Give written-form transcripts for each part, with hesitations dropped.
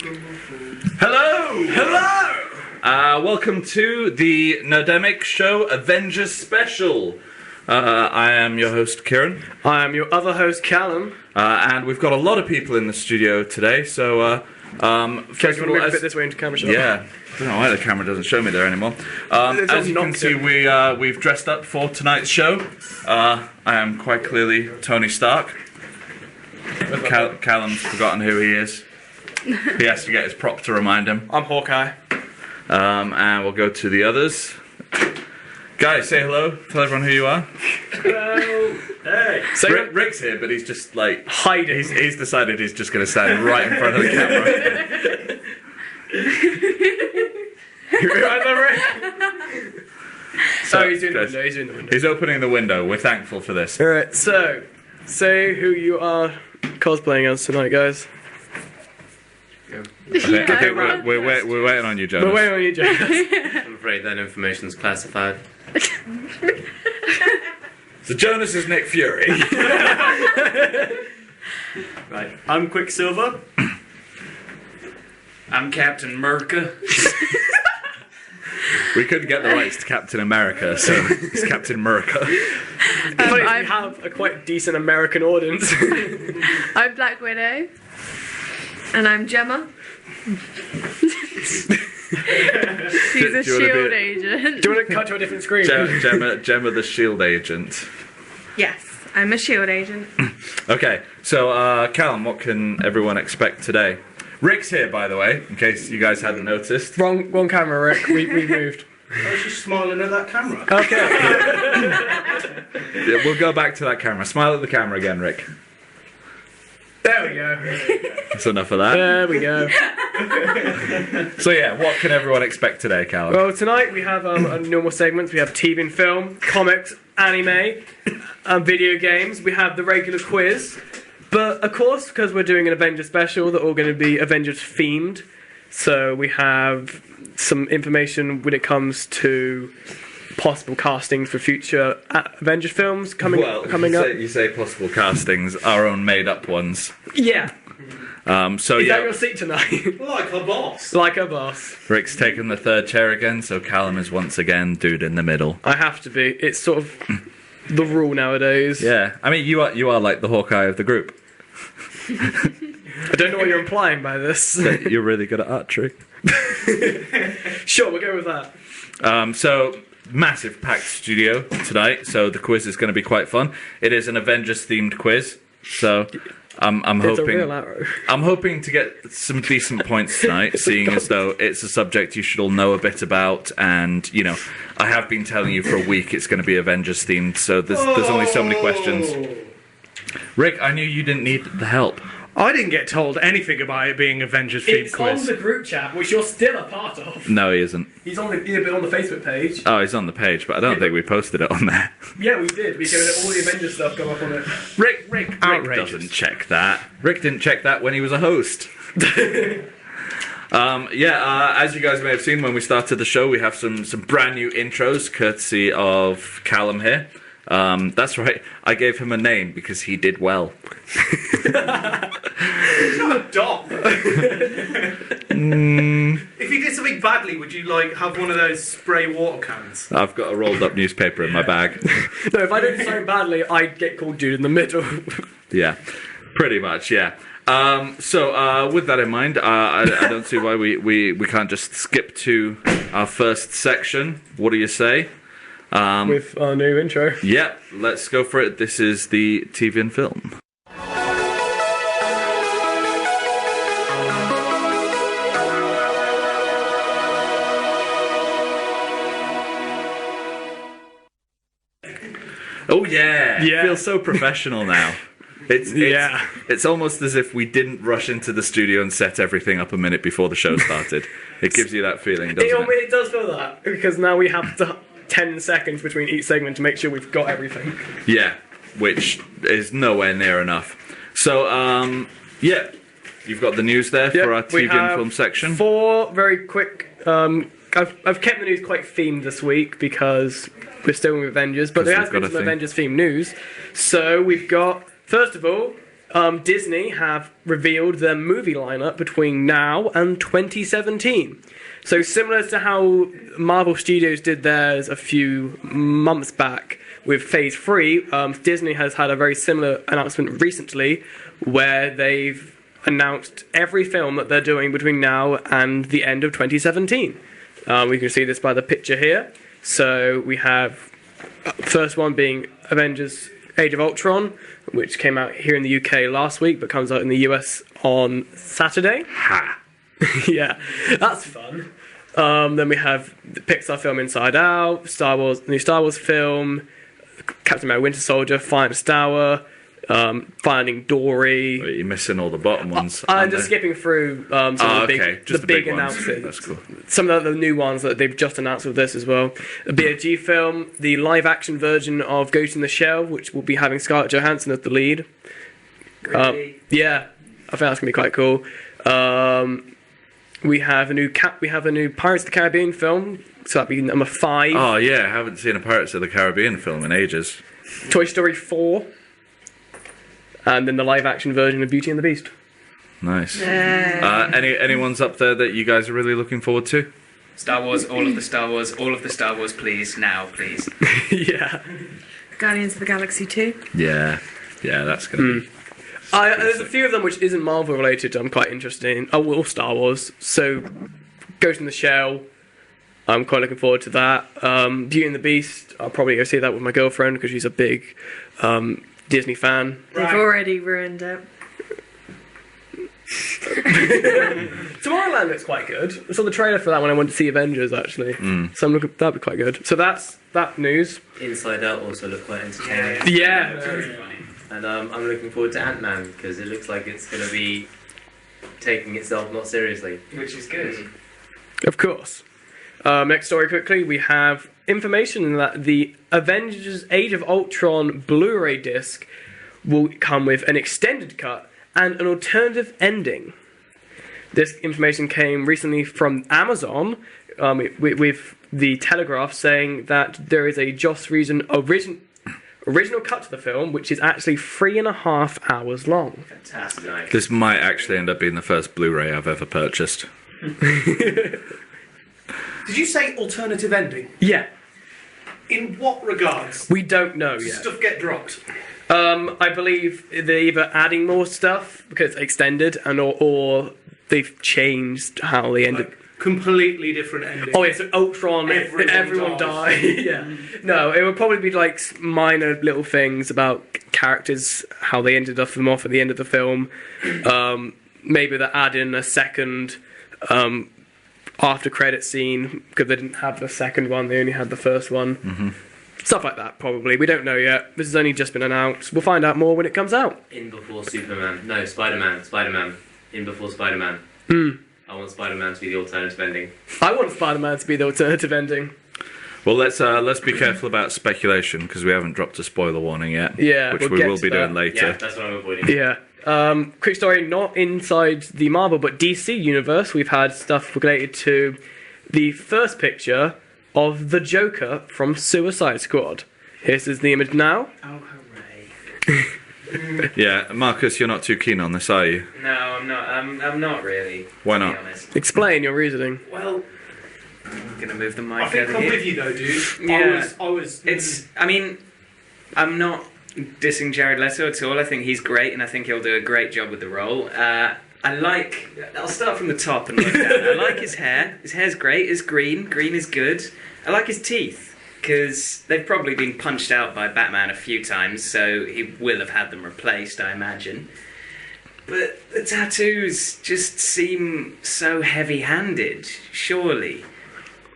Hello! Hello! Welcome to the Nerdemic show Avengers Special. I am your host, Kieran. I am your other host, Callum. And we've got a lot of people in the studio today, so... First you want to move a bit this way into camera shot? Yeah. I don't know why the camera doesn't show me there anymore. As you can see, we've dressed up for tonight's show. I am quite clearly Tony Stark. Callum's forgotten who he is. He has to get his prop to remind him. I'm Hawkeye. And we'll go to the others. Guys, say hello. Tell everyone who you are. Hello. Hey. Rick's here, but he's just like hiding. He's decided he's just going to stand right in front of the camera. Right there, Rick. So he's doing the window. He's doing the window. He's opening the window. We're thankful for this. All right. So, say who you are cosplaying as tonight, guys. Okay, we're waiting on you, Jonas. We're waiting on you, Jonas. I'm afraid that information's classified. So Jonas is Nick Fury. Right. I'm Quicksilver. I'm Captain America. We couldn't get the rights to Captain America, so it's Captain America. I have a quite decent American audience. I'm Black Widow. And I'm Gemma. She's a SHIELD agent. Do you want to cut to a different screen? Gemma the SHIELD agent. Yes, I'm a SHIELD agent. Okay, so Callum, what can everyone expect today? Rick's here, by the way, in case you guys hadn't noticed. Wrong camera, Rick. We moved. I was just smiling at that camera. Okay. Yeah, we'll go back to that camera. Smile at the camera again, Rick. There we go. That's enough of that. There we go. So yeah, what can everyone expect today, Callum? Well, tonight we have normal segments. We have TV and film, comics, anime, video games. We have the regular quiz. But, of course, because we're doing an Avengers special, they're all going to be Avengers-themed. So we have some information when it comes to possible castings for future Avengers films coming up. You say possible castings, our own made-up ones. Yeah. So Is yeah, that your seat tonight? Like a boss. Like a boss. Rick's taken the third chair again, so Callum is once again dude in the middle. I have to be. It's sort of the rule nowadays. Yeah, I mean you are like the Hawkeye of the group. I don't know what you're implying by this. You're really good at archery. Sure, we'll go with that. So massive packed studio tonight, so the quiz is going to be quite fun. It is an Avengers themed quiz, so I'm It's a hoping real arrow. I'm hoping to get some decent points tonight, seeing as though it's a subject you should all know a bit about, and you know I have been telling you for a week it's going to be Avengers themed, so there's only so many questions. Rick, I knew you didn't need the help. I didn't get told anything about it being Avengers themed It's quiz. on the group chat, which you're still a part of. No, he isn't. He's on the Facebook page. Oh, he's on the page, but I don't think we posted it on there. Yeah, we did. We gave all the Avengers stuff come up on it. Rick Outrageous. doesn't check that. Rick didn't check that when he was a host. As you guys may have seen when we started the show, we have some brand new intros, courtesy of Callum here. That's right, I gave him a name because he did well. It's not a dog. If you did something badly, would you have one of those spray water cans? I've got a rolled up newspaper in my bag. No, if I did something badly, I'd get called dude in the middle. Yeah, pretty much, yeah. So with that in mind, I don't see why we can't just skip to our first section. What do you say? With our new intro. Yeah, let's go for it. This is the TV and film. Oh yeah! Yeah. It feels so professional now. It's almost as if we didn't rush into the studio and set everything up a minute before the show started. It gives you that feeling, doesn't it? It does feel that, because now we have 10 seconds between each segment to make sure we've got everything. Yeah, which is nowhere near enough. So, you've got the news there for our TV and film section. 4 very quick. I've kept the news quite themed this week because we're still with Avengers, but there has been some Avengers themed news. So we've got, first of all, Disney have revealed their movie lineup between now and 2017. So similar to how Marvel Studios did theirs a few months back with Phase 3, Disney has had a very similar announcement recently where they've announced every film that they're doing between now and the end of 2017. We can see this by the picture here. So we have first one being Avengers Age of Ultron, which came out here in the UK last week, but comes out in the US on Saturday. Ha! Yeah, that's fun. Then we have the Pixar film Inside Out, new Star Wars film, Captain America Winter Soldier, Finding Star Wars, Finding Dory. Wait, you're missing all the bottom ones. I'm just skipping through some of the big ones. announcements. That's cool. Some of the new ones that they've just announced with this as well. A BOG film, the live-action version of Ghost in the Shell, which will be having Scarlett Johansson as the lead. Yeah, I think that's gonna be quite cool. We have a new Pirates of the Caribbean film, so that'd be number 5. Oh yeah, I haven't seen a Pirates of the Caribbean film in ages. Toy Story 4. And then the live-action version of Beauty and the Beast. Nice. Any ones up there that you guys are really looking forward to? Star Wars, all of the Star Wars, please, now, please. Yeah. Guardians of the Galaxy 2. Yeah, that's gonna be. There's a few of them which isn't Marvel related. I'm quite interested in. Oh, well, Star Wars. So, Ghost in the Shell. I'm quite looking forward to that. Beauty and the Beast. I'll probably go see that with my girlfriend because she's a big Disney fan. They've already ruined it. Tomorrowland looks quite good. I saw the trailer for that when I went to see Avengers, actually. So I'm looking, that'd be quite good. So that's that news. Inside Out also looked quite entertaining. Yeah. Very funny. And I'm looking forward to Ant-Man because it looks like it's going to be taking itself not seriously. Which is good. Of course. Next story quickly, we have information that the Avengers Age of Ultron Blu-ray disc will come with an extended cut and an alternative ending. This information came recently from Amazon with the Telegraph saying that there is a Joss Whedon original cut to the film, which is actually 3.5 hours long. Fantastic. This might actually end up being the first Blu-ray I've ever purchased. Did you say alternative ending? Yeah. In what regards? We don't know Does yet. stuff get dropped? I believe they're either adding more stuff because it's extended, or they've changed how they ended. Like, completely different ending. Oh yeah, so Ultron, everyone died. Yeah. No, it would probably be like minor little things about characters, how they ended them off at the end of the film. Maybe they're adding a second after credit scene because they didn't have the second one; they only had the first one. Mm-hmm. Stuff like that, probably. We don't know yet. This has only just been announced. We'll find out more when it comes out. In before Superman. No, Spider-Man. In before Spider-Man. I want Spider-Man to be the alternative ending. I want Spider-Man to be the alternative ending. Well, let's be careful about speculation because we haven't dropped a spoiler warning yet. Yeah, which we'll we get will to be doing that. later. Yeah, that's what I'm avoiding. Yeah. Quick story, not inside the Marvel but DC universe. We've had stuff related to the first picture of the Joker from Suicide Squad. Here's the image now. Oh, hooray. Yeah, Marcus, you're not too keen on this, are you? No, I'm not. I'm not really. Why to not? be honest. Explain your reasoning. Well, I'm gonna move the mic I think over I'm here. with you though, dude. Yeah. I was. I mean, I'm not dissing Jared Leto at all. I think he's great, and I think he'll do a great job with the role. I'll start from the top and work down. I like his hair. His hair's great. It's green. Green is good. I like his teeth, because they've probably been punched out by Batman a few times, so he will have had them replaced, I imagine. But the tattoos just seem so heavy-handed, surely.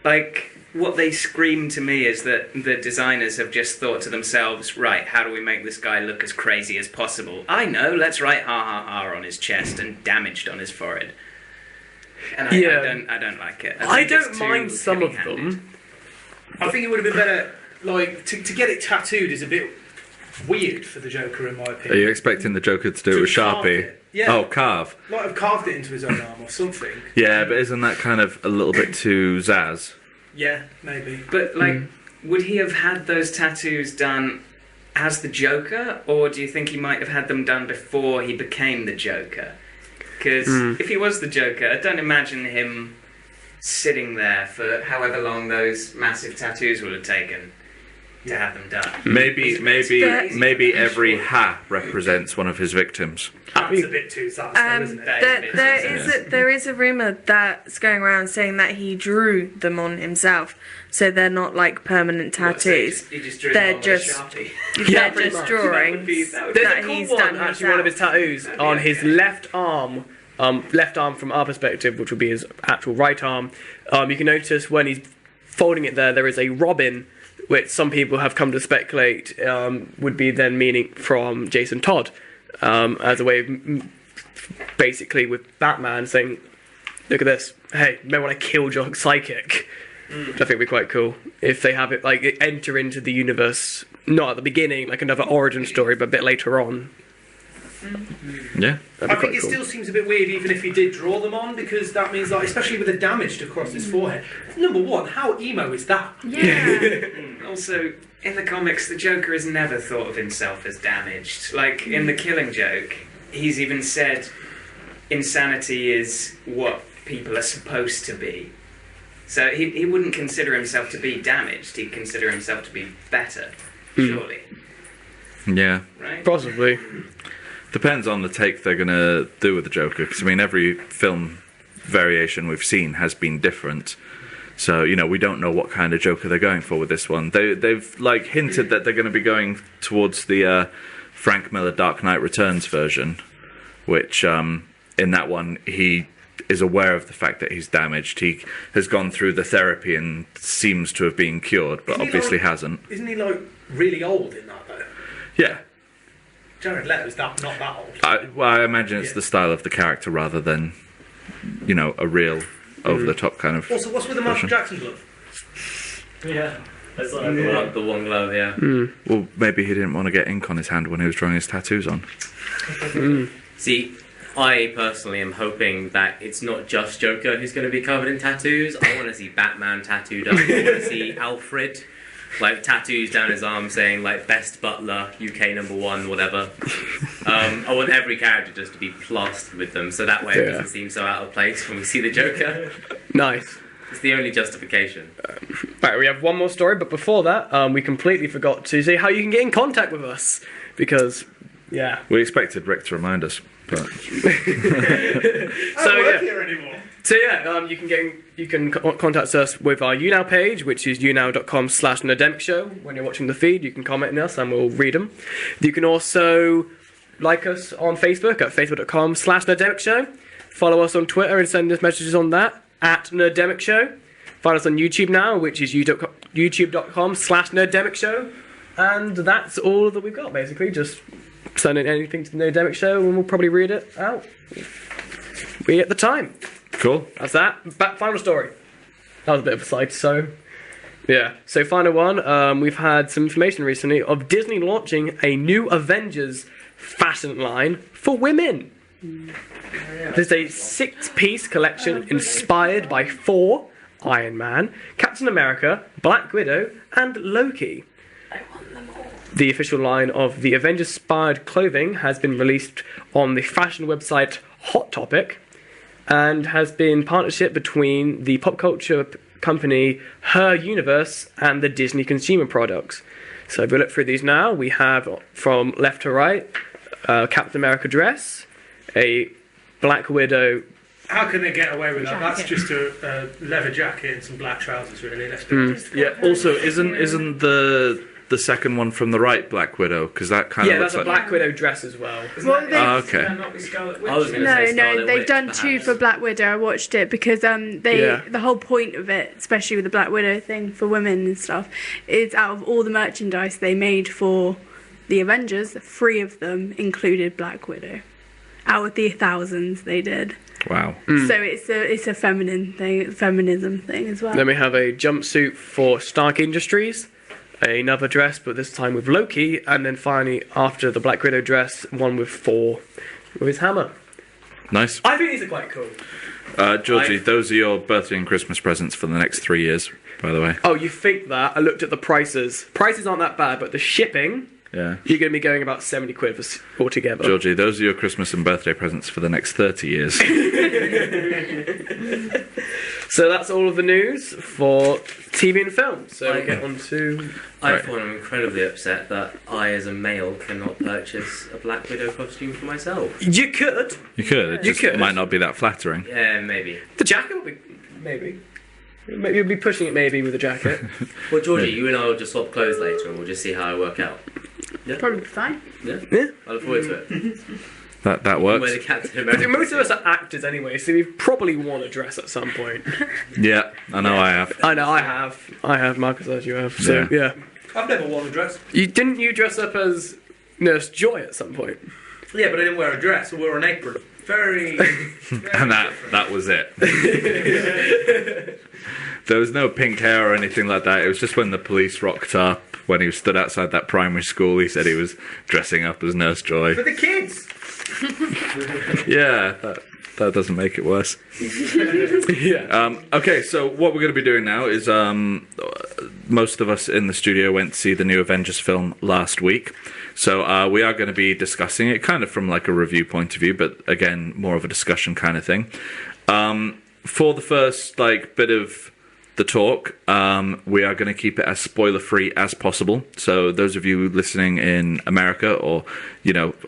Like, what they scream to me is that the designers have just thought to themselves, right, how do we make this guy look as crazy as possible? I know, let's write ha ha ha on his chest and damaged on his forehead. And I don't like it. I think it's don't too mind some of heavy-handed. them. I think it would have been better. Like to get it tattooed is a bit weird for the Joker, in my Are opinion. you expecting the Joker to do it with carve Sharpie? it. Yeah. Oh, carve. Like have carved it into his own arm or something. Yeah, but isn't that kind of a little bit too Zaz? Yeah, maybe. But, would he have had those tattoos done as the Joker, or do you think he might have had them done before he became the Joker? Because if he was the Joker, I don't imagine him sitting there for however long those massive tattoos would have taken to have them done. Maybe every ha represents one of his victims. That's a bit too sad, isn't it? There is a rumor that's going around saying that he drew them on himself, so they're not like permanent tattoos. He just drew They're them on with a just- Sharpie. They're pretty just much. drawings There's that a cool he's one, done actually, one of his himself. tattoos on his left arm. Left arm from our perspective, which would be his actual right arm. You can notice when he's folding it there is a robin, which some people have come to speculate would be then meaning from Jason Todd, as a way of basically with Batman saying, look at this, hey, remember when I killed your psychic? Which I think would be quite cool if they have it like enter into the universe, not at the beginning, like another origin story, but a bit later on. Yeah. I think it still seems a bit weird even if he did draw them on, because that means, like, especially with the damage across his forehead. Number one, how emo is that? Yeah. Also, in the comics, the Joker has never thought of himself as damaged. Like, in The Killing Joke, he's even said insanity is what people are supposed to be. So he wouldn't consider himself to be damaged, he'd consider himself to be better, surely. Yeah. Right? Possibly. Depends on the take they're going to do with the Joker. Because, I mean, every film variation we've seen has been different. So, you know, we don't know what kind of Joker they're going for with this one. They've like, hinted that they're going to be going towards the Frank Miller Dark Knight Returns version. Which, in that one, he is aware of the fact that he's damaged. He has gone through the therapy and seems to have been cured, but obviously hasn't. Isn't he, like, really old in that, though? Yeah. Jared Leto's not that old. I imagine it's the style of the character rather than, you know, a real over-the-top kind of... Also, what's with the Michael version. Jackson glove? Yeah. That's like the one glove, yeah. Well, maybe he didn't want to get ink on his hand when he was drawing his tattoos on. See, I personally am hoping that it's not just Joker who's going to be covered in tattoos. I want to see Batman tattooed up. I want to see Alfred, like, tattoos down his arm saying, like, best butler, UK #1, whatever. I want every character just to be plastered with them, so that way it doesn't seem so out of place when we see the Joker. Nice. It's the only justification. Right, we have one more story, but before that, we completely forgot to say how you can get in contact with us. Because, yeah. We expected Rick to remind us, but... I don't work here anymore. So yeah, you can contact us with our YouNow page, which is younow.com/Nerdemic show. When you're watching the feed, you can comment on us and we'll read them. You can also like us on Facebook at facebook.com/Nerdemic show. Follow us on Twitter and send us messages on that at Nerdemic show. Find us on YouTube now, which is youtube.com/Nerdemic show. And that's all that we've got, basically. Just send in anything to the Nerdemic show and we'll probably read it out. We at the time. Cool. That's that. Final story. That was a bit of a side, so... Yeah. So, final one. We've had some information recently of Disney launching a new Avengers fashion line for women. There's a 6-piece collection inspired by Thor, Iron Man, Captain America, Black Widow, and Loki. The official line of the Avengers-inspired clothing has been released on the fashion website Hot Topic, and has been partnership between the pop culture company Her Universe and the Disney Consumer Products. So if we look through these now, we have from left to right, Captain America dress, a Black Widow. How can they get away with that? That's just a leather jacket and some black trousers, really. Let's be honest. Yeah, also, isn't the second one from the right Black Widow? Because that kind of That's looks a like... Black Widow dress as well. Well, they, okay. I was going to no, say no, Scarlet they've Witch, done two perhaps. for Black Widow. I watched it because the whole point of it, especially with the Black Widow thing for women and stuff, is out of all the merchandise they made for the Avengers, 3 of them included Black Widow. Out of the thousands they did. Wow. So it's a feminism thing as well. Then we have a jumpsuit for Stark Industries, another dress, but this time with Loki, and then finally, after the Black Widow dress, one with Thor with his hammer. Nice. I think these are quite cool. Georgie, those are your birthday and Christmas presents for the next 3 years, by the way. Oh, you think that? I looked at the prices. Prices aren't that bad, but the shipping Yeah. You're going to be going about 70 quid altogether. Georgie, those are your Christmas and birthday presents for the next 30 years. So that's all of the news for TV and film. So we get on to... I thought I'm incredibly upset that I, as a male, cannot purchase a Black Widow costume for myself. You could. You could. It just might not be that flattering. Yeah, maybe. The jacket will be... Maybe. Maybe you'll be pushing it maybe with a jacket. Well, Georgie, you and I will just swap clothes later and we'll just see how I work out. Yeah? Probably fine. Yeah? Yeah. I look forward to it. That works. Where the Captain I America. think most of us are actors anyway, so we probably want to dress at some point. Yeah, I know I have. I know, I have, Marcus, as you have. So, yeah. I've never worn a dress. Didn't you dress up as Nurse Joy at some point? Yeah, but I didn't wear a dress. I wore an apron. Very... And that was it. There was no pink hair or anything like that. It was just when the police rocked up, when he stood outside that primary school, he said he was dressing up as Nurse Joy. For the kids! Yeah, that doesn't make it worse. Yeah. Okay, so what we're going to be doing now is most of us in the studio went to see the new Avengers film last week. So we are going to be discussing it kind of from like a review point of view, but again, more of a discussion kind of thing. For the first like bit of the talk, we are going to keep it as spoiler-free as possible. So those of you listening in America or,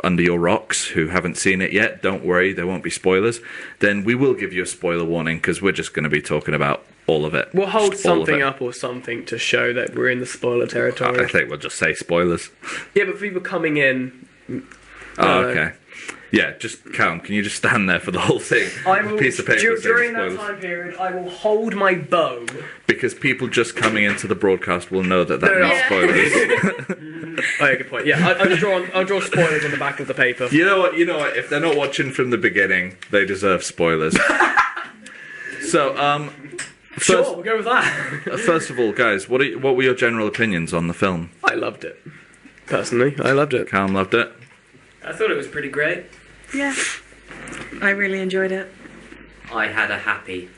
under your rocks who haven't seen it yet, don't worry, there won't be spoilers. Then we will give you a spoiler warning because we're just going to be talking about all of it. We'll hold Just all of something it. up or something to show that we're in the spoiler territory. I think we'll just say spoilers. Yeah, but for people coming in... Oh, okay. Yeah, just Callum, can you just stand there for the whole thing? I will, Piece of paper saying during that spoilers. time period, I will hold my bow. Because people just coming into the broadcast will know that No, means yeah. spoilers. Oh, yeah, good point. Yeah, I'll draw spoilers on the back of the paper. You know what? If they're not watching from the beginning, they deserve spoilers. So, Sure, first, we'll go with that. first of all, guys, what were your general opinions on the film? I loved it. Personally, I loved it. Callum loved it. I thought it was pretty great. Yeah. I really enjoyed it. I had a happy.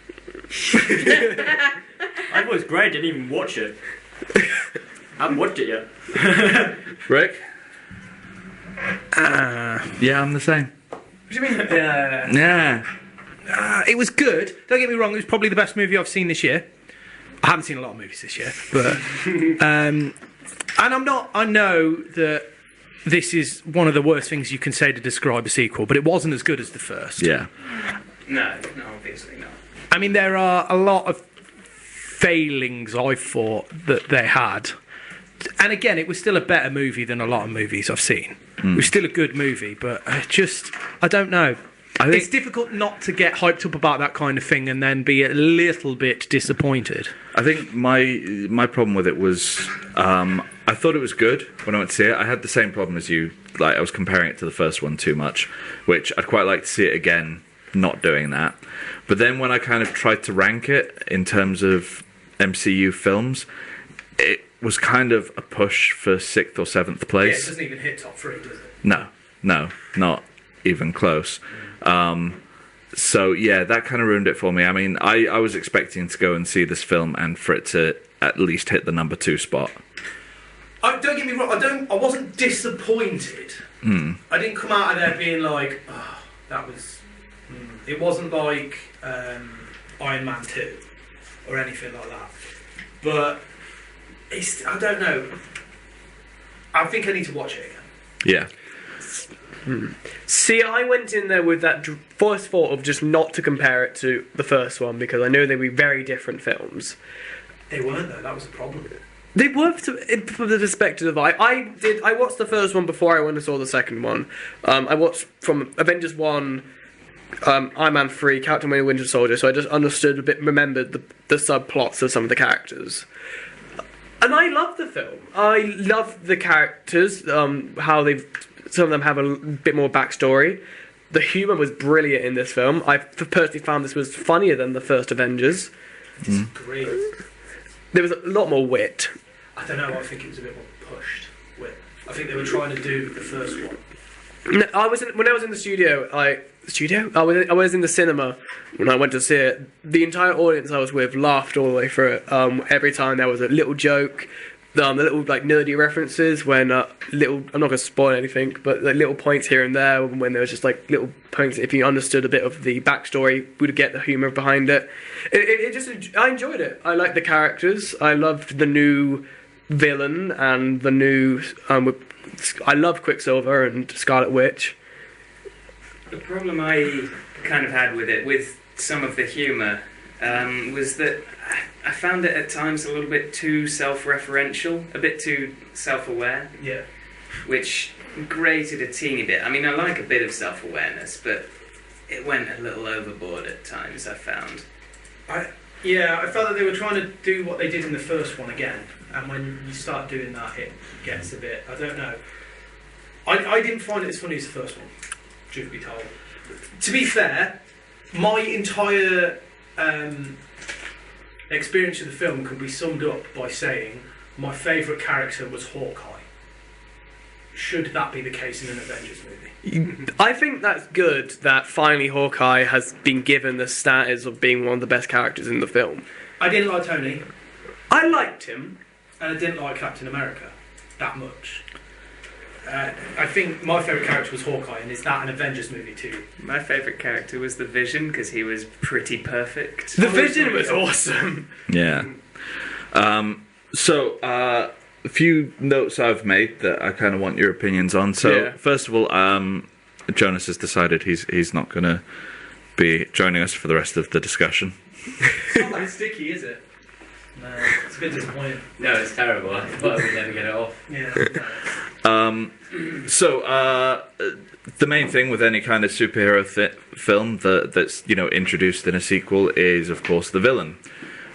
I thought it was great, didn't even watch it. I haven't watched it yet. Rick? Yeah, I'm the same. What do you mean? Yeah. It was good. Don't get me wrong. It was probably the best movie I've seen this year. I haven't seen a lot of movies this year, but and I know that this is one of the worst things you can say to describe a sequel, but it wasn't as good as the first. Yeah. No, obviously not. I mean, there are a lot of failings I thought that they had. And again, it was still a better movie than a lot of movies I've seen. It was still a good movie, but I don't know. I think It's difficult not to get hyped up about that kind of thing and then be a little bit disappointed. I think my problem with it was I thought it was good when I went to see it. I had the same problem as you. Like I was comparing it to the first one too much, which I'd quite like to see it again, not doing that. But then when I kind of tried to rank it in terms of MCU films, it was kind of a push for 6th or 7th Yeah, it place. doesn't even hit top 3, does it? No, not even close. So yeah, that kind of ruined it for me. I mean, I was expecting to go and see this film and for it to at least hit the number 2 spot. Don't get me wrong. I wasn't disappointed. I didn't come out of there being like, oh, that was. It wasn't like Iron Man 2 or anything like that. But I don't know. I think I need to watch it again. Yeah. See, I went in there with that first thought of just not to compare it to the first one because I know they were very different films. They weren't though. That was the problem. They were from the perspective of I watched the first one before I went and saw the second one. I watched from Avengers 1, Iron Man 3, Captain America: Winter Soldier, so I just understood a bit, remembered the subplots of some of the characters. And I love the film. I love the characters, how some of them have a bit more backstory. The humour was brilliant in this film. I personally found this was funnier than the first Avengers. It's great. There was a lot more wit. I don't know. I think it was a bit more pushed. I think they were trying to do the first one. No, when I was in the studio. I was in the cinema when I went to see it. The entire audience I was with laughed all the way through it. Every time there was a little joke, the little like nerdy references when little. I'm not going to spoil anything, but like little points here and there when there was just like little points. If you understood a bit of the backstory, would get the humour behind it. I enjoyed it. I liked the characters. I loved the new villain and the new. I loved Quicksilver and Scarlet Witch. The problem I kind of had with it, with some of the humour, was that I found it at times a little bit too self-referential, a bit too self-aware. Yeah. Which grated a teeny bit. I mean, I like a bit of self-awareness, but it went a little overboard at times, I found. I felt that they were trying to do what they did in the first one again, and when you start doing that, it gets a bit. I don't know. I didn't find it as funny as the first one, truth be told. To be fair, my entire experience of the film can be summed up by saying my favourite character was Hawkeye. Should that be the case in an Avengers movie? I think that's good that finally Hawkeye has been given the status of being one of the best characters in the film. I didn't like Tony, I liked him. and I didn't like Captain America that much. I think my favourite character was Hawkeye, and is that an Avengers movie too? My favourite character was the Vision, because he was pretty perfect. The Vision was awesome. Yeah. So, a few notes I've made that I kind of want your opinions on. So, first of all, Jonas has decided he's not going to be joining us for the rest of the discussion. It's not that sticky, is it? No, it's a bit disappointing. No, it's terrible. I thought I would never get it off. Yeah. So, the main thing with any kind of superhero film that's introduced in a sequel is, of course, the villain.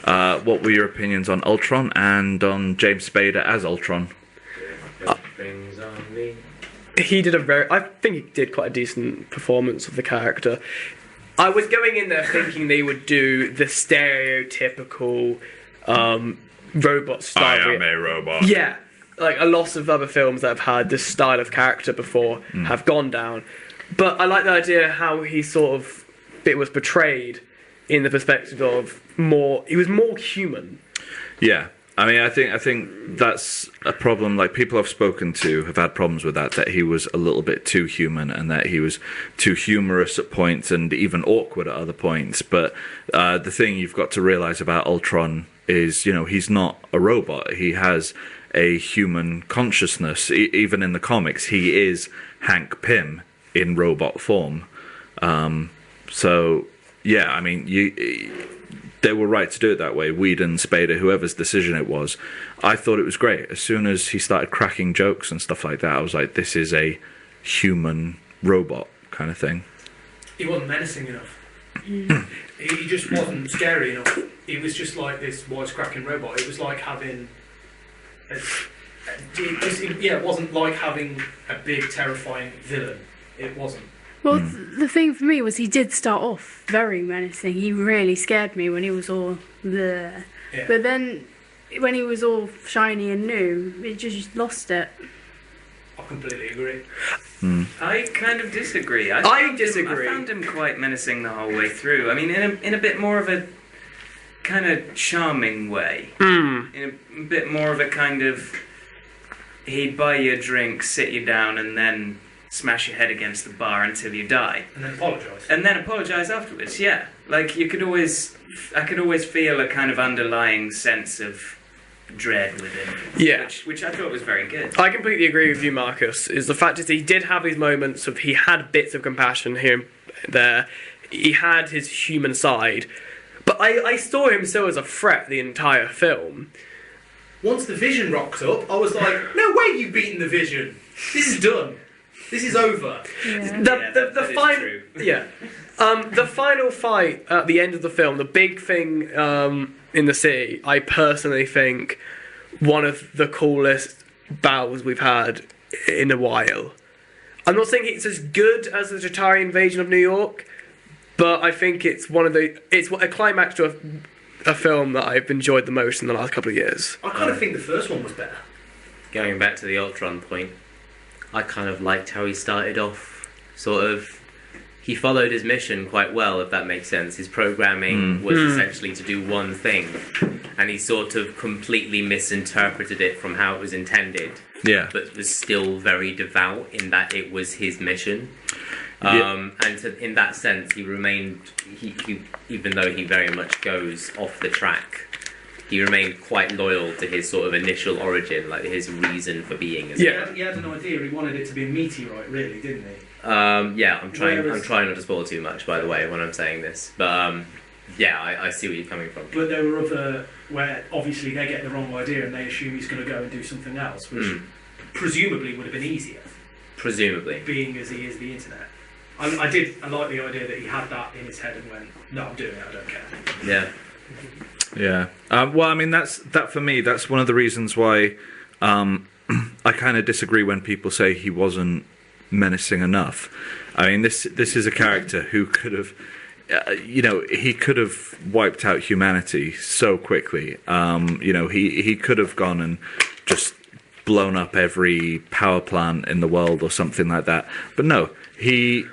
What were your opinions on Ultron and on James Spader as Ultron? He did I think he did quite a decent performance of the character. I was going in there thinking they would do the stereotypical robot style. I am a robot. Yeah, like a lot of other films that have had this style of character before have gone down. But I like the idea how he it was portrayed in the perspective of he was more human. Yeah. I mean, I think that's a problem. Like, people I've spoken to have had problems with that he was a little bit too human and that he was too humorous at points and even awkward at other points. But the thing you've got to realise about Ultron is, he's not a robot. He has a human consciousness. Even in the comics, he is Hank Pym in robot form. So, yeah, I mean, they were right to do it that way. Whedon, Spader, whoever's decision it was. I thought it was great. As soon as he started cracking jokes and stuff like that, I was like, this is a human robot kind of thing. He wasn't menacing enough. He just wasn't scary enough. He was just like this wisecracking robot. It was like having... it wasn't like having a big, terrifying villain. It wasn't. Well, the thing for me was he did start off very menacing. He really scared me when he was all there. Yeah. But then, when he was all shiny and new, it just lost it. I completely agree. I kind of disagree. I disagree. I found him quite menacing the whole way through. I mean, in a bit more of a kind of charming way. In a bit more of a kind of, he'd buy you a drink, sit you down, and then smash your head against the bar until you die. And then apologise. And then apologise afterwards, yeah. Like, I could always feel a kind of underlying sense of dread within him. Yeah. Which I thought was very good. I completely agree with you, Marcus. Is the fact that he did have his moments of he had bits of compassion here and there. He had his human side. But I saw him still as a threat the entire film. Once the Vision rocked up, I was like, no way you've beaten the Vision. This is done. This is over. Yeah. The final fight at the end of the film, the big thing in the city, I personally think one of the coolest battles we've had in a while. I'm not saying it's as good as the Atari invasion of New York, but I think it's a climax to a film that I've enjoyed the most in the last couple of years. I kind of think the first one was better. Going back to the Ultron point, I kind of liked how he started off, sort of he followed his mission quite well, if that makes sense. His programming was essentially to do one thing, and he sort of completely misinterpreted it from how it was intended. Yeah. But was still very devout in that it was his mission. In that sense, he remained, even though he very much goes off the track, he remained quite loyal to his sort of initial origin, like his reason for being. He had an idea. He wanted it to be a meteorite, really, didn't he? I'm trying not to spoil too much, by the way, when I'm saying this. But I see where you're coming from. But there were other where obviously they get the wrong idea and they assume he's going to go and do something else, which presumably would have been easier. Presumably, being as he is the internet. I like the idea that he had that in his head and went, "No, I'm doing it. I don't care." Yeah. Yeah. Well, I mean, that for me, that's one of the reasons why I kind of disagree when people say he wasn't menacing enough. I mean, this is a character who could have, he could have wiped out humanity so quickly. He could have gone and just blown up every power plant in the world or something like that. But no, he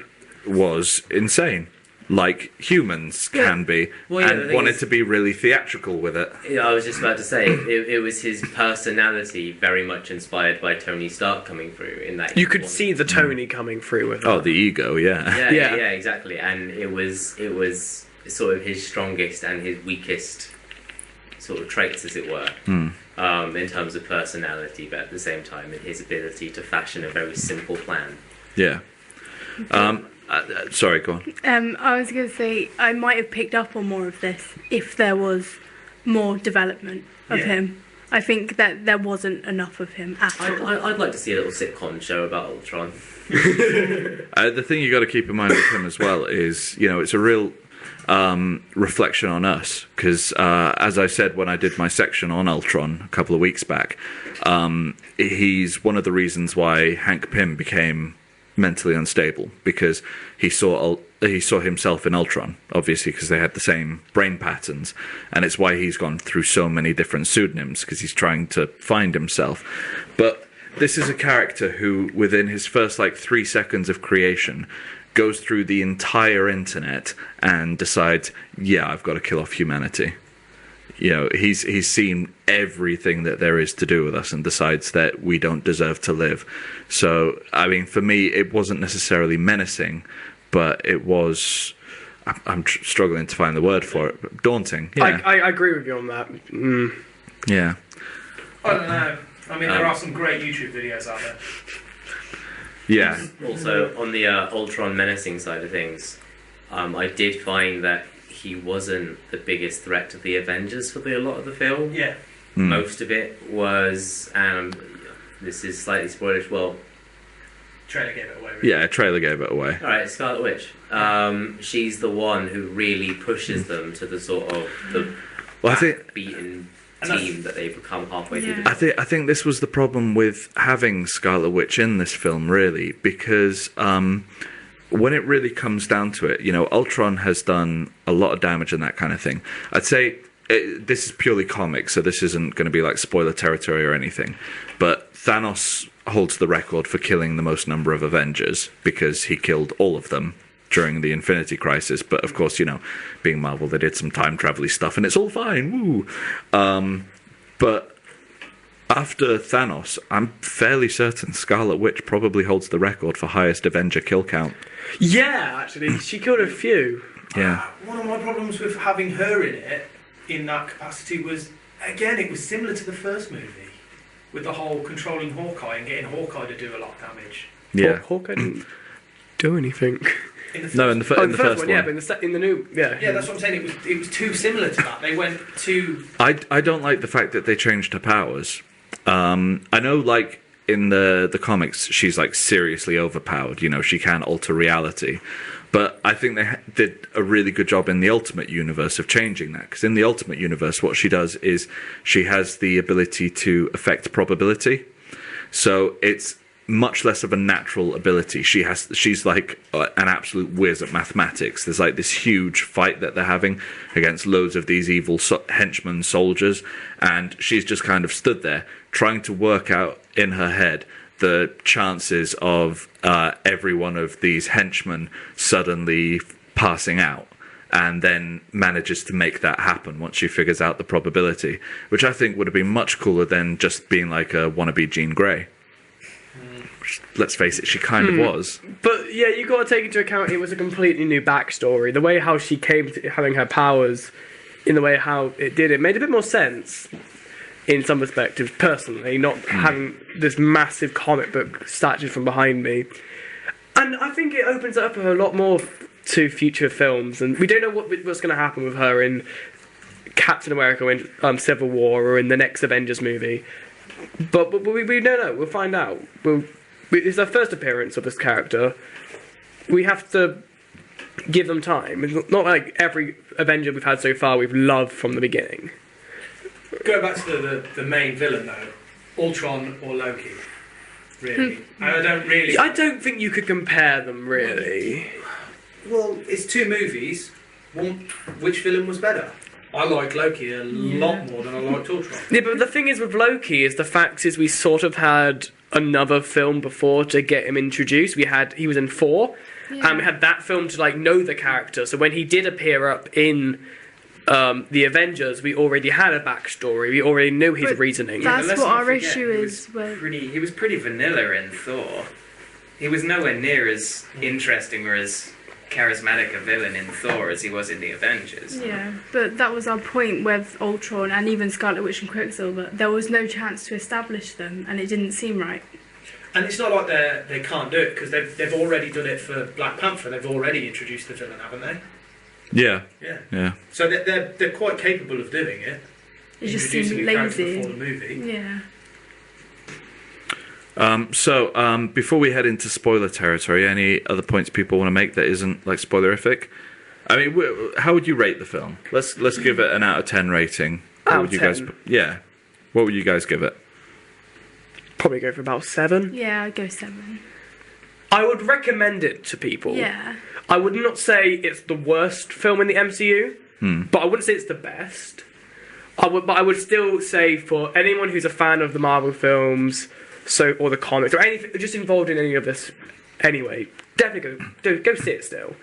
was insane. Like humans can be, and wanted to be really theatrical with it. Yeah, I was just about to say, it was his personality very much inspired by Tony Stark coming through in that. You could see the Tony coming through with that. The ego, yeah. Yeah, exactly. And it was sort of his strongest and his weakest sort of traits, as it were, in terms of personality, but at the same time, in his ability to fashion a very simple plan. Yeah. Sorry, go on. I was going to say, I might have picked up on more of this if there was more development of him. I think that there wasn't enough of him at all. I'd like to see a little sitcom show about Ultron. The thing you got to keep in mind with him as well is, it's a real reflection on us. Because, as I said when I did my section on Ultron a couple of weeks back, he's one of the reasons why Hank Pym became mentally unstable, because he saw himself in Ultron, obviously, because they had the same brain patterns, and it's why he's gone through so many different pseudonyms, because he's trying to find himself. But this is a character who, within his first 3 seconds of creation, goes through the entire internet and decides, I've got to kill off humanity. He's seen everything that there is to do with us and decides that we don't deserve to live. So, I mean, for me, it wasn't necessarily menacing, but it was... I'm struggling to find the word for it. But daunting, yeah. I agree with you on that. Yeah. I don't know. I mean, there are some great YouTube videos out there. Yeah. Also, on the Ultron menacing side of things, I did find that he wasn't the biggest threat to the Avengers for a lot of the film. Yeah. Most of it was, this is slightly spoilerish, trailer gave it away. Really. Yeah, trailer gave it away. Alright, Scarlet Witch. She's the one who really pushes them to the sort of beaten team that they've become halfway through the I think this was the problem with having Scarlet Witch in this film, really, because when it really comes down to it, Ultron has done a lot of damage and that kind of thing. I'd say this is purely comics, so this isn't going to be spoiler territory or anything. But Thanos holds the record for killing the most number of Avengers, because he killed all of them during the Infinity Crisis. But of course, being Marvel, they did some time travel-y stuff, and it's all fine. Woo! But after Thanos, I'm fairly certain Scarlet Witch probably holds the record for highest Avenger kill count. Yeah, actually, she killed a few. Yeah. One of my problems with having her in it, in that capacity, was, again, it was similar to the first movie, with the whole controlling Hawkeye and getting Hawkeye to do a lot of damage. Yeah. Hawkeye didn't do anything. In the first in the first one. Yeah, but in the new, yeah, that's what I'm saying. It was too similar to that. They went too. I don't like the fact that they changed her powers. I know, in the comics, she's seriously overpowered. She can alter reality. But I think they did a really good job in the Ultimate Universe of changing that. Because in the Ultimate Universe, what she does is she has the ability to affect probability. So it's much less of a natural ability. She's like an absolute whiz at mathematics. There's this huge fight that they're having against loads of these evil henchmen soldiers. And she's just kind of stood there trying to work out in her head the chances of every one of these henchmen suddenly passing out, and then manages to make that happen once she figures out the probability, which I think would have been much cooler than just being like a wannabe Jean Grey. Let's face it, she kind of was. But yeah, you got to take into account it was a completely new backstory. The way how she came to having her powers, in the way how it did it, made a bit more sense in some perspectives. Personally, not having this massive comic book statue from behind me, and I think it opens up a lot more to future films. And we don't know what's going to happen with her in Captain America, in Civil War, or in the next Avengers movie. But we don't know. We'll find out. It's our first appearance of this character. We have to give them time. It's not like every Avenger we've had so far we've loved from the beginning. Go back to the main villain though, Ultron or Loki. Really, and I don't think you could compare them really. Well, it's two movies. Which villain was better? I like Loki a lot more than I liked Ultron. Yeah, but the thing is with Loki is the fact is we sort of had another film before to get him introduced. He was in 4, and we had that film to like know the character. So when he did appear up in the Avengers, we already had a backstory. We already knew his reasoning. That's let's what not our forget, issue he is. He was pretty vanilla in Thor. He was nowhere near as interesting or as charismatic a villain in Thor as he was in the Avengers. Yeah, but that was our point with Ultron and even Scarlet Witch and Quicksilver. There was no chance to establish them, and it didn't seem right. And it's not like they can't do it, because they've already done it for Black Panther. They've already introduced the villain, haven't they? Yeah. So they're quite capable of doing it. It just Introducing seemed a character lazy. before the movie. Yeah. So before we head into spoiler territory, any other points people want to make that isn't like spoilerific? I mean, how would you rate the film? Let's give it an out of 10 rating. Out of 10? What would you guys give it? Probably go for about 7. Yeah, I'd go 7. I would recommend it to people. Yeah. I would not say it's the worst film in the MCU, but I wouldn't say it's the best. But I would still say for anyone who's a fan of the Marvel films, or the comics, or anything just involved in any of this, anyway, definitely go see it still.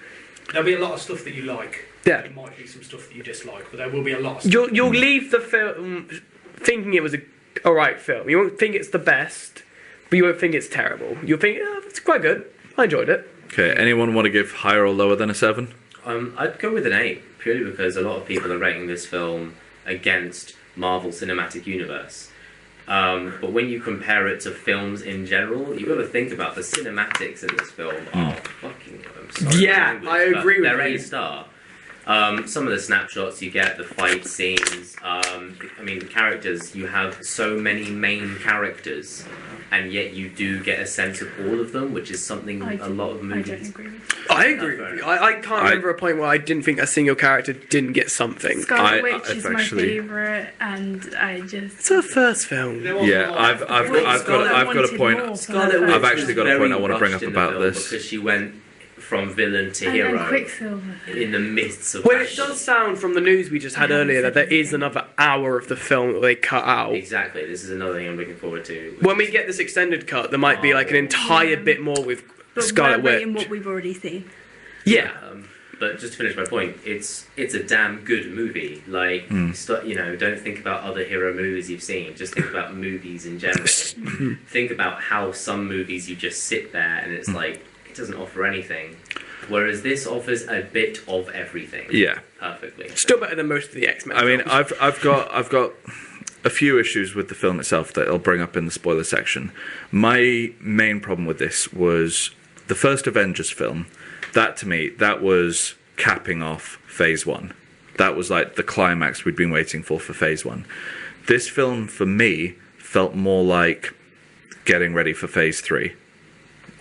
There'll be a lot of stuff that you like. Yeah. There might be some stuff that you dislike, but there will be a lot of stuff. You'll leave the film thinking it was a alright film. You won't think it's the best, but you won't think it's terrible. You'll think, it's quite good. I enjoyed it. Okay, anyone want to give higher or lower than a 7? I'd go with an 8, purely because a lot of people are rating this film against Marvel Cinematic Universe. But when you compare it to films in general, you've got to think about the cinematics in this film are fucking... I'm sorry, Yeah, I agree with they're you. A-star. Some of the snapshots you get, the fight scenes, I mean, the characters, you have so many main characters, and yet you do get a sense of all of them, which is something a lot of movies... I don't agree with you. I agree with you. I can't remember a point where I didn't think a single character didn't get something. Scarlet Witch is my favourite, and I just... It's her first film. Yeah, I've got a point. I've actually got a point I want to bring up about this. Because she went from villain to And hero Quicksilver. in the midst of... Well, it does sound from the news we just had earlier that there is another hour of the film that they cut out. Exactly, this is another thing I'm looking forward to. When we get this extended cut, there might be like an entire bit more with But Scarlet we're rating Witch. what we've already seen. Yeah. But just to finish my point, it's a damn good movie. Like, don't think about other hero movies you've seen. Just think about movies in general. Think about how some movies you just sit there and it's like, it doesn't offer anything. Whereas this offers a bit of everything. Yeah. Perfectly. Still better than most of the X-Men. I mean, films. I've got a few issues with the film itself that I'll bring up in the spoiler section. My main problem with this was the first Avengers film. That to me, that was capping off Phase 1. That was like the climax we'd been waiting for Phase 1. This film, for me, felt more like getting ready for Phase 3.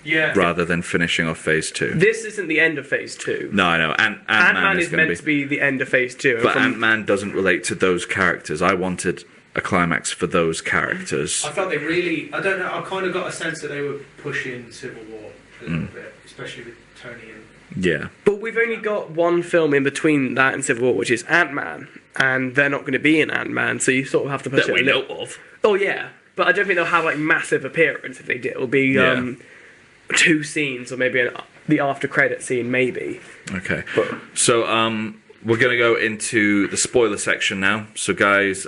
Yeah. Rather than finishing off Phase 2. This isn't the end of Phase 2. No, I know. Ant-Man is going meant to be the end of Phase 2. But Ant-Man doesn't relate to those characters. I wanted a climax for those characters. I felt they really... I don't know, I kind of got a sense that they were pushing Civil War a little bit, especially with Tony and... Yeah. But we've only got one film in between that and Civil War, which is Ant-Man. And they're not going to be in Ant-Man, so you sort of have to push That it we a little... know of. Oh, yeah. but I don't think they'll have like massive appearance if they did. It'll be 2 scenes or maybe the after credit scene, maybe. Okay. So we're going to go into the spoiler section now. So guys,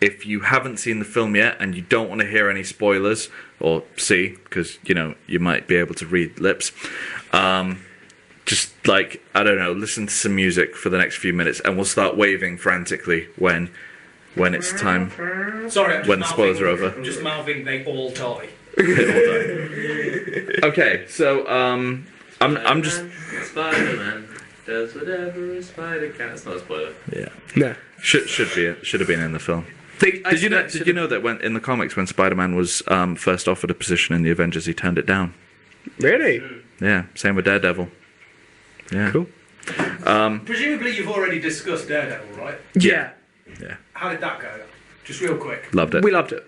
if you haven't seen the film yet and you don't want to hear any spoilers or see, because you might be able to read lips, just like, I don't know, listen to some music for the next few minutes and we'll start waving frantically when it's time. Sorry, when the spoilers are over. I'm just mouthing, they all die. Okay, so I'm just Spider-Man does whatever a spider can. That's not a spoiler. yeah. No. Should have been in the film. Did you know that when in the comics when Spider-Man was first offered a position in the Avengers, he turned it down? Really? Yeah, same with Daredevil. Yeah. Cool. Presumably you've already discussed Daredevil, right? Yeah. Yeah. How did that go? Just real quick. Loved it. We loved it.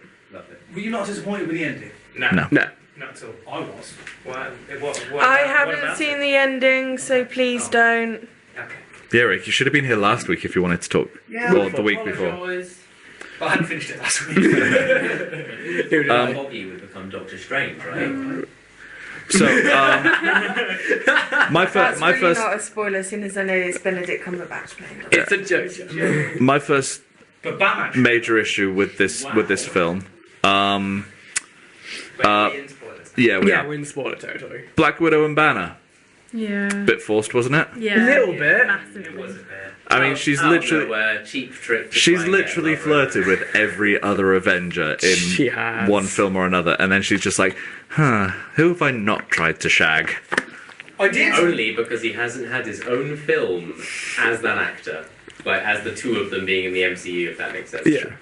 Were you not disappointed with the ending? No. No. Not at all. I was. I haven't seen the ending, so please don't. Okay. Yeah, Rick, you should have been here last week if you wanted to talk. Well, the week before. I hadn't finished it last week. Foggy would become Doctor Strange, right? So, my That's really first, not a spoiler, seeing as I know it's Benedict Cumberbatch playing. It's a joke. my first But Batman. major issue with this film. Yeah, We're in spoiler territory. Black Widow and Banner. Yeah. Bit forced, wasn't it? Yeah. A little bit. Massively. I mean, she's literally cheap trick. she's literally flirted with every other Avenger She in has. one film or another, and then she's just like, who have I not tried to shag? I did. Only because he hasn't had his own film as that actor, like as the two of them being in the MCU, if that makes sense. Yeah.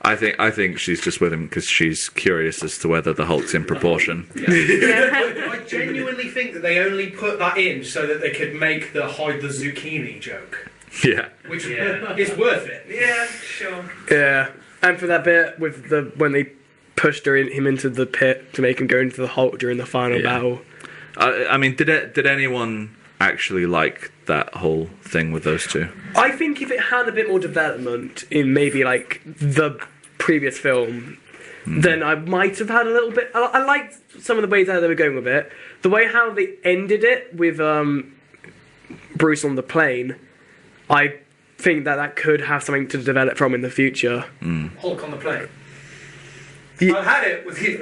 I think she's just with him because she's curious as to whether the Hulk's in proportion. I genuinely think that they only put that in so that they could make the hide the zucchini joke, Yeah. which is worth it. Yeah, sure. Yeah. And for that bit with when they pushed him into the pit to make him go into the Hulk during the final battle. I mean, did anyone actually like that whole thing with those two? I think if it had a bit more development in maybe like the previous film, then I might have had a little bit. I liked some of the ways how they were going with it. The way how they ended it with Bruce on the plane, I think that could have something to develop from in the future. Hulk on the plane. Yeah. I had it with his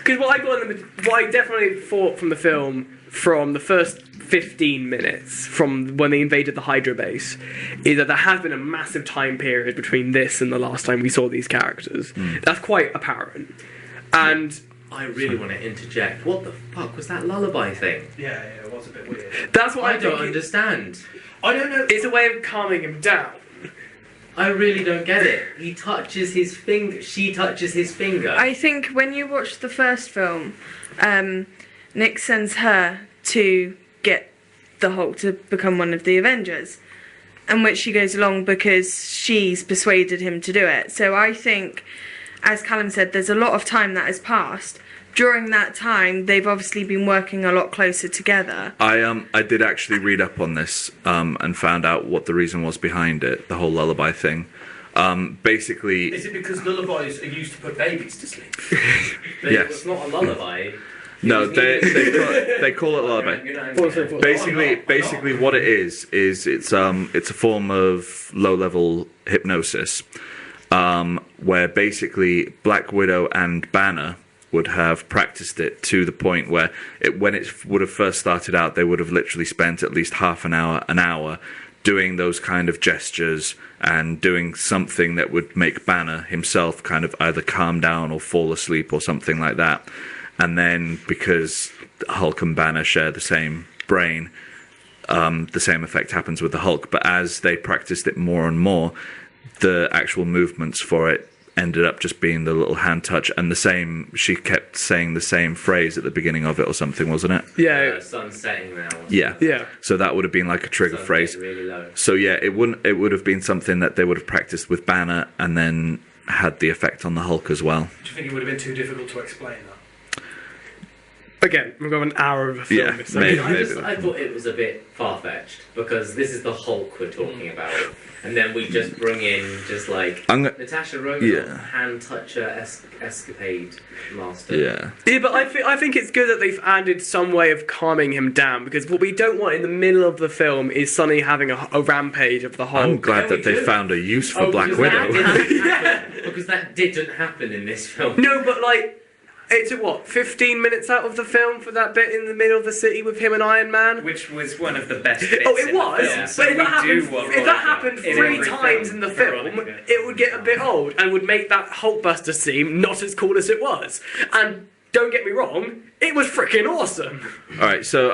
Because what I definitely thought from the film, from the first 15 minutes, from when they invaded the Hydra base, is that there has been a massive time period between this and the last time we saw these characters. That's quite apparent. And I really want to interject. What the fuck was that lullaby thing? Yeah, it was a bit weird. that's what I I don't think. understand. I don't know. It's a way of calming him down. I really don't get it. He touches his finger. She touches his finger. I think when you watch the first film, Nick sends her to get the Hulk to become one of the Avengers, and which she goes along because she's persuaded him to do it. So I think, as Callum said, there's a lot of time that has passed. During that time, they've obviously been working a lot closer together. I did actually read up on this and found out what the reason was behind it, the whole lullaby thing. Basically, Is it because lullabies are used to put babies to sleep? yes. It's not a lullaby. No, they call it lullaby. Basically, what it is it's a form of low-level hypnosis, where basically Black Widow and Banner would have practiced it to the point where when it would have first started out, they would have literally spent at least half an hour doing those kind of gestures and doing something that would make Banner himself kind of either calm down or fall asleep or something like that. And then because Hulk and Banner share the same brain, the same effect happens with the Hulk. But as they practiced it more and more, the actual movements for it ended up just being the little hand touch and the same. She kept saying the same phrase at the beginning of it or something, wasn't it? Yeah. Sun's setting now. Yeah. Yeah. So that would have been like a trigger Sun's phrase. getting really low. So yeah, it would have been something that they would have practiced with Banner and then had the effect on the Hulk as well. Do you think it would have been too difficult to explain that? Again, we've got an hour of a film. Yeah, so maybe. I thought it was a bit far-fetched because this is the Hulk we're talking about, and then we just bring in just like Natasha Romanoff, hand toucher escapade master. Yeah, but I think it's good that they've added some way of calming him down, because what we don't want in the middle of the film is suddenly having a rampage of the Hulk. I'm glad that they found a use for Black Widow. Because that didn't happen in this film. No, but like, it took what, 15 minutes out of the film for that bit in the middle of the city with him and Iron Man? Which was one of the best bits. Oh, it in was? the film. So but if that happened three times in the film, it would get a bit old and would make that Hulkbuster scene not as cool as it was. And don't get me wrong, it was freaking awesome. Alright, so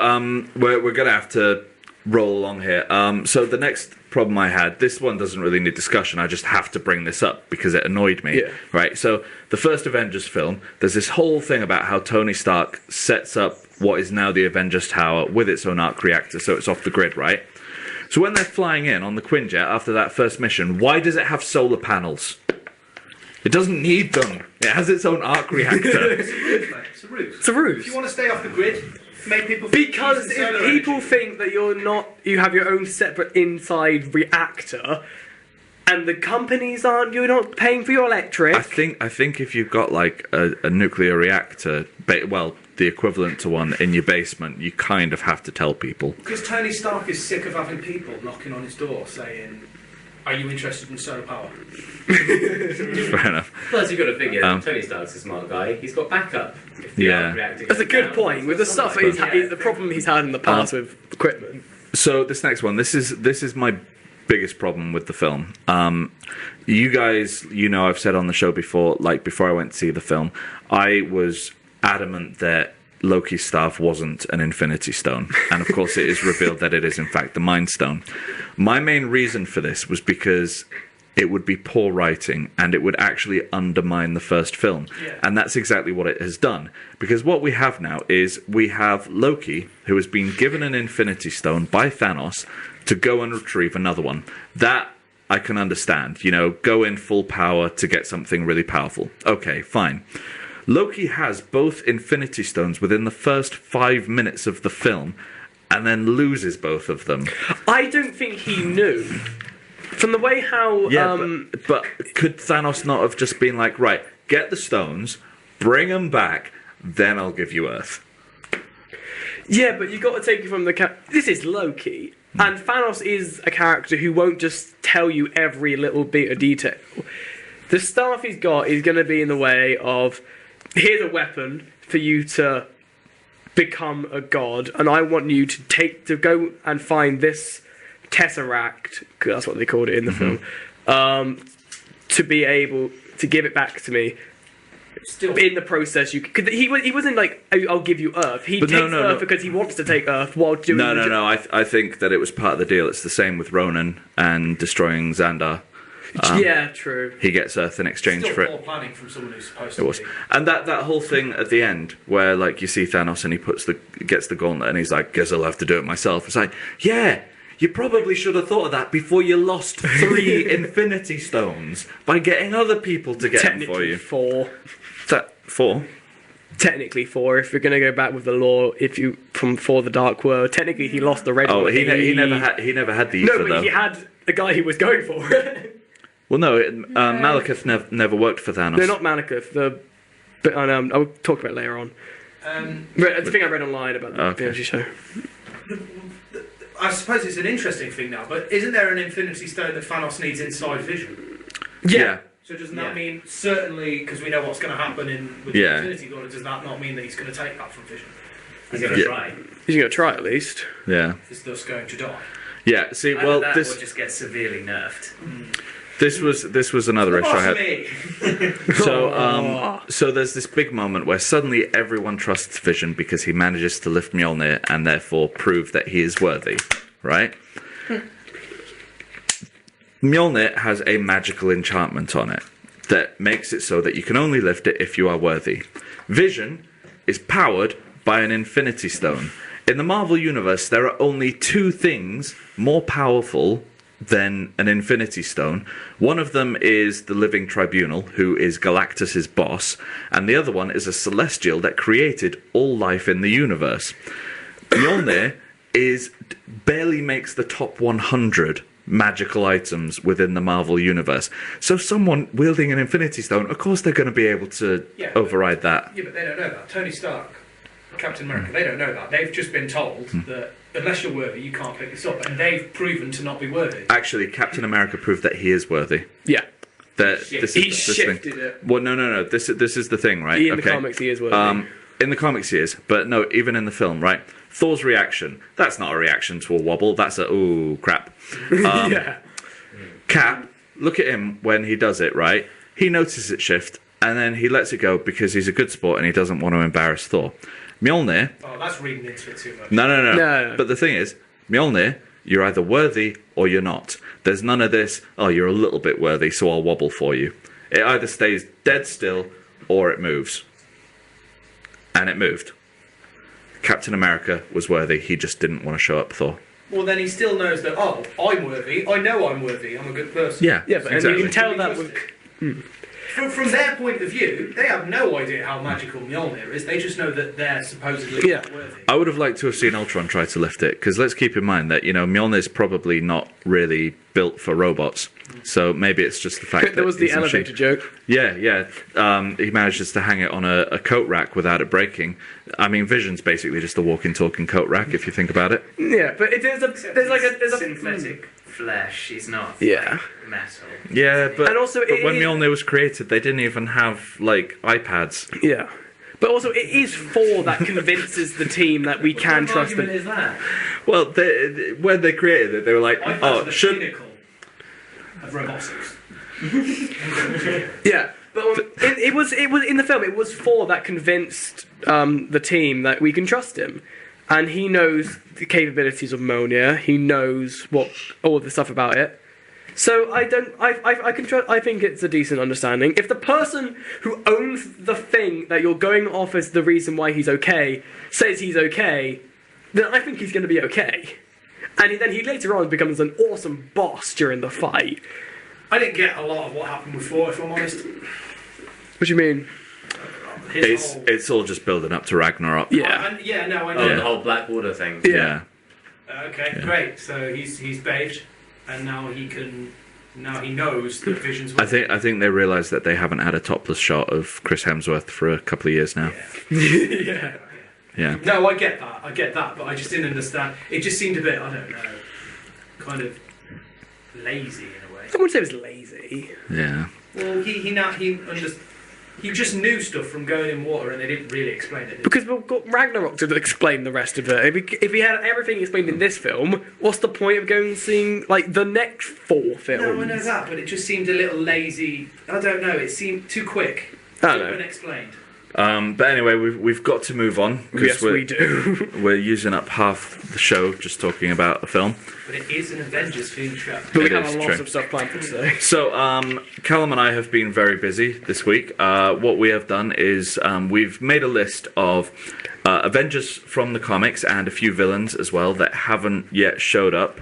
we're going to have to roll along here. So the next problem I had, this one doesn't really need discussion, I just have to bring this up because it annoyed me. Yeah. Right, so the first Avengers film, there's this whole thing about how Tony Stark sets up what is now the Avengers Tower with its own arc reactor, so it's off the grid, right? So when they're flying in on the Quinjet after that first mission, why does it have solar panels? It doesn't need them. It has its own arc reactor. It's a ruse. It's a ruse. If you want to stay off the grid, make people... Because use solar if people energy. think that you have your own separate inside reactor, and the companies you're not paying for your electric. I think if you've got like a nuclear reactor, the equivalent to one in your basement, you kind of have to tell people. Because Tony Stark is sick of having people knocking on his door saying, "Are you interested in solar power?" Fair enough. Plus, you've got to figure Tony Stark's a smart guy. He's got backup. If the Yeah. arc reactor That's a goes good down, point. With the stuff that the problem he's had in the past with equipment. So this next one, this is my biggest problem with the film. You guys, I've said on the show before, like before I went to see the film, I was adamant that Loki's staff wasn't an Infinity Stone, and of course it is revealed that it is in fact the Mind Stone. My main reason for this was because it would be poor writing and it would actually undermine the first film. Yeah. And that's exactly what it has done. Because what we have now is we have Loki, who has been given an Infinity Stone by Thanos to go and retrieve another one. That I can understand. Go in full power to get something really powerful. Okay, fine. Loki has both Infinity Stones within the first 5 minutes of the film and then loses both of them. I don't think he knew. From the way how... but could Thanos not have just been like, right, get the stones, bring them back, then I'll give you Earth? Yeah, but you got to take it from the... This is Loki. And Thanos is a character who won't just tell you every little bit of detail. The stuff he's got is going to be in the way of, here's a weapon for you to become a god, and I want you to go and find this Tesseract, 'cause that's what they called it in the film, to be able to give it back to me. Still, in the process, he wasn't like, I'll give you Earth. He takes Earth because he wants to take Earth while doing. No. I think that it was part of the deal. It's the same with Ronan and destroying Xandar. Yeah, true. He gets Earth in exchange still for poor it. planning from someone who's supposed It to was, be. and that whole thing at the end where like you see Thanos and he gets the gauntlet and he's like, "Guess I'll have to do it myself." It's like, yeah. You probably should have thought of that before you lost 3 Infinity Stones by getting other people to get them for you. 4. Is that 4? Technically 4. If we're gonna go back with the law, from For the Dark World, technically he lost the red. Oh, one. he never had the ether, No, but though. he had the guy he was going for. Well, no, Malekith never worked for Thanos. No, not Malekith. I'll talk about it later on. The thing I read online about the energy show. I suppose it's an interesting thing now, but isn't there an Infinity Stone that Thanos needs inside Vision? Yeah. So doesn't that mean, certainly, because we know what's going to happen with the Infinity Gauntlet, does that not mean that he's going to take that from Vision? He's going to try. He's going to try at least. Yeah. He's thus going to die. Yeah. See, Either that this or just get severely nerfed. this was another issue I had. Me. So there's this big moment where suddenly everyone trusts Vision because he manages to lift Mjolnir and therefore prove that he is worthy, right? Mjolnir has a magical enchantment on it that makes it so that you can only lift it if you are worthy. Vision is powered by an Infinity Stone. In the Marvel Universe, there are only 2 things more powerful then an Infinity Stone. One of them is the Living Tribunal, who is Galactus's boss, and the other one is a Celestial that created all life in the universe. Mjolnir barely makes the top 100 magical items within the Marvel universe. So someone wielding an Infinity Stone, of course they're going to be able to override that. Yeah, but they don't know that. Tony Stark, Captain America, they don't know that. They've just been told that unless you're worthy, you can't pick this up, and they've proven to not be worthy. Actually, Captain America proved that he is worthy. Yeah. He shifted it. Well, no. This is the thing, right? In the comics, he is worthy. In the comics, he is. But no, even in the film, right? Thor's reaction. That's not a reaction to a wobble. That's a, ooh, crap. Cap, look at him when he does it, right? He notices it shift, and then he lets it go because he's a good sport and he doesn't want to embarrass Thor. Mjolnir... Oh, that's reading into it too much. No. But the thing is, Mjolnir, you're either worthy or you're not. There's none of this, oh, you're a little bit worthy, so I'll wobble for you. It either stays dead still or it moves. And it moved. Captain America was worthy, he just didn't want to show up Thor. Well, then he still knows that, oh, I'm worthy, I know I'm worthy, I'm a good person. Yeah, but exactly. and you can tell that with... From their point of view, they have no idea how magical Mjolnir is. They just know that they're supposedly worthy. I would have liked to have seen Ultron try to lift it, because let's keep in mind that, Mjolnir's probably not really built for robots. So maybe it's just the fact that... There was the he's a elevator machine. joke. Yeah. He manages to hang it on a coat rack without it breaking. I mean, Vision's basically just a walking, talking coat rack, if you think about it. Yeah, but there's a synthetic flesh. He's not metal. Yeah, but, and also when Mjolnir was created, they didn't even have, iPads. Yeah. But also, it is Thor that convinces the team that we can trust them. What is that? Well, when they created it, they were like, the pinnacle of robotics. Yeah, but it was in the film. It was Thor that convinced the team that we can trust him, and he knows the capabilities of Mjolnir. He knows all of the stuff about it. So I think it's a decent understanding. If the person who owns the thing that you're going off as the reason why he's okay says he's okay, then I think he's going to be okay. And then he later on becomes an awesome boss during the fight. I didn't get a lot of what happened before, if I'm honest. What do you mean? It's all just building up to Ragnarok. Yeah. I know. The whole Blackwater thing. Yeah. Okay, great. So he's bathed, and now he knows that Vision's with him. I think they realise that they haven't had a topless shot of Chris Hemsworth for a couple of years now. Yeah. No, I get that, but I just didn't understand. It just seemed a bit, I don't know, kind of lazy in a way. I wouldn't say it was lazy. Yeah. Well, he just knew stuff from going in water, and they didn't really explain it. Because we've got Ragnarok to explain the rest of it. If he had everything explained in this film, what's the point of going and seeing the next 4 films? No, I know that, but it just seemed a little lazy. I don't know. It seemed too quick. I don't know. Unexplained. But anyway, we've got to move on. Yes, we do. We're using up half the show just talking about a film. But it is an Avengers themed show. But we have a lot of stuff planned for today. So, Callum and I have been very busy this week. What we have done is we've made a list of Avengers from the comics and a few villains as well that haven't yet showed up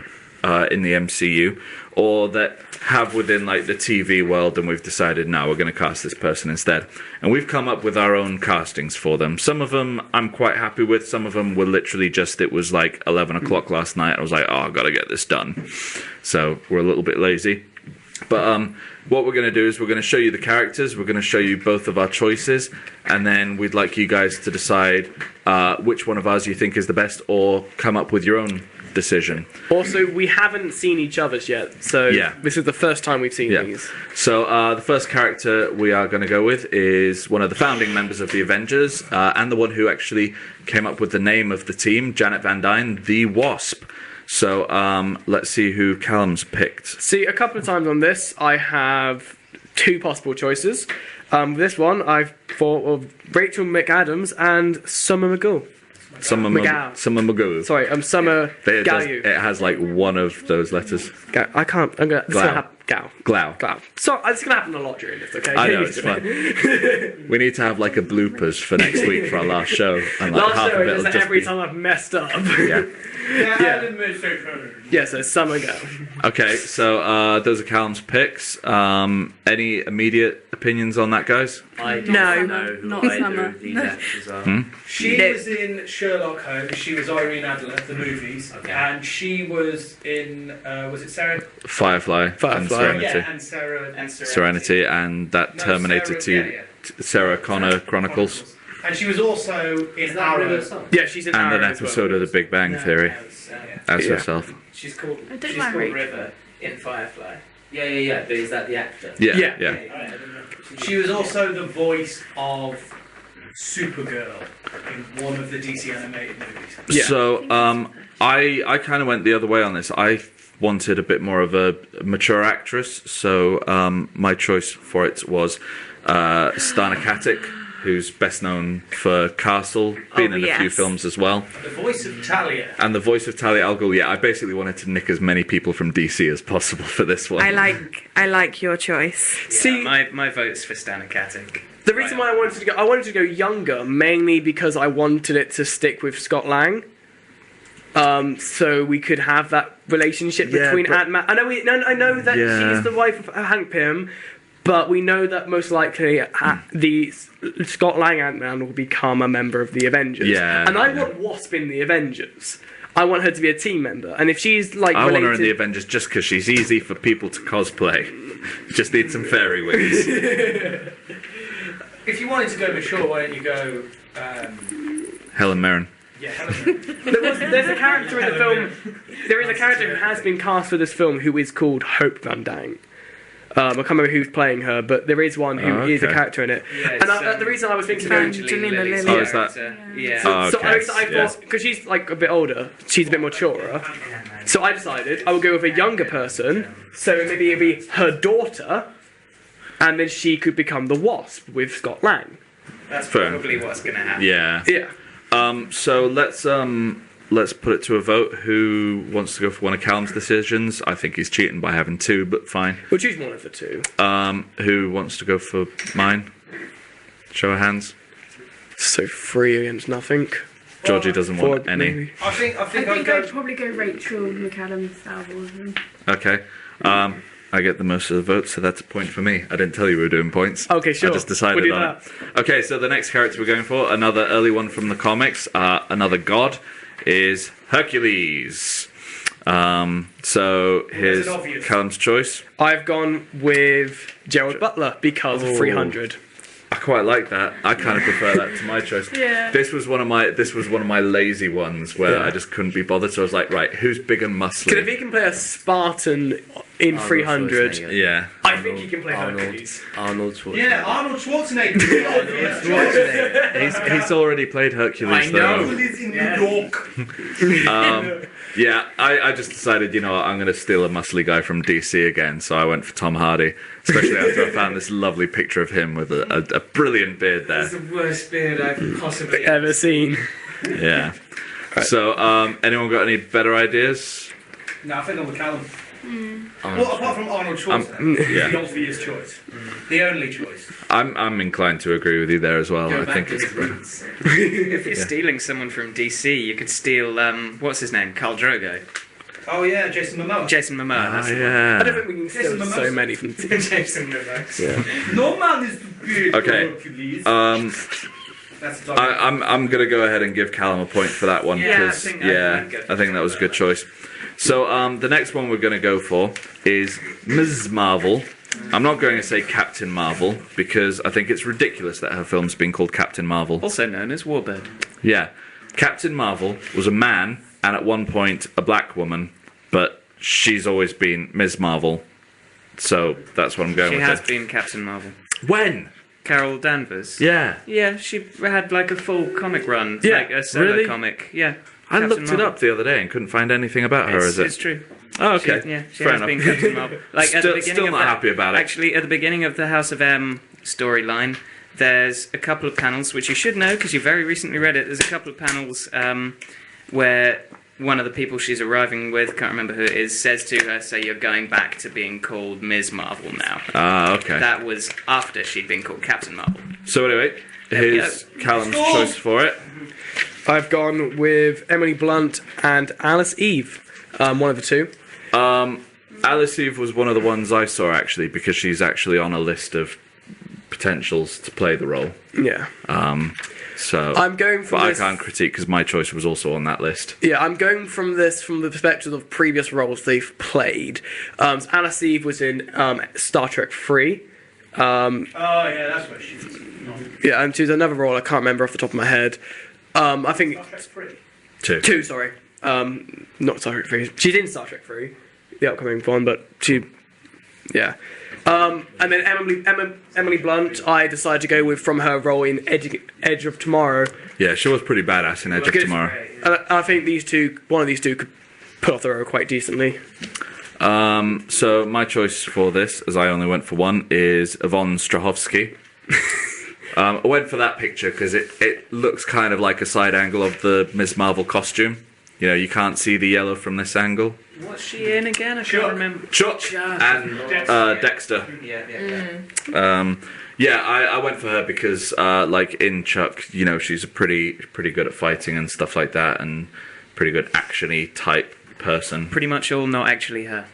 in the MCU, or that have within the TV world, and we've decided now we're going to cast this person instead. And we've come up with our own castings for them. Some of them I'm quite happy with. Some of them were literally just, it was 11 o'clock last night. I was like, I've got to get this done. So we're a little bit lazy. But what we're going to do is we're going to show you the characters. We're going to show you both of our choices. And then we'd like you guys to decide which one of ours you think is the best, or come up with your own decision. Also, we haven't seen each other's yet, so this is the first time we've seen these. So the first character we are going to go with is one of the founding members of the Avengers, and the one who actually came up with the name of the team, Janet Van Dyne, the Wasp. So let's see who Callum's picked. See, a couple of times on this, I have 2 possible choices. This one, I've thought of Rachel McAdams and Summer McGill. Summer McGill. Sorry, Summer Gallu. It has one of those letters. I can't. I'm gonna. Glau. So it's gonna happen a lot during this. Okay. I know, it's fun. We need to have a bloopers for next week for our last show. And last show is every time I've messed up. Yeah. Yeah, so Summer Girl. Okay, so those are Callum's picks. Any immediate opinions on that, guys? I don't No, know who not either Summer. of these actors are. She No. was in Sherlock Holmes. She was Irene Adler, the movies, Okay. and she was in was it Sarah? Firefly, and Firefly. Serenity. Yeah, and Sarah and Serenity, and that No, Terminator Sarah, 2, yeah, Sarah Connor Chronicles, And she was also in Arrow. Yeah, she's in and an Arrow as well. episode of The Big Bang Theory as Yeah. herself. She's called. I don't She's like called Rachel. River in Firefly. Yeah. But is that the actor? Yeah, Yeah. yeah. She was also the voice of Supergirl in one of the DC animated movies. Yeah. So I kind of went the other way on this. I wanted a bit more of a mature actress, so my choice for it was Stana Katic, who's best known for Castle, been in a few yes. films as well, The voice of Talia. and the voice of Talia al Ghul. Yeah, I basically wanted to nick as many people from DC as possible for this one. I like your choice. See, My vote's for Stana Katic. the reason why I wanted to go younger, mainly because I wanted it to stick with Scott Lang. So we could have that relationship Yeah, between but- Ant-Man. I know that Yeah. she's the wife of Hank Pym, but we know that most likely the Scott Lang Ant-Man will become a member of the Avengers. Yeah, and I yeah. want Wasp in the Avengers. I want her to be a team member, and if she's like I related, want her in the Avengers just because she's easy for people to cosplay. Just need some fairy wings. If you wanted to go mature, why don't you go? Helen Mirren. Yeah, Helen. there's a character in the film. There is a character who has been cast for this film who is called Hope Van Dyne. I can't remember who's playing her, but there is one who is a okay. character in it. Yeah, and it's, the reason I was thinking Angelina of Angelina Lilly. Lilly's Oh, is that- character. Yeah. Oh, So okay. I Yeah. thought, because she's like a bit older, she's a bit maturer. So I decided I would go with a younger person. So maybe it'd be her daughter, and then she could become the Wasp with Scott Lang. That's Fair. probably what's going to happen. Yeah. Yeah. So let's put it to a vote. Who wants to go for one of Callum's decisions? I think he's cheating by having two, but fine. We'll choose one of the two. Who wants to go for mine? Show of hands. So 3 against nothing. Georgie doesn't want Four, any. maybe. I think I I'd think go. I'd probably go Rachel McAdams out of all of them. Okay. I get the most of the votes, so that's a point for me. I didn't tell you we were doing points. Okay, sure. I just decided We'll do on it. Okay, so the next character we're going for, another early one from the comics, another god, is Hercules. So here's an obvious. Callum's choice. I've gone with Gerald Butler because of 300. I quite like that. I kind of prefer that to my choice. Yeah. This was one of my lazy ones where I just couldn't be bothered. So I was like, right, who's big and Because if muscly? he can play a Spartan in 300, Schwarzenegger. Yeah. I think he can play Arnold. Hercules. Arnold Schwarzenegger. Yeah, Arnold Schwarzenegger. He's already played Hercules. I though. know. He's in New York. Yeah, I just decided, you know what, I'm going to steal a muscly guy from DC again, so I went for Tom Hardy, especially after I found this lovely picture of him with a brilliant beard That's there. the worst beard I've possibly Ever seen? Yeah. So, anyone got any better ideas? No, I think I'm with Callum. Well, apart from Arnold Schwarzenegger, yeah. the obvious choice, the only choice. I'm inclined to agree with you there as well. Go I back think to it's the roots. If you're stealing someone from DC, you could steal what's his name, Khal Drogo, Oh yeah, Jason Momoa. Jason Momoa. That's the one. I yeah. don't think we can steal Jason so Momoa. many from. Jason Momoa. No man is big. Okay. Hercules. That's the I'm gonna go ahead and give Callum a point for that one Yeah, because I think I think that was a good choice. So the next one we're gonna go for is Ms. Marvel. I'm not going to say Captain Marvel because I think it's ridiculous that her film's been called Captain Marvel. Also known as Warbird. Yeah, Captain Marvel was a man and at one point a black woman, but she's always been Ms. Marvel. So that's what I'm going She with. has it. been Captain Marvel. When? Carol Danvers. Yeah. Yeah, she had like a full comic run, Yeah, like a solo really? comic. Yeah. I Captain looked it Marvel. up the other day and couldn't find anything about her. Is it? It's true. Oh, okay. She Fair has enough. been Captain Marvel. Like at the beginning Still of not happy about it. Actually, at the beginning of the House of M storyline, there's a couple of panels which you should know because you very recently read it. There's a couple of panels where one of the people she's arriving with, can't remember who it is, says to her, "So you're going back to being called Ms. Marvel now." Ah, okay. That was after she'd been called Captain Marvel. So anyway, here's Callum's choice for it. I've gone with Emily Blunt and Alice Eve. One of the two. Alice Eve was one of the ones I saw, actually, because she's actually on a list of potentials to play the role. Yeah. So I'm going from but this... I can't critique because my choice was also on that list. Yeah, I'm going from this from the perspective of previous roles they've played. So Alice Eve was in Star Trek 3. Oh yeah, that's what she was. Yeah, and she was another role I can't remember off the top of my head. I think Star Trek 3. Two, sorry. Not Star Trek 3. She's in Star Trek 3, the upcoming one, but she... Yeah. And then Emily Blunt, I decided to go with from her role in Edge of Tomorrow. Yeah, she was pretty badass in Edge of Tomorrow. And I think one of these two could pull off the role quite decently. So my choice for this, as I only went for one, is Yvonne Strahovski. I went for that picture because it looks kind of like a side angle of the Ms. Marvel costume. You know, you can't see the yellow from this angle. What's she in again? I can't remember. Chuck and Dexter. Yeah. I went for her because, like in Chuck, you know, she's pretty good at fighting and stuff like that, and pretty good actiony type person. Pretty much all not actually her.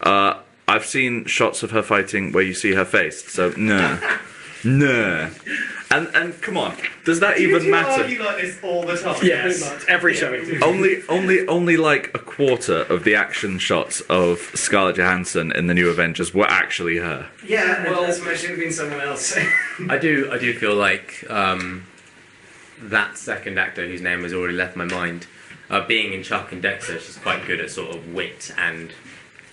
I've seen shots of her fighting where you see her face, so no. And come on, does that even matter? You argue like this all the time. Yes, pretty much. Every show. Only like a quarter of the action shots of Scarlett Johansson in the new Avengers were actually her. Yeah, well, That's why it should have been someone else. I do feel like that second actor whose name has already left my mind, being in Chuck and Dexter, she's quite good at sort of wit and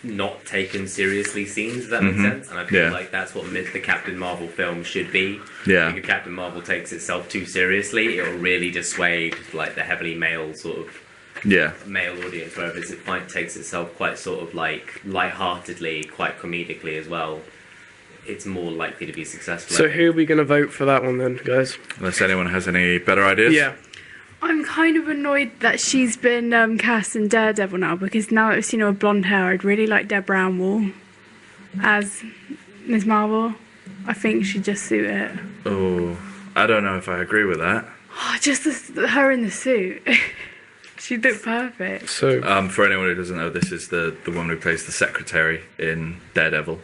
not taken seriously scenes, if that makes sense. And I feel like that's what the Captain Marvel film should be. Yeah. I think if Captain Marvel takes itself too seriously, it'll really dissuade like the heavily male sort of male audience, whereas it takes itself quite sort of like lightheartedly, quite comedically as well. It's more likely to be successful. So who are we going to vote for that one then, guys? Unless anyone has any better ideas. Yeah. I'm kind of annoyed that she's been cast in Daredevil now, because now that I've seen her with blonde hair, I'd really like Deb Brownwall as Ms. Marvel. I think she'd just suit it. Oh, I don't know if I agree with that. Oh, just her in the suit. She'd look perfect. So, for anyone who doesn't know, this is the woman who plays the secretary in Daredevil.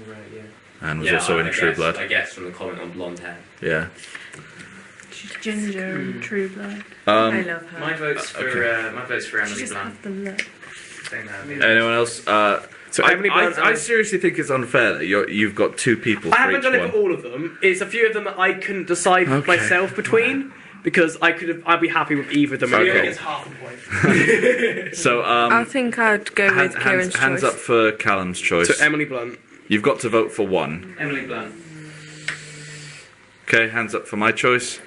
Right, yeah. And was also in True Blood. I guess from the comment on blonde hair. Yeah. She's ginger in True Blood. I love her. My vote's for She Emily just Blunt. has the look. Anyone else? so Emily Blunt. I seriously think it's unfair that you've got two people I for haven't each done it one. for all of them. It's a few of them that I couldn't decide myself between, because I'd be happy with either of them. Okay. He gets half a point. So, I think I'd go with Kieran's hands choice. up for Callum's choice. So Emily Blunt. You've got to vote for one. Emily Blunt. Okay, hands up for my choice.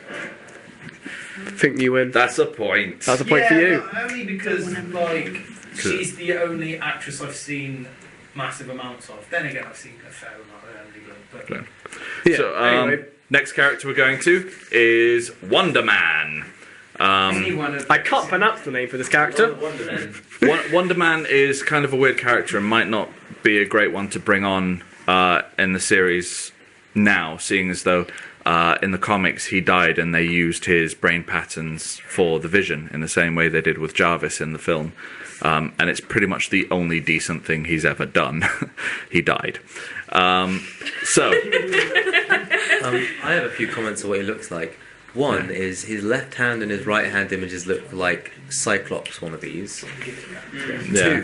I think you win. That's a point. That's a point for you. But only because, like, she's the only actress I've seen massive amounts of. Then again, I've seen a fair amount of Emily Blunt. But Yeah. So, anyway, next character we're going to is Wonder Man. I can't pronounce the name for this character. Wonder Man is kind of a weird character and might not be a great one to bring on in the series now, seeing as though in the comics he died and they used his brain patterns for the Vision in the same way they did with Jarvis in the film. And it's pretty much the only decent thing he's ever done. He died. I have a few comments on what he looks like. One is his left hand and his right hand images look like Cyclops wannabes. Yeah.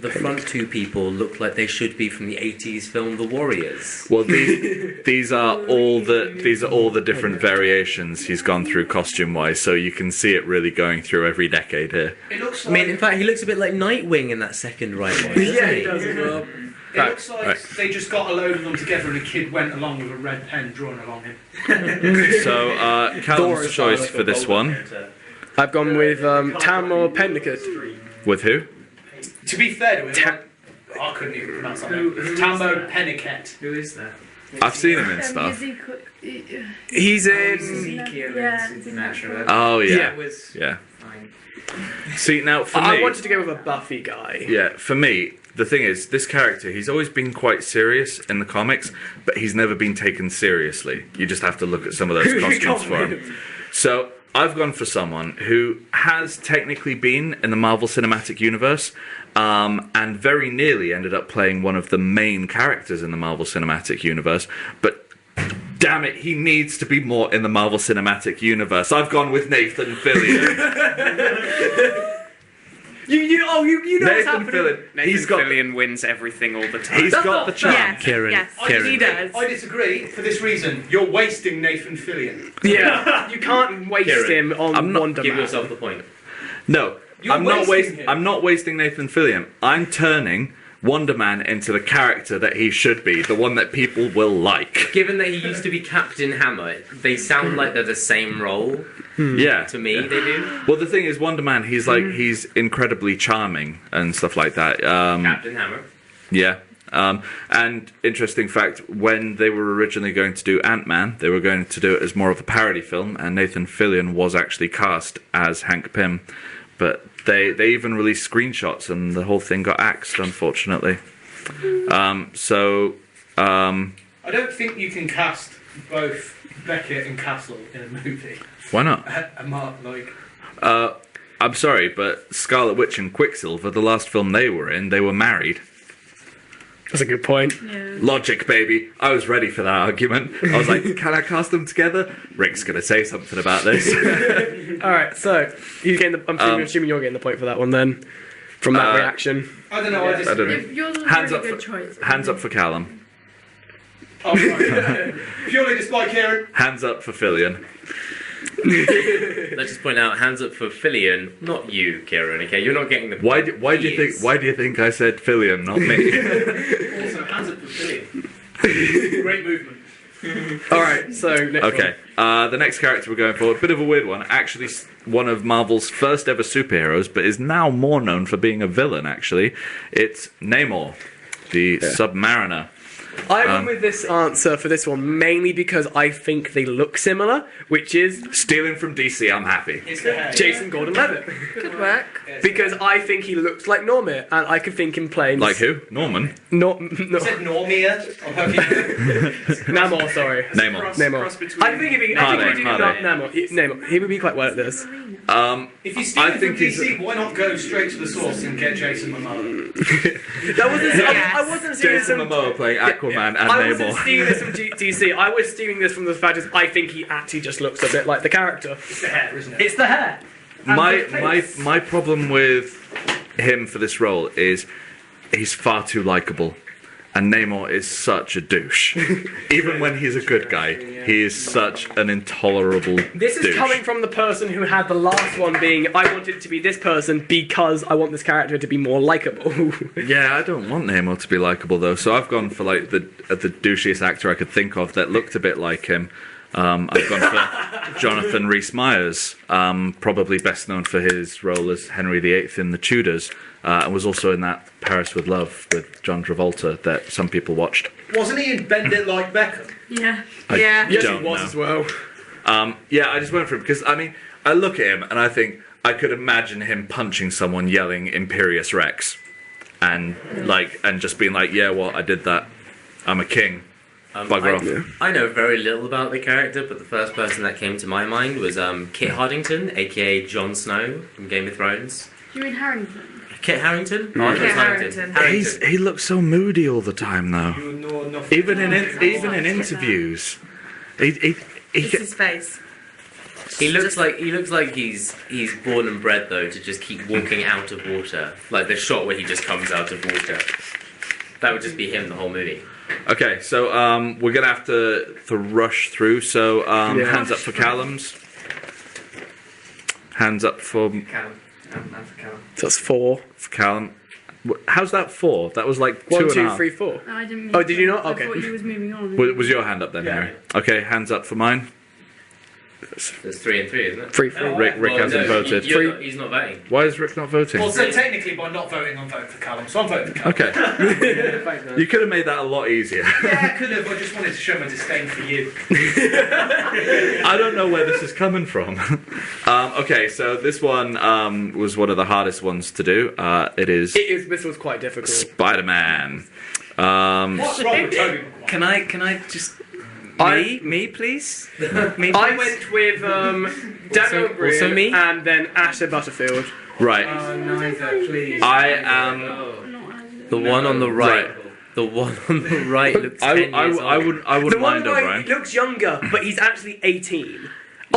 The front two people look like they should be from the 80s film The Warriors. Well, these are all the different variations he's gone through costume-wise, so you can see it really going through every decade here. it looks I like, mean, in fact, he looks a bit like Nightwing in that second right one. Yeah, he does as well. it looks like they just got a load of them together and a kid went along with a red pen drawing along him. So, Callum's choice for this one. I've gone with Tamar Pennicott. With who? To be fair to him, I couldn't even pronounce that name. It's Tambo Pennicott. Who is that? I've seen him in stuff. He's in. Ezekiel Yeah. in Supernatural. Oh, Yeah. yeah. It was Yeah. fine. See, now, for I me... wanted to go with a Buffy guy. Yeah, for me, the thing is, this character, he's always been quite serious in the comics, but he's never been taken seriously. You just have to look at some of those costumes for him. So, I've gone for someone who has technically been in the Marvel Cinematic Universe, and very nearly ended up playing one of the main characters in the Marvel Cinematic Universe, but damn it, he needs to be more in the Marvel Cinematic Universe. I've gone with Nathan Fillion. You know what's Nathan happening. Fillion. Nathan Fillion wins everything all the time. He's got the charm. Yes, Kieran. yes, Kieran. he does. I disagree for this reason. You're wasting Nathan Fillion. Yeah, you can't waste Kieran, him on I'm not- Wonder Give Man. yourself the point. No, You're I'm not wasting him. I'm not wasting Nathan Fillion. I'm turning Wonder Man into the character that he should be, the one that people will like. Given that he used to be Captain Hammer, they sound like they're the same role. Yeah. To me, they do. Well, the thing is, Wonder Man, he's he's incredibly charming and stuff like that. Captain Hammer. Yeah. And interesting fact, when they were originally going to do Ant-Man, they were going to do it as more of a parody film, and Nathan Fillion was actually cast as Hank Pym. But they even released screenshots, and the whole thing got axed, unfortunately. I don't think you can cast both Beckett and Castle in a movie. Why not? I'm sorry, but Scarlet Witch and Quicksilver, the last film they were in, they were married. That's a good point. Yeah. Logic, baby. I was ready for that argument. I was like, can I cast them together? Rick's going to say something about this. All right, so you getting I'm assuming you're getting the point for that one then, from that reaction. I don't know. I I don't know. Yours was a Hands really up good for- choice. Hands up for Callum. Oh, right. Purely despite Kieran. Hands up for Fillion. Let's just point out, hands up for Fillion, not you, Kieran. Okay, you're not getting the Why point. do you think I said Fillion, not me? Also, hands up for Fillion. Great movement. All right, so next Okay, the next character we're going for, a bit of a weird one. Actually, one of Marvel's first ever superheroes, but is now more known for being a villain, actually. It's Namor, the Submariner. I went with this answer for this one mainly because I think they look similar, which is Stealing from DC, I'm happy. It's the hair. Jason Gordon-Levitt. Good work. Because I think he looks like Normir, and I could think him playing Like who? Norman? No, You said Normia. Namor. Sorry, Namor. Namor. I think he'd be. I think he'd do Hardy. Namor. Namor. He would be quite well at this. If you're stealing I from think he's- DC, why not go straight to the source and get Jason Momoa? That wasn't. Yes. I wasn't stealing this Jason from. Momoa playing Aquaman and I wasn't Namor. stealing this from DC. I was stealing this from the fact that I think he actually just looks a bit like the character. It's the hair, isn't it? It's the hair. My problem with him for this role is he's far too likable. And Namor is such a douche. Even when he's a good guy, he is such an intolerable This is douche. coming from the person who had the last one being, I want it to be this person because I want this character to be more likable. Yeah, I don't want Namor to be likable though, so I've gone for like the douchiest actor I could think of that looked a bit like him. I've gone for Jonathan Rhys-Meyers, probably best known for his role as Henry VIII in The Tudors, and was also in that Paris with Love with John Travolta that some people watched. Wasn't he in Bend It Like Beckham? Yeah. I Yeah. Yes, don't he was know. as well. Yeah, I just went for him because, I mean, I look at him and I think I could imagine him punching someone yelling Imperious Rex and just being like, yeah, well, I did that. I'm a king. Bugger off. I know very little about the character, but the first person that came to my mind was Kit Harington, aka Jon Snow from Game of Thrones. Do you mean Harrington? Kit Harington? Oh, I thought it was Kit Harington. He looks so moody all the time, though. You know nothing. Even in interviews, It's his face. He looks like he's born and bred though to just keep walking out of water, like the shot where he just comes out of water. That would just be him the whole movie. Okay, so we're gonna have to rush through. So hands up for Callum's. Hands up for That's 4. Callum. How's that 4? That was like 1, 2 and a 2, half. 3, 4. No, I didn't mean Oh, did you not? I Okay. thought you was moving on. Was your hand up then, Harry? Okay, hands up for mine. There's 3 and 3, isn't it? 3, 4. Rick hasn't voted. He's not voting. Why is Rick not voting? Well, so technically, by not voting, I'm voting for Callum. So I'm voting for Callum. Okay, you could have made that a lot easier. Yeah, I could have. I just wanted to show my disdain for you. I don't know where this is coming from. Okay, so this one was one of the hardest ones to do. It is This was quite difficult. Spider-Man. What's wrong with Toby Maguire? Can I just Me, please. Me, please. I went with Daniel Bryan also me? and then Asher Butterfield. Right. Neither, please. I am. The one on the right. Right. The one on the right looks 10 years I old. wouldn't The one mind guy O'Brien. looks younger, but he's actually 18.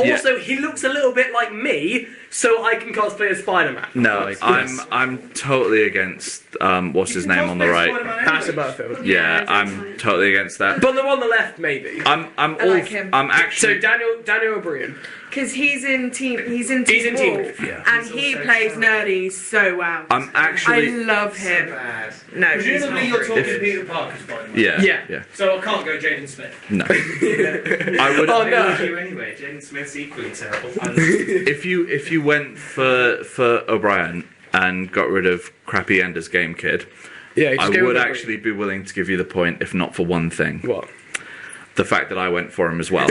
Yeah. Also, he looks a little bit like me, so I can cosplay as Spider-Man. No, I'm totally against what's his name on the right. Asher Butterfield. Yeah, that's I'm fine. totally against that. But the one on the left, maybe. I'm I like him. I'm So actually Daniel O'Brien. Because he's in Teen He's in Teen Wolf, Wolf, yeah. and he plays nerdy so well. I'm I actually love him. Bad. No, he's Presumably not you're talking If- Peter Parker Spider-Man. yeah. So I can't go Jaden Smith. No. I would Oh no. You anyway. Jaden Smith's equally terrible. if you went for O'Brien and got rid of crappy Ender's Game Kid, Yeah, I would actually be willing to give you the point if not for one thing. What? The fact that I went for him as well.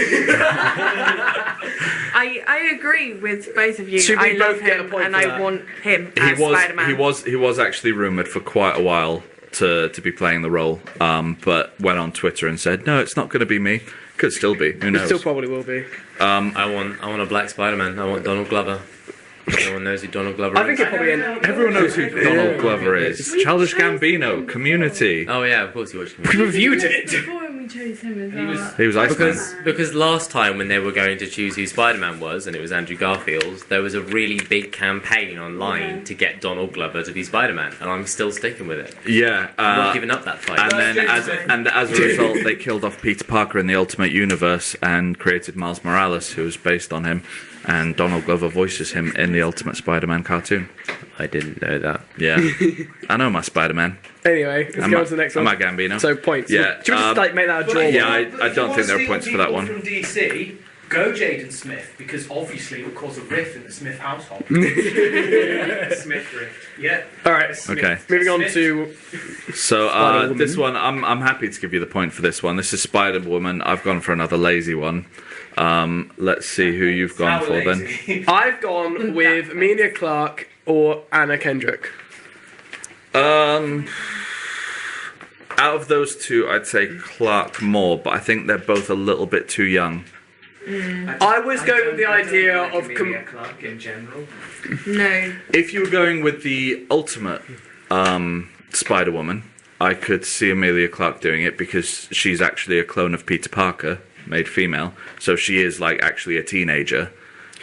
I agree with both of you. Should we I love both get a him, point and for I that? want him he as Spider-Man. was actually rumoured for quite a while to be playing the role, but went on Twitter and said, no, it's not going to be me. Could still be. Who It knows? still probably will be. I want a black Spider-Man. I want Donald Glover. No one knows who Donald Glover I think is. it probably. Everyone knows who Donald Glover is. Childish Gambino, Community. Oh yeah, of course you watched We him. reviewed it. Before when we chose him as well. He was Iceman. Because last time when they were going to choose who Spider-Man was, and it was Andrew Garfield, there was a really big campaign online to get Donald Glover to be Spider-Man, and I'm still sticking with it. Yeah. I'm not giving up that fight. And then, as a result, they killed off Peter Parker in the Ultimate Universe and created Miles Morales, who was based on him. And Donald Glover voices him in the Ultimate Spider-Man cartoon. I didn't know that. Yeah, I know my Spider-Man. Anyway, let's go on to the next one. I'm a Gambino. So points. Yeah, Should we just make that a draw? yeah, one? I don't think there are points for that one. From DC, go Jaden Smith because obviously it will cause a rift in the Smith household. Smith rift. Yeah. All right. Okay. Moving on Smith. to So Spider-Woman. this one, I'm happy to give you the point for this one. This is Spider-Woman. I've gone for another lazy one. Let's see who you've gone How for then. lazy. I've gone with Emilia Clarke or Anna Kendrick. Out of those two, I'd say Clark more, but I think they're both a little bit too young. I was going with the idea of Emilia Clarke in general. No. If you were going with the ultimate Spider-Woman, I could see Emilia Clarke doing it because she's actually a clone of Peter Parker, made female. So she is like actually a teenager,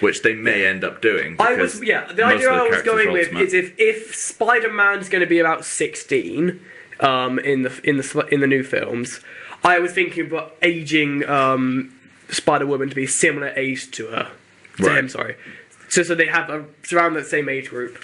which they may end up doing. I was because the most idea of the I was characters going are with ultimate. is if Spider-Man's going to be about 16 in the new films, I was thinking about aging Spider-Woman to be similar age to her. To Right. him, sorry. So they have around that same age group.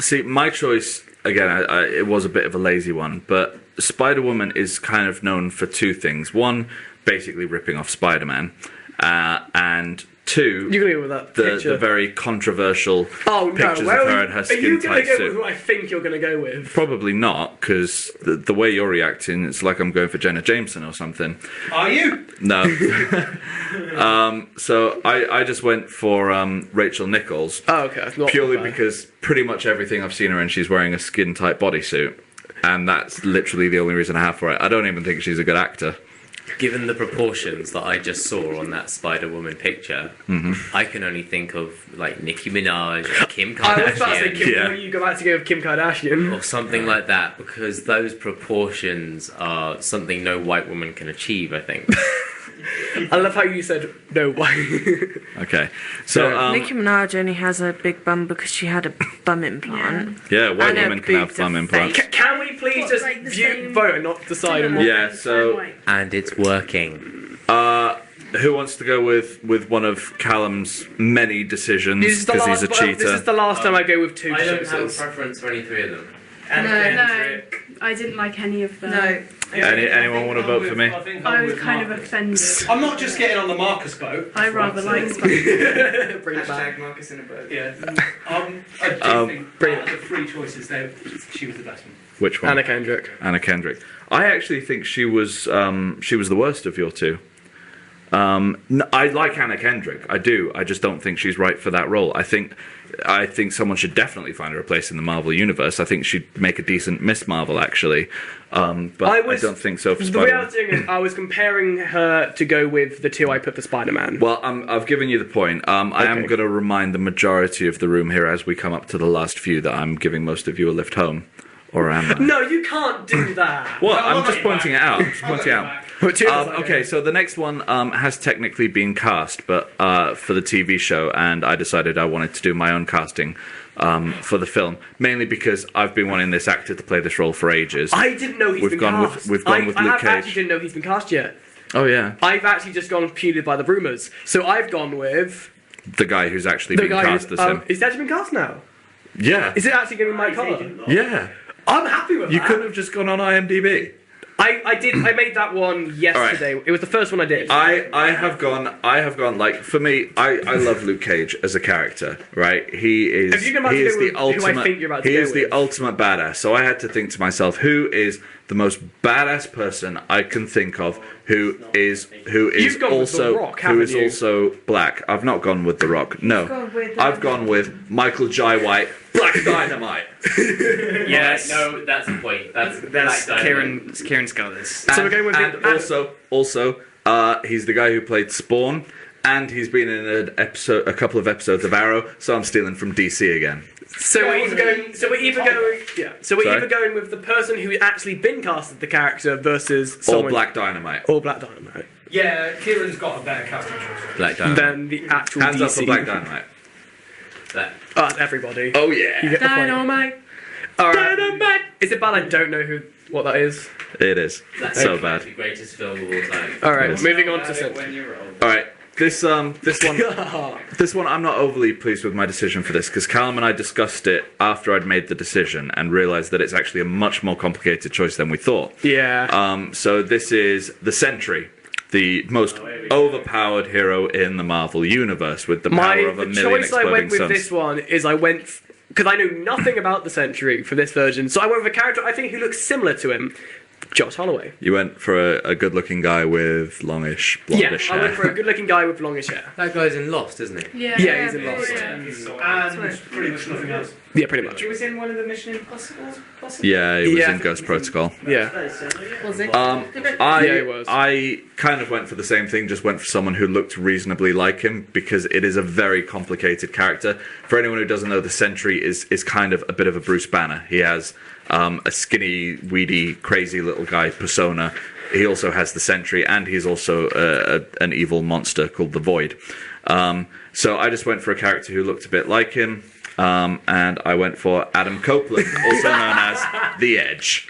See, my choice, again, it was a bit of a lazy one, but Spider-Woman is kind of known for two things. One, basically ripping off Spider-Man, and two, You can go with that picture. the very controversial Oh no! pictures Where of her are in her you going skin-tight to go suit. with who I think you're going to go with? Probably not, because the way you're reacting, it's like I'm going for Jenna Jameson or something. Are you? No. So I just went for Rachel Nichols, Oh, okay. That's not purely bad. because pretty much everything I've seen her in, she's wearing a skin-tight bodysuit. And that's literally the only reason I have for it. I don't even think she's a good actor. Given the proportions that I just saw on that Spider-Woman picture, I can only think of like Nicki Minaj or Kim I was about to say, Kardashian Kim, Yeah. you go back to go with Kim Kardashian. or something like that, because those proportions are something no white woman can achieve, I think. I love how you said no. Okay. So, Nicki Minaj only has a big bum because she had a bum implant. yeah, white And her women can have boobs thumb are implants. Can we please What, just like the same- vote and not decide on what? Yeah, so And it's working. who wants to go with one of Callum's many decisions This is the because he's last. a cheater? This is the last time I go with two I don't have a choices. preference for any three of them. No, I didn't like any of them. No. Anyone want to vote for me? I was kind of offended. I'm not just getting on the Marcus boat. I rather like Spider-Man. Bring it back. Hashtag Marcus in a boat. Yeah. I do think brilliant. out of the three choices, she was the best one. Which one? Anna Kendrick. Anna Kendrick. I actually think she was the worst of your two. I like Anna Kendrick. I do. I just don't think she's right for that role. I think someone should definitely find her a place in the Marvel universe. I think she'd make a decent Miss Marvel, actually. But I don't think so for The Spider-Man. way I was doing it, I was comparing her to go with the two I put for Spider-Man. Well, I've given you the point. I am going to remind the majority of the room here as we come up to the last few that I'm giving most of you a lift home. Or am I? No, you can't do that. Well, I'm just pointing it out. Okay, so the next one has technically been cast, but for the TV show, and I decided I wanted to do my own casting for the film, mainly because I've been wanting this actor to play this role for ages. I didn't know he's been cast. We've gone with Luke Cage. I actually didn't know he's been cast yet. Oh yeah. I've actually just gone purely by the rumours. So I've gone with the guy who's actually been cast as him. Is he actually been cast now? Yeah. Is it actually going to be Mike Collar? Yeah. I'm happy with that. You couldn't have just gone on IMDb. I made that one yesterday. Right. It was the first one I did. I have gone like, for me, I love Luke Cage as a character, right? He is the ultimate badass. So I had to think to myself, who is the most badass person I can think of who is also black. I've not gone with The Rock. No. I've gone with Michael Jai White, Black Dynamite. Yes. No, that's the point. That's Kieran Sculler's. So we're going with also he's the guy who played Spawn, and he's been in a couple of episodes of Arrow, so I'm stealing from DC again. So we're either going with the person who actually been casted the character versus someone, or Black Dynamite. Yeah, Kieran's got a better casting choice. Black Dynamite. Than the actual Hands DC. up for Black Dynamite. Everybody. Oh yeah. You get the point. Dynamite. All right. Dynamite. Is it bad? I don't know what that is. It is. That's so bad. The greatest film of all time. All right. Moving on to All right. This one I'm not overly pleased with my decision for this, because Callum and I discussed it after I'd made the decision and realised that it's actually a much more complicated choice than we thought. Yeah. So this is the Sentry, the most overpowered hero in the Marvel universe, with the power of a million exploding suns. The choice I went with this one is because I know nothing about the Sentry for this version, so I went with a character I think who looks similar to him. Josh Holloway. You went for a good-looking guy with longish, blondish hair. I went for a good-looking guy with longish hair. That guy's in Lost, isn't he? Yeah, he's in Lost. And pretty much nothing else. Yeah, pretty much. He was in one of the Mission Impossible. Yeah, he was in Ghost Protocol. Yeah. Was it? he was. I kind of went for the same thing, just went for someone who looked reasonably like him, because it is a very complicated character. For anyone who doesn't know, the Sentry is kind of a bit of a Bruce Banner. He has a skinny, weedy, crazy little guy persona. He also has the Sentry, and he's also an evil monster called the Void. So I just went for a character who looked a bit like him, and I went for Adam Copeland, also known as The Edge.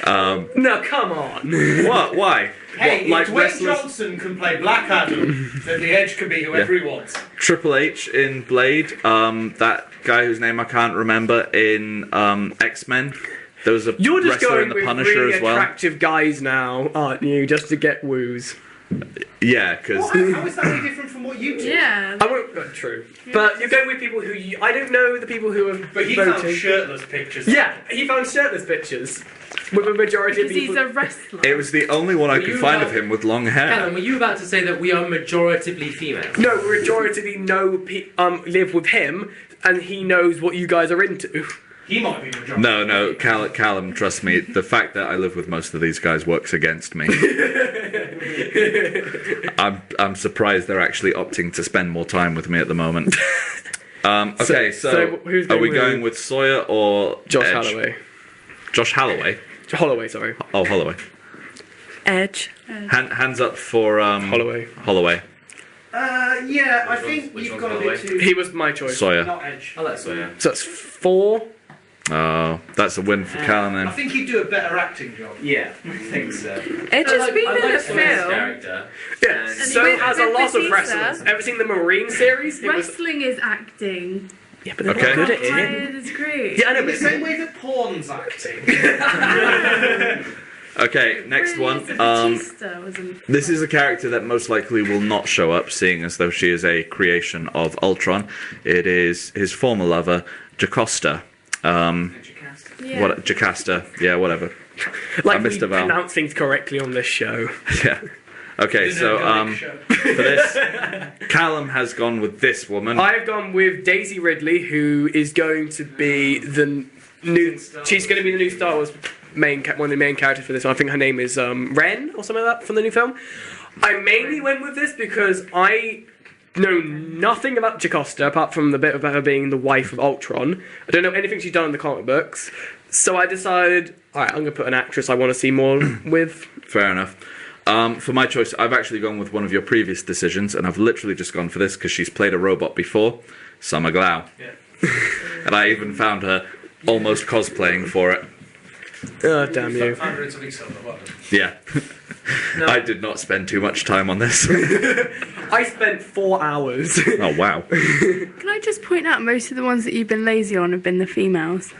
No, come on. What? Why? Hey, like if Dwayne Johnson can play Black Adam, then The Edge can be whoever he wants. Triple H in Blade, that guy whose name I can't remember in X-Men. There was a You're just wrestler going in The with Punisher really as well. attractive guys now, aren't you? Just to get woos. Yeah, because How is that any different from what you do? Yeah. I won't. True. But you're going with people who I don't know the people who have But he voted. found shirtless pictures. Yeah, he found shirtless pictures with a majority of Because people. he's a wrestler. it was the only one I could find of him with long hair. Callum, were you about to say that we are majoritively female? No, majority live with him, and he knows what you guys are into. He might be majority. No, Callum, trust me, the fact that I live with most of these guys works against me. I'm surprised they're actually opting to spend more time with me at the moment. Okay, so who's are we with going with Sawyer or Josh Edge? Holloway? Josh Holloway? Holloway, sorry. Oh, Holloway. Edge. Hands up for Holloway. Holloway. Yeah, I think which you've one's got a Holloway? bit too... He was my choice. Sawyer. Not Edge. I like Sawyer. So that's 4. Oh, that's a win for Callum I then. think he'd do a better acting job. Yeah, I think so. Edge has been in a Sawyer's film. character. Yeah, And so with- has a with lot of Batista. wrestlers. Ever seen the Marine series? It was, Wrestling is acting. yeah, but they're Okay. not good at it. Tired is great. Yeah, I know, In the but same way that porn's acting. Okay, next Really, one. Batista was in- This is a character that most likely will not show up, seeing as though she is a creation of Ultron. It is his former lover, Jocasta. Yeah. Jocasta, yeah, whatever. like I missed we a vowel. pronounce things correctly on this show. Yeah. Okay, The so Nerdemic show. for this, Callum has gone with this woman. I've gone with Daisy Ridley, who is going to be the new. She's going to be the new Star Wars one of the main characters for this. I think her name is Ren or something like that from the new film. I mainly went with this because I know nothing about Jocasta apart from the bit about her being the wife of Ultron. I don't know anything she's done in the comic books. So I decided, alright, I'm going to put an actress I want to see more with. Fair enough. For my choice, I've actually gone with one of your previous decisions, and I've literally just gone for this because she's played a robot before, Summer Glau. Yeah. And I even found her almost cosplaying for it. Oh, damn you. Found her in something similar, well done. Yeah. I did not spend too much time on this. I spent 4 hours. Oh, wow. Can I just point out most of the ones that you've been lazy on have been the females?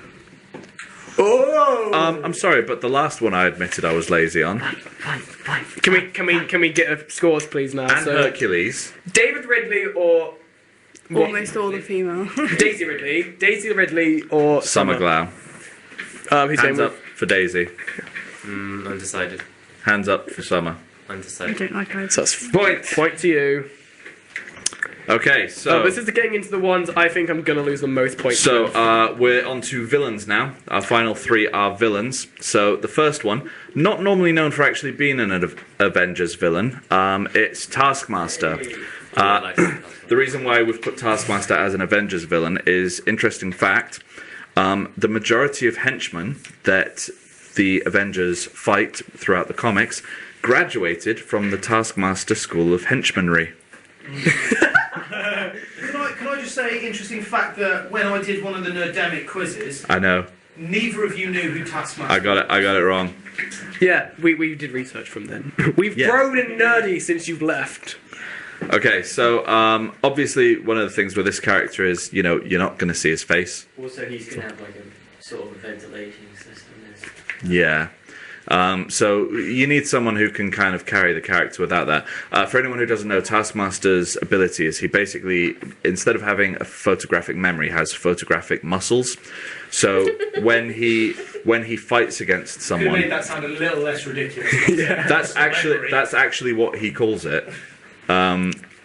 Oh! I'm sorry, but the last one I admitted I was lazy on. Can we get a scores, please, now? And Hercules. David Ridley or Almost all the female. Daisy Ridley or Summer Glau. Who's Hands name up for Daisy. Undecided. Hands up for Summer. I Undecided. don't like either. So that's Point. point to you. Okay, so This is getting into the ones I think I'm gonna lose the most points. so with. we're on to villains now. Our final three are villains. So the first one, not normally known for actually being an Avengers villain, it's Taskmaster. The reason why we've put Taskmaster as an Avengers villain is, interesting fact, the majority of henchmen that the Avengers fight throughout the comics graduated from the Taskmaster School of Henchmanry. Can I just say, interesting fact that when I did one of the Nerdemic quizzes, I know, neither of you knew who Taskmaster I got it wrong. Yeah, we did research from then. We've Yeah. grown in nerdy since you've left. Okay, so obviously one of the things with this character is, you're not going to see his face. Also, he's going to have like a sort of a ventilation system. Yeah. So you need someone who can kind of carry the character without that. For anyone who doesn't know, Taskmaster's ability is he basically, instead of having a photographic memory, has photographic muscles. So when he fights against Could have someone, made that sound a little less ridiculous. that's actually what he calls it.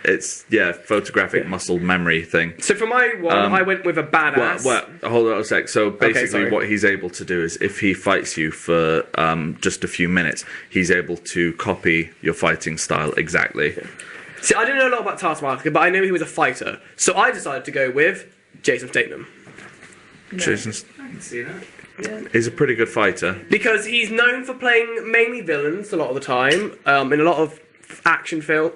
It's photographic muscle memory thing. So for my one, I went with a badass. Well, hold on a sec. So basically, sorry. what he's able to do is, if he fights you for just a few minutes, he's able to copy your fighting style exactly. See, I don't know a lot about Taskmaster, but I know he was a fighter. So I decided to go with Jason Statham. Jason's I can see that. he's a pretty good fighter. Because he's known for playing mainly villains a lot of the time, in a lot of action film.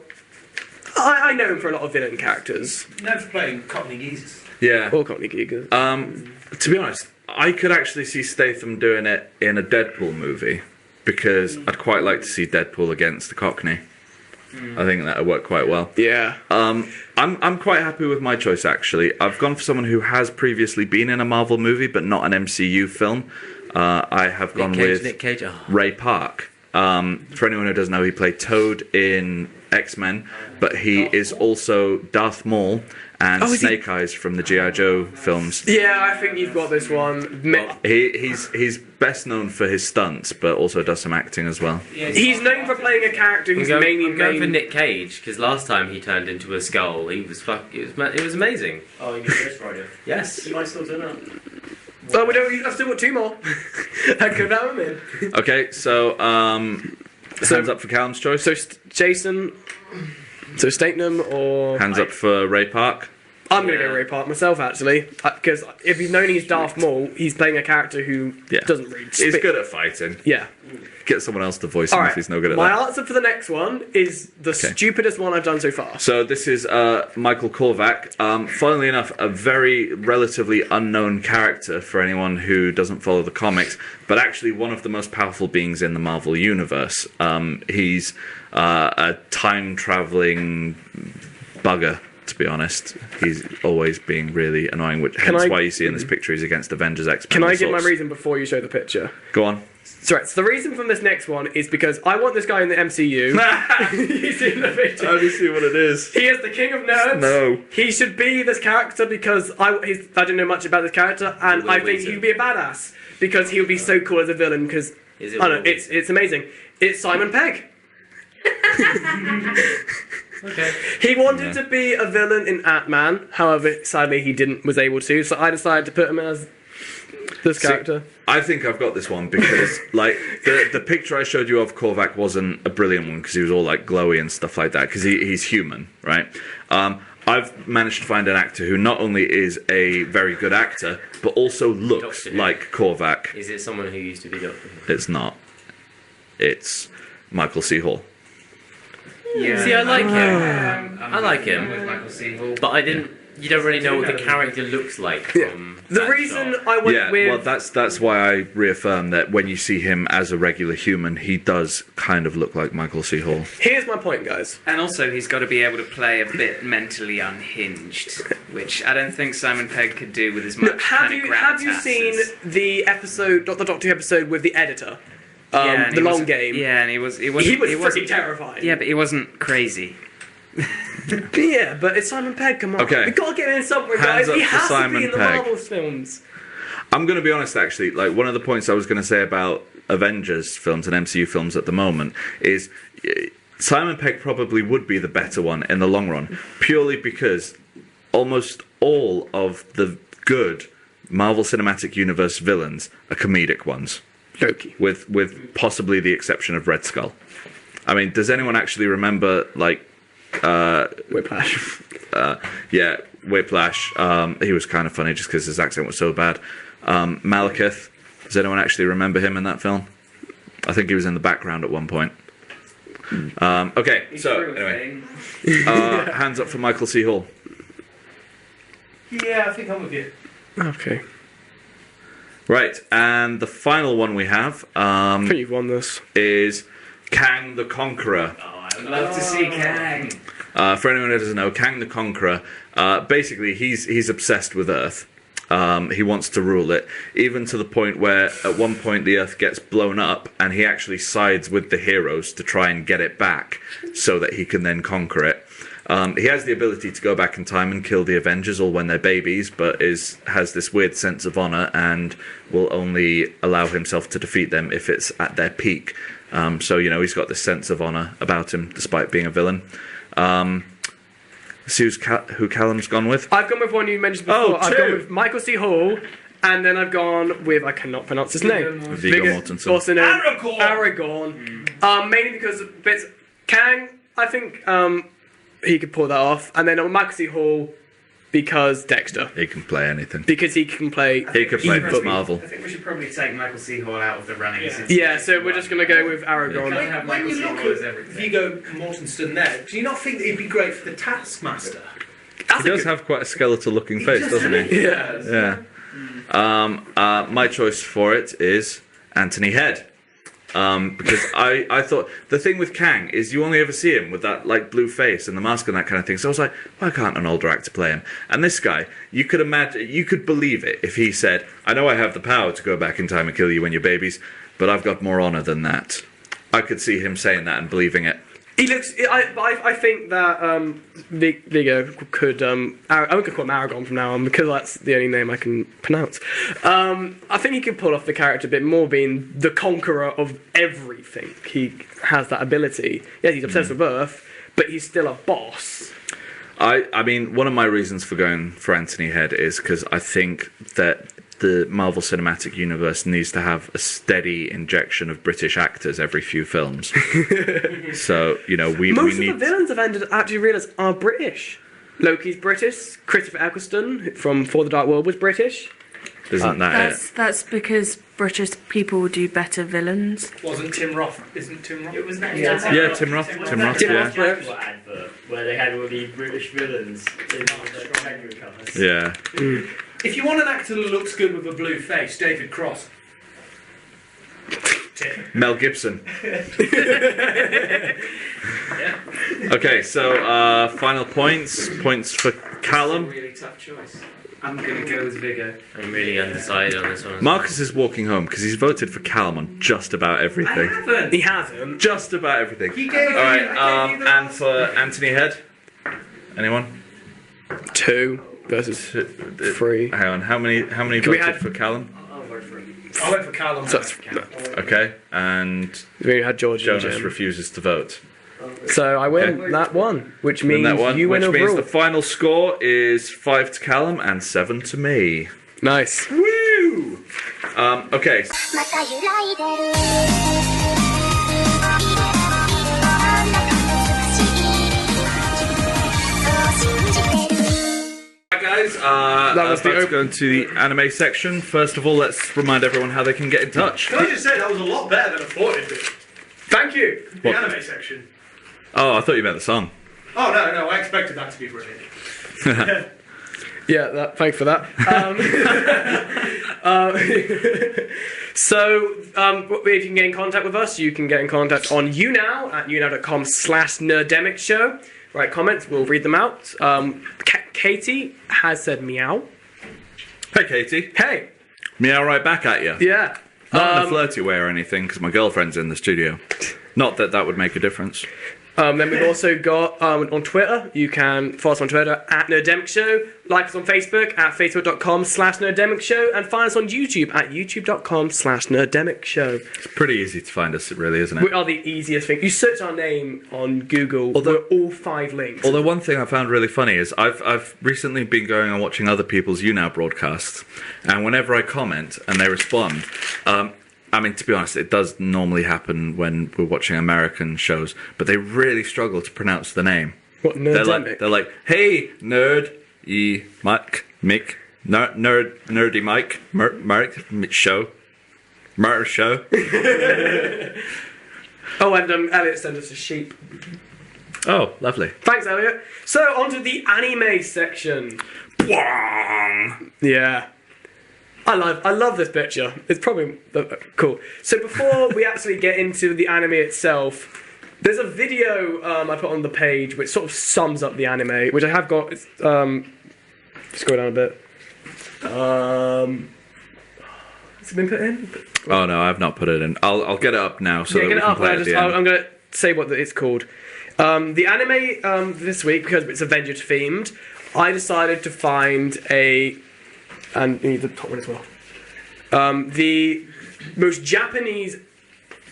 I know him for a lot of villain characters. Never playing Cockney Geezers. Yeah. Or Cockney Gigas. To be honest, I could actually see Statham doing it in a Deadpool movie, because I'd quite like to see Deadpool against the Cockney. I think that would work quite well. Yeah. I'm quite happy with my choice, actually. I've gone for someone who has previously been in a Marvel movie, but not an MCU film. I have gone with Nick Cage. Oh. Ray Park. For anyone who doesn't know, he played Toad in X-Men, but he is also Darth Maul and Snake Eyes from the G.I. Joe films. Yeah, I think you've got this one. He's best known for his stunts, but also does some acting as well. He's known for playing a character who's mainly I'm going for Nick Cage, because last time he turned into a skull, it was amazing. Oh, you Ghost Rider. Yes. You might still turn up. Oh, we don't. I've still got 2 more. I could have him in. Okay, so hands up for Callum's choice. So Jason. So Statham or Hands up for Ray Park. I'm gonna go Ray Park myself, actually, because if you've known he's Darth Maul, he's playing a character who doesn't really. He's good at fighting. Yeah. Get someone else to voice him if he's no good at My that. answer for the next one is the stupidest one I've done so far. So this is Michael Korvac. Funnily enough, a very relatively unknown character for anyone who doesn't follow the comics, but actually one of the most powerful beings in the Marvel Universe. He's a time-traveling bugger, to be honest. He's always being really annoying, hence why you see in this picture he's against Avengers, X-Men. Can I give my reason before you show the picture? Go on. So the reason from this next one is because I want this guy in the MCU. You see the picture? I only see what it is. He is the king of nerds. No. He should be this character because I don't know much about this character, and I think he'd be a badass because he would be so cool as a villain. Because I don't know, it's amazing. It's Simon Pegg. Okay. He wanted to be a villain in Ant-Man, however, sadly he was able to. So I decided to put him as this character. I think I've got this one because, like, the picture I showed you of Korvac wasn't a brilliant one because he was all like glowy and stuff like that because he's human, right? I've managed to find an actor who not only is a very good actor but also looks like Korvac. Is it someone who used to be Doctor Who? It's not. It's Michael C. Hall. Yeah. See, I like him. I like him. With Michael C. Hall. But I didn't. You don't really know what the character looks like from The that reason shot. I went Yeah, with well, that's why I reaffirm that when you see him as a regular human, he does kind of look like Michael C. Hall. here's my point, guys. And also, he's got to be able to play a bit mentally unhinged, which I don't think Simon Pegg could do with as much. Have kind of you gravitas seen as- the episode, the Doctor Who episode with the editor? Yeah, and the he long wasn't- game. Yeah, and he was He was pretty terrifying. Yeah, but he wasn't crazy. Yeah, but it's Simon Pegg, come on. Okay. We gotta get him in somewhere, Hands guys. up He for has to Simon be in the Pegg. Marvel films. I'm going to be honest, actually. Like, one of the points I was going to say about Avengers films and MCU films at the moment is Simon Pegg probably would be the better one in the long run, purely because almost all of the good Marvel Cinematic Universe villains are comedic ones, Loki. with possibly the exception of Red Skull. I mean, does anyone actually remember, like, Whiplash. yeah, Whiplash? He was kind of funny just because his accent was so bad. Malekith, does anyone actually remember him in that film? I think he was in the background at one point. Okay, so anyway, hands up for Michael C. Hall. Yeah, I think I'm with you. Okay. Right, and the final one we have I think you've won this. is Kang the Conqueror. I'd love to see Kang. For anyone who doesn't know, Kang the Conqueror, basically he's obsessed with Earth. He wants to rule it, even to the point where at one point the Earth gets blown up and he actually sides with the heroes to try and get it back so that he can then conquer it. He has the ability to go back in time and kill the Avengers all when they're babies, but has this weird sense of honor and will only allow himself to defeat them if it's at their peak. So, you know, he's got this sense of honor about him despite being a villain. See who Callum's gone with? I've gone with one you mentioned before. Oh, I've two. gone with Michael C. Hall, and then I've gone with, I cannot pronounce his name. Viggo Mortensen. Also known Aragorn. Aragorn. Mainly because bits Kang, I think he could pull that off. And then on Michael C. Hall, because Dexter. He can play anything. Because he can play He could play evil. Miss Marvel. I think we should probably take Michael C. Hall out of the running. Yeah. Yeah, so we're just going to go with Aragorn. When you look at Viggo Mortensen there, do you not think that he'd be great for the Taskmaster? He does have quite a skeletal-looking face, doesn't he? Yeah. Yeah. My choice for it is Anthony Head. Because I thought the thing with Kang is you only ever see him with that like blue face and the mask and that kind of thing. So I was like, why can't an older actor play him? And this guy, you could believe it if he said, I know I have the power to go back in time and kill you when you're babies, but I've got more honor than that. I could see him saying that and believing it. He looks. I think that Viggo could. I'm going to call him Aragorn from now on because that's the only name I can pronounce. I think he could pull off the character a bit more, being the conqueror of everything. He has that ability. Yeah, he's obsessed with Earth, but he's still a boss. I mean, one of my reasons for going for Anthony Head is because I think that the Marvel Cinematic Universe needs to have a steady injection of British actors every few films. So, you know, we Most need... of the villains I've actually realised are British. Loki's British. Christopher Eccleston from For the Dark World was British. Isn't that it? That's because British people do better villains. Wasn't Tim Roth? Isn't Tim Roth? It was that. Yeah, Tim Roth. Tim Roth, yeah. Jaguar advert where they had all the British villains in the Jaguar covers. Yeah. If you want an actor that looks good with a blue face, David Cross. Mel Gibson. Okay, so final points. Points for Callum. Really tough choice. I'm going to go with Viggo. I'm really undecided on this one. Marcus is walking home because he's voted for Callum on just about everything. He hasn't. Just about everything. He gave All you- right, he gave you the- and for Anthony Head? Anyone? 2 versus 3. Hang on, how many we voted had- for Callum? I went for Callum. So that's, Okay, and we had George and Jonas Jim. refuses to vote. So I win that one, which means you win which overall. means the final score is 5 to Callum and 7 to me. Nice. Woo! Okay. Guys, that was let's go into the anime section. First of all, let's remind everyone how they can get in touch. Can I just say that was a lot better than I thought it'd be? Thank you. The anime section. Oh, I thought you meant the song. Oh, no, I expected that to be brilliant. Yeah, thanks for that. So, if you can get in contact with us, you can get in contact on YouNow at younow.com/Nerdemic show. Write comments, we'll read them out. Katie has said meow. Hey, Katie. Hey. Meow right back at you. Yeah. Not in a flirty way or anything, because my girlfriend's in the studio. Not that that would make a difference. Then we've also got on Twitter. You can follow us on Twitter at Nerdemic Show. Like us on Facebook at facebook.com/Nerdemic Show. And find us on YouTube at youtube.com/Nerdemic Show. It's pretty easy to find us, really, isn't it? We are the easiest thing. You search our name on Google, we're all 5 links. Although one thing I found really funny is I've recently been going and watching other people's YouNow broadcasts, and whenever I comment and they respond, I mean, to be honest, it does normally happen when we're watching American shows, but they really struggle to pronounce the name. What, Nerdemic? They're like, hey, Nerdy Mike, show. Oh, and Elliot sent us a sheep. Oh, lovely. Thanks, Elliot. So, on to the anime section. Yeah. I love this picture. It's probably cool. So before we actually get into the anime itself, there's a video I put on the page which sort of sums up the anime, which I have got. Scroll down a bit. Has it been put in? Oh no, I've not put it in. I'll get it up now so that we can play it at the end. I'm going to say what it's called. The anime this week, because it's Avengers themed, I decided to find and you need the top one as well. The most Japanese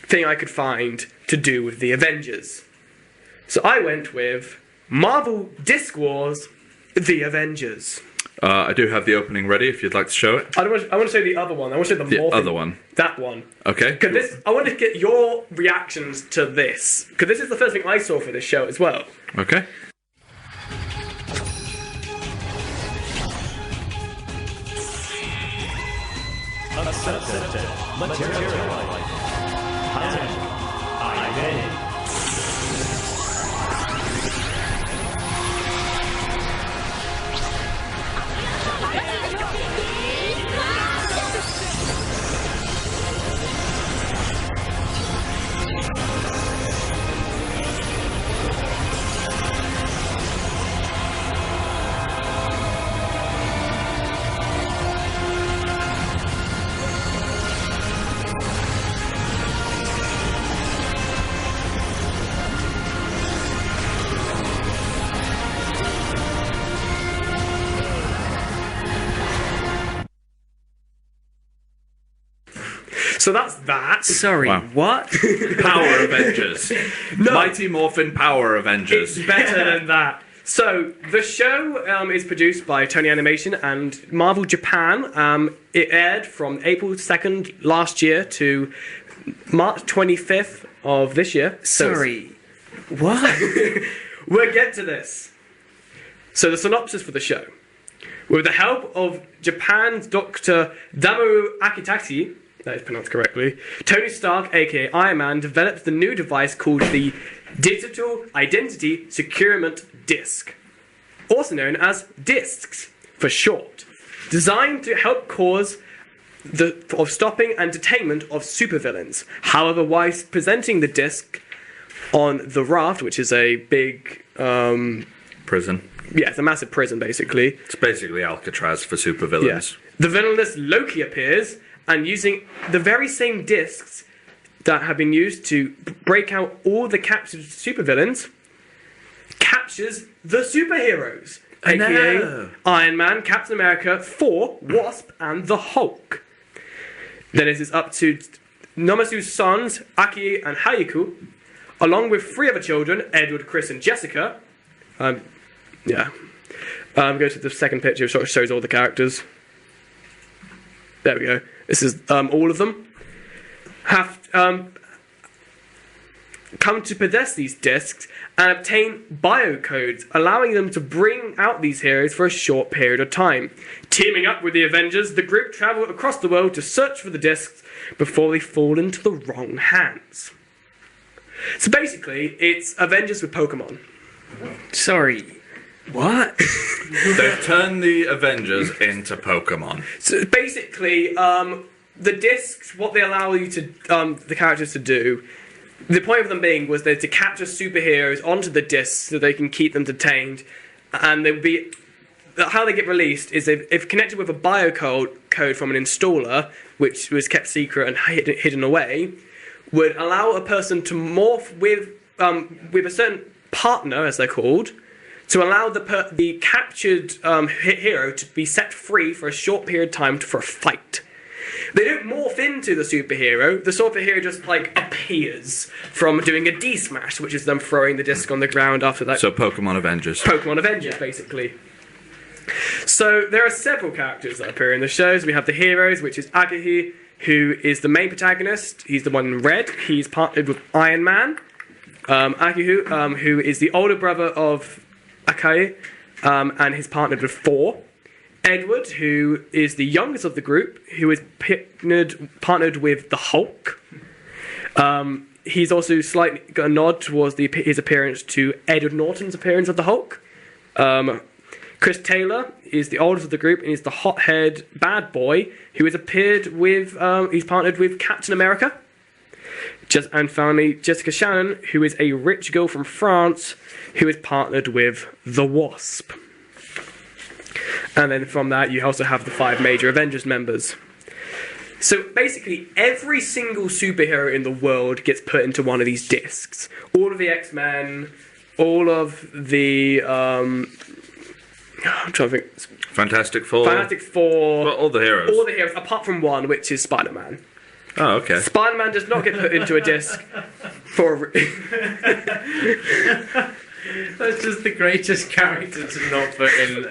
thing I could find to do with the Avengers. So I went with Marvel Disc Wars, The Avengers. I do have the opening ready if you'd like to show it. I want to show the other one. I want to show the other one. That one. Okay. I want to get your reactions to this. Because this is the first thing I saw for this show as well. Okay. Accepted. Materialize. I So that's that. Sorry, what? Power Avengers. No. Mighty Morphin Power Avengers. It's better than that. So the show is produced by Tony Animation and Marvel Japan. It aired from April 2nd last year to March 25th of this year. Sorry, what? We'll get to this. So the synopsis for the show. With the help of Japan's Dr. Damu Akitaki, that is pronounced correctly, Tony Stark, aka Iron Man, developed the new device called the Digital Identity Securement Disc, also known as DISCs for short, designed to help cause of stopping and detainment of supervillains. However, whilst presenting the disc on the Raft, which is a big Prison. Yeah, it's a massive prison, basically. It's basically Alcatraz for supervillains. Yeah. The villainous Loki appears, and using the very same discs that have been used to break out all the captured supervillains, captures the superheroes, aka Iron Man, Captain America, Thor, Wasp, and the Hulk. Then it is up to Nomasu's sons, Aki and Hayako, along with 3 other children, Edward, Chris, and Jessica. Go to the second picture, which sort of shows all the characters. There we go. This is all of them. Have come to possess these discs and obtain biocodes, allowing them to bring out these heroes for a short period of time. Teaming up with the Avengers, the group travel across the world to search for the discs before they fall into the wrong hands. So basically, it's Avengers with Pokemon. Sorry. What? They've turned the Avengers into Pokemon. So basically, the discs, what they allow you to, the characters to do, the point of them being was to capture superheroes onto the discs so they can keep them detained, and they'll be. How they get released is if connected with a biocode from an installer, which was kept secret and hidden away, would allow a person to morph with a certain partner, as they're called, to allow the captured hero to be set free for a short period of time for a fight. They don't morph into the superhero. The superhero just appears from doing a D-smash, which is them throwing the disc on the ground after that. So Pokemon Avengers. Pokemon Avengers, basically. So there are several characters that appear in the shows. We have the heroes, which is Akihi, who is the main protagonist. He's the one in red. He's partnered with Iron Man. Akihu, who is the older brother of Akai, and he's partnered with Thor. Edward, who is the youngest of the group, who is partnered with the Hulk. He's also slightly got a nod towards his appearance to Edward Norton's appearance of the Hulk. Chris Taylor is the oldest of the group, and he's the hothead bad boy who has appeared with. He's partnered with Captain America. And finally, Jessica Shannon, who is a rich girl from France, who is partnered with the Wasp. And then from that, you also have the 5 major Avengers members. So basically, every single superhero in the world gets put into one of these discs. All of the X-Men, all of the... I'm trying to think. Fantastic Four. Well, all the heroes. All the heroes, apart from one, which is Spider-Man. Oh, okay. Spider-Man does not get put into a disc for a... That's just the greatest character to not put in...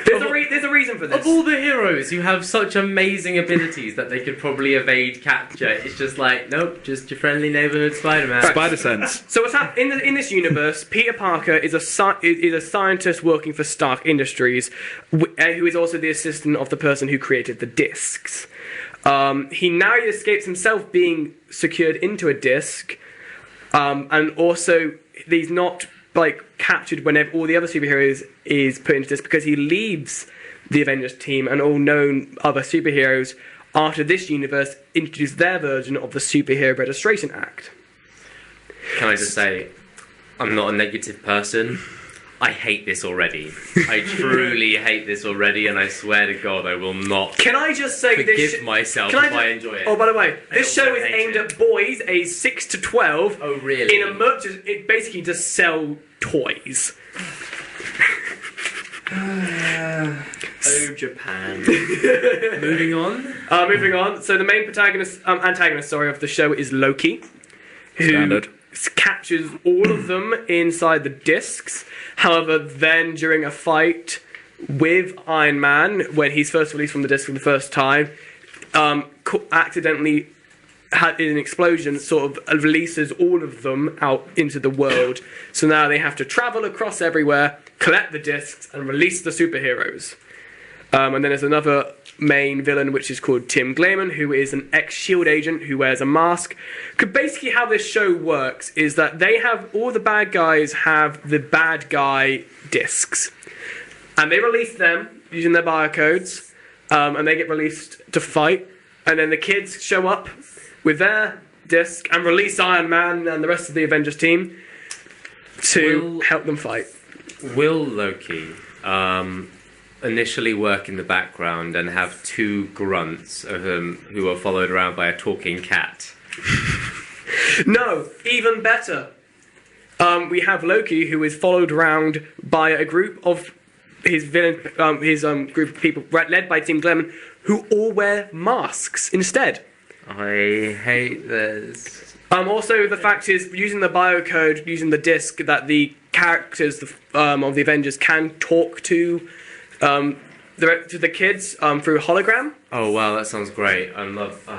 There's a reason for this. Of all the heroes who have such amazing abilities that they could probably evade capture, it's just like, nope, just your friendly neighborhood Spider-Man. Spider-Sense. So what's happening in this universe? Peter Parker is a scientist working for Stark Industries, who is also the assistant of the person who created the discs. He narrowly escapes himself being secured into a disc, and also he's not captured whenever all the other superheroes is put into this, because he leaves the Avengers team and all known other superheroes after this universe introduced their version of the Superhero Registration Act. Can I just say, I'm not a negative person. I hate this already. I truly hate this already, and I swear to God I will not. Can I just say forgive myself if I enjoy it? Oh, by the way, this show is aimed at boys aged 6 to 12. Oh, really? In a merchant, it basically just sell toys. Oh, Japan. Moving on. Moving on. So the main antagonist of the show is Loki, who captures all of them inside the discs. However, then during a fight with Iron Man, when he's first released from the disc for the first time, accidentally had an explosion, sort of releases all of them out into the world. So now they have to travel across everywhere, collect the discs, and release the superheroes. And then there's another main villain, which is called Tim Glayman, who is an ex-SHIELD agent who wears a mask. Basically how this show works is that they have, all the bad guys have the bad guy discs. And they release them using their biocodes, and they get released to fight. And then the kids show up with their disc and release Iron Man and the rest of the Avengers team to help them fight. Will Loki initially work in the background and have 2 grunts of him who are followed around by a talking cat? No, even better. We have Loki, who is followed around by a group of his group of people led by Tim Glayman, who all wear masks instead. I hate this. Also, the fact is, using the biocode, using the disc, that the characters of the Avengers can talk to the kids through hologram. Oh wow, that sounds great. I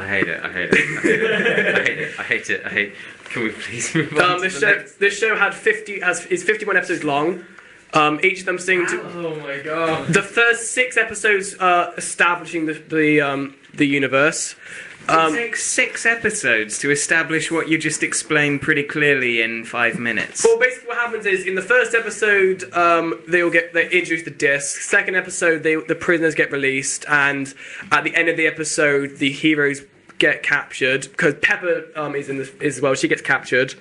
hate it. I hate it. I hate it. Can we please move on? This show is 51 episodes long. Each of them sing to. Oh my god. The first 6 episodes establishing the universe. It takes 6 episodes to establish what you just explained pretty clearly in 5 minutes. Well, basically what happens is, in the first episode, they introduce the disc. Second episode, the prisoners get released, and at the end of the episode, the heroes get captured, because Pepper is in this as well. She gets captured.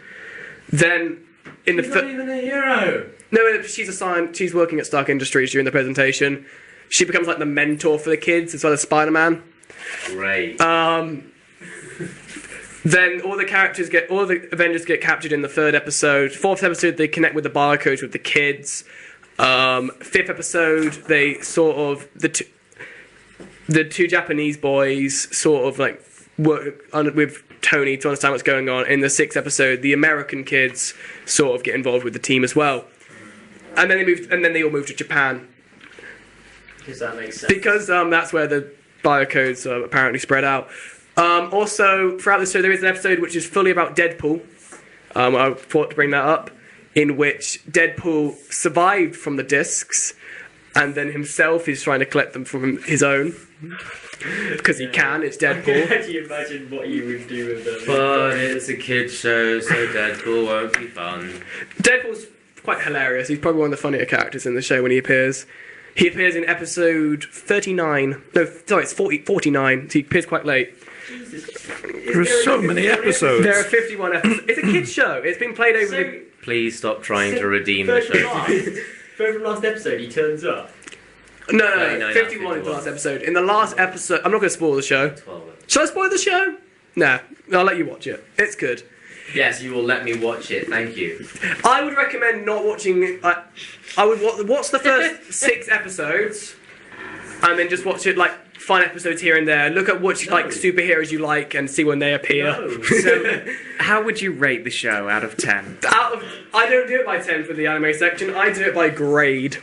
Then in the She's not even a hero. No, she's working at Stark Industries during the presentation. She becomes like the mentor for the kids as well as Spider-Man. Great. Then all the Avengers get captured in the 3rd episode. 4th episode, they connect with the barcodes with the kids. 5th episode, they sort of the 2 Japanese boys sort of like work with Tony to understand what's going on. In the 6th episode, the American kids sort of get involved with the team as well. And then they all move to Japan. Does that make sense? Because that's where the biocodes are apparently spread out. Also, throughout the show, there is an episode which is fully about Deadpool. I thought to bring that up, in which Deadpool survived from the discs, and then himself is trying to collect them from his own. Because he can, it's Deadpool. I can actually imagine what you would do with them. But it's a kid's show, so Deadpool won't be fun. Deadpool's quite hilarious. He's probably one of the funnier characters in the show when he appears. He appears in episode 39. No, sorry, it's 49. So he appears quite late. There are so many episodes. There are 51 episodes. It's a kid's show. It's been played over the... Please stop trying to redeem the show. Third from last episode, he turns up. No, 51 is the last episode. In the last episode... I'm not going to spoil the show. 12. Shall I spoil the show? Nah, I'll let you watch it. It's good. Yes, you will let me watch it. Thank you. I would recommend not watching... I would watch the first 6 episodes, and then just watch it, like, 5 episodes here and there. Look at which like superheroes you like and see when they appear. So, how would you rate the show out of 10? I don't do it by 10 for the anime section. I do it by grade.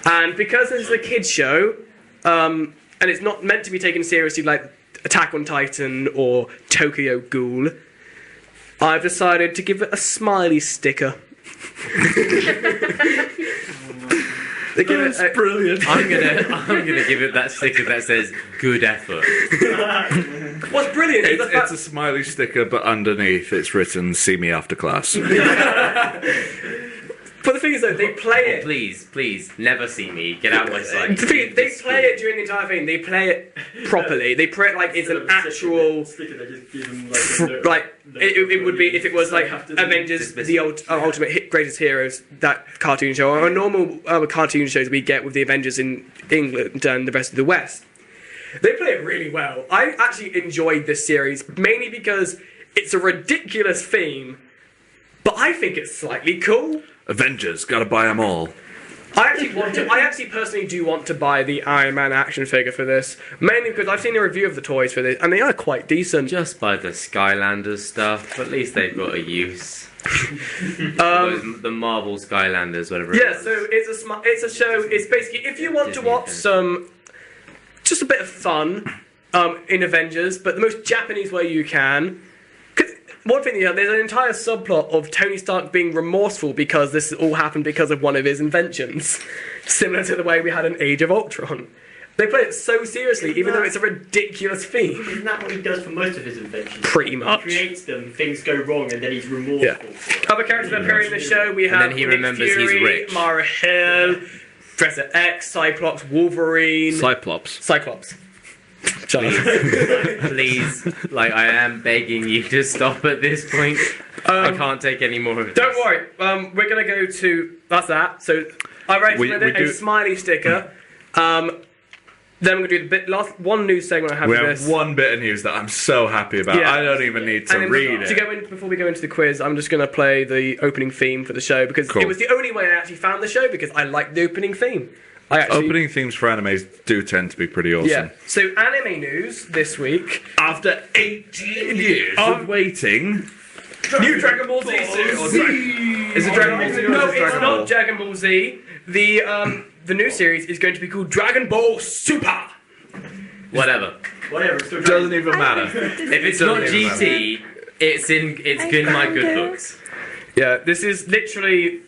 And because this is a kids show, and it's not meant to be taken seriously like Attack on Titan or Tokyo Ghoul, I've decided to give it a smiley sticker. That's brilliant. I'm gonna give it that sticker that says "good effort." What's brilliant is It's a smiley sticker, but underneath it's written "See me after class." But the thing is, though, they play it. Please, never see me. Get out of my sight. The thing is, they play it during the entire thing. They play it properly. They play it like it's an actual. Like it would be if it was like Avengers, the ultimate greatest heroes, that cartoon show, or normal cartoon shows we get with the Avengers in England and the rest of the West. They play it really well. I actually enjoyed this series mainly because it's a ridiculous theme, but I think it's slightly cool. Avengers, gotta buy them all. I actually personally do want to buy the Iron Man action figure for this, mainly because I've seen a review of the toys for this, and they are quite decent. Just buy the Skylanders stuff. At least they've got a use. The Marvel Skylanders, whatever. Yeah, so it's a show. It's basically if you want Disney to watch just a bit of fun in Avengers, but the most Japanese way you can. One thing, there's an entire subplot of Tony Stark being remorseful because this all happened because of one of his inventions. Similar to the way we had an Age of Ultron. They play it so seriously, even though it's a ridiculous theme. Isn't that what he does for most of his inventions? Pretty much. He creates them, things go wrong, and then he's remorseful. Yeah. Other characters that appear in the show, we have then he Nick remembers Fury, he's rich. Mara Hill, Professor X, Cyclops, Wolverine... Cyclops. Please, I am begging you to stop at this point. I can't take any more of this. Don't worry, we're going to go to... That's that. So, I recommend a smiley sticker. Then we're going to do the one news segment I have We for have this. one bit of news that I'm so happy about. Yeah. I don't even need to read it. Before we go into the quiz, I'm just going to play the opening theme for the show, because it was the only way I actually found the show, because I liked the opening theme. Opening themes for animes do tend to be pretty awesome. Yeah. So anime news this week. After 18 years of waiting, New Dragon Ball Z suit. Is it Dragon Ball Z or No, is it it's Dragon not Ball? Dragon Ball Z. The new series is going to be called Dragon Ball Super. Whatever. Whatever, it's still Doesn't even matter. If it's not GT, it's in my good books. Yeah, this is literally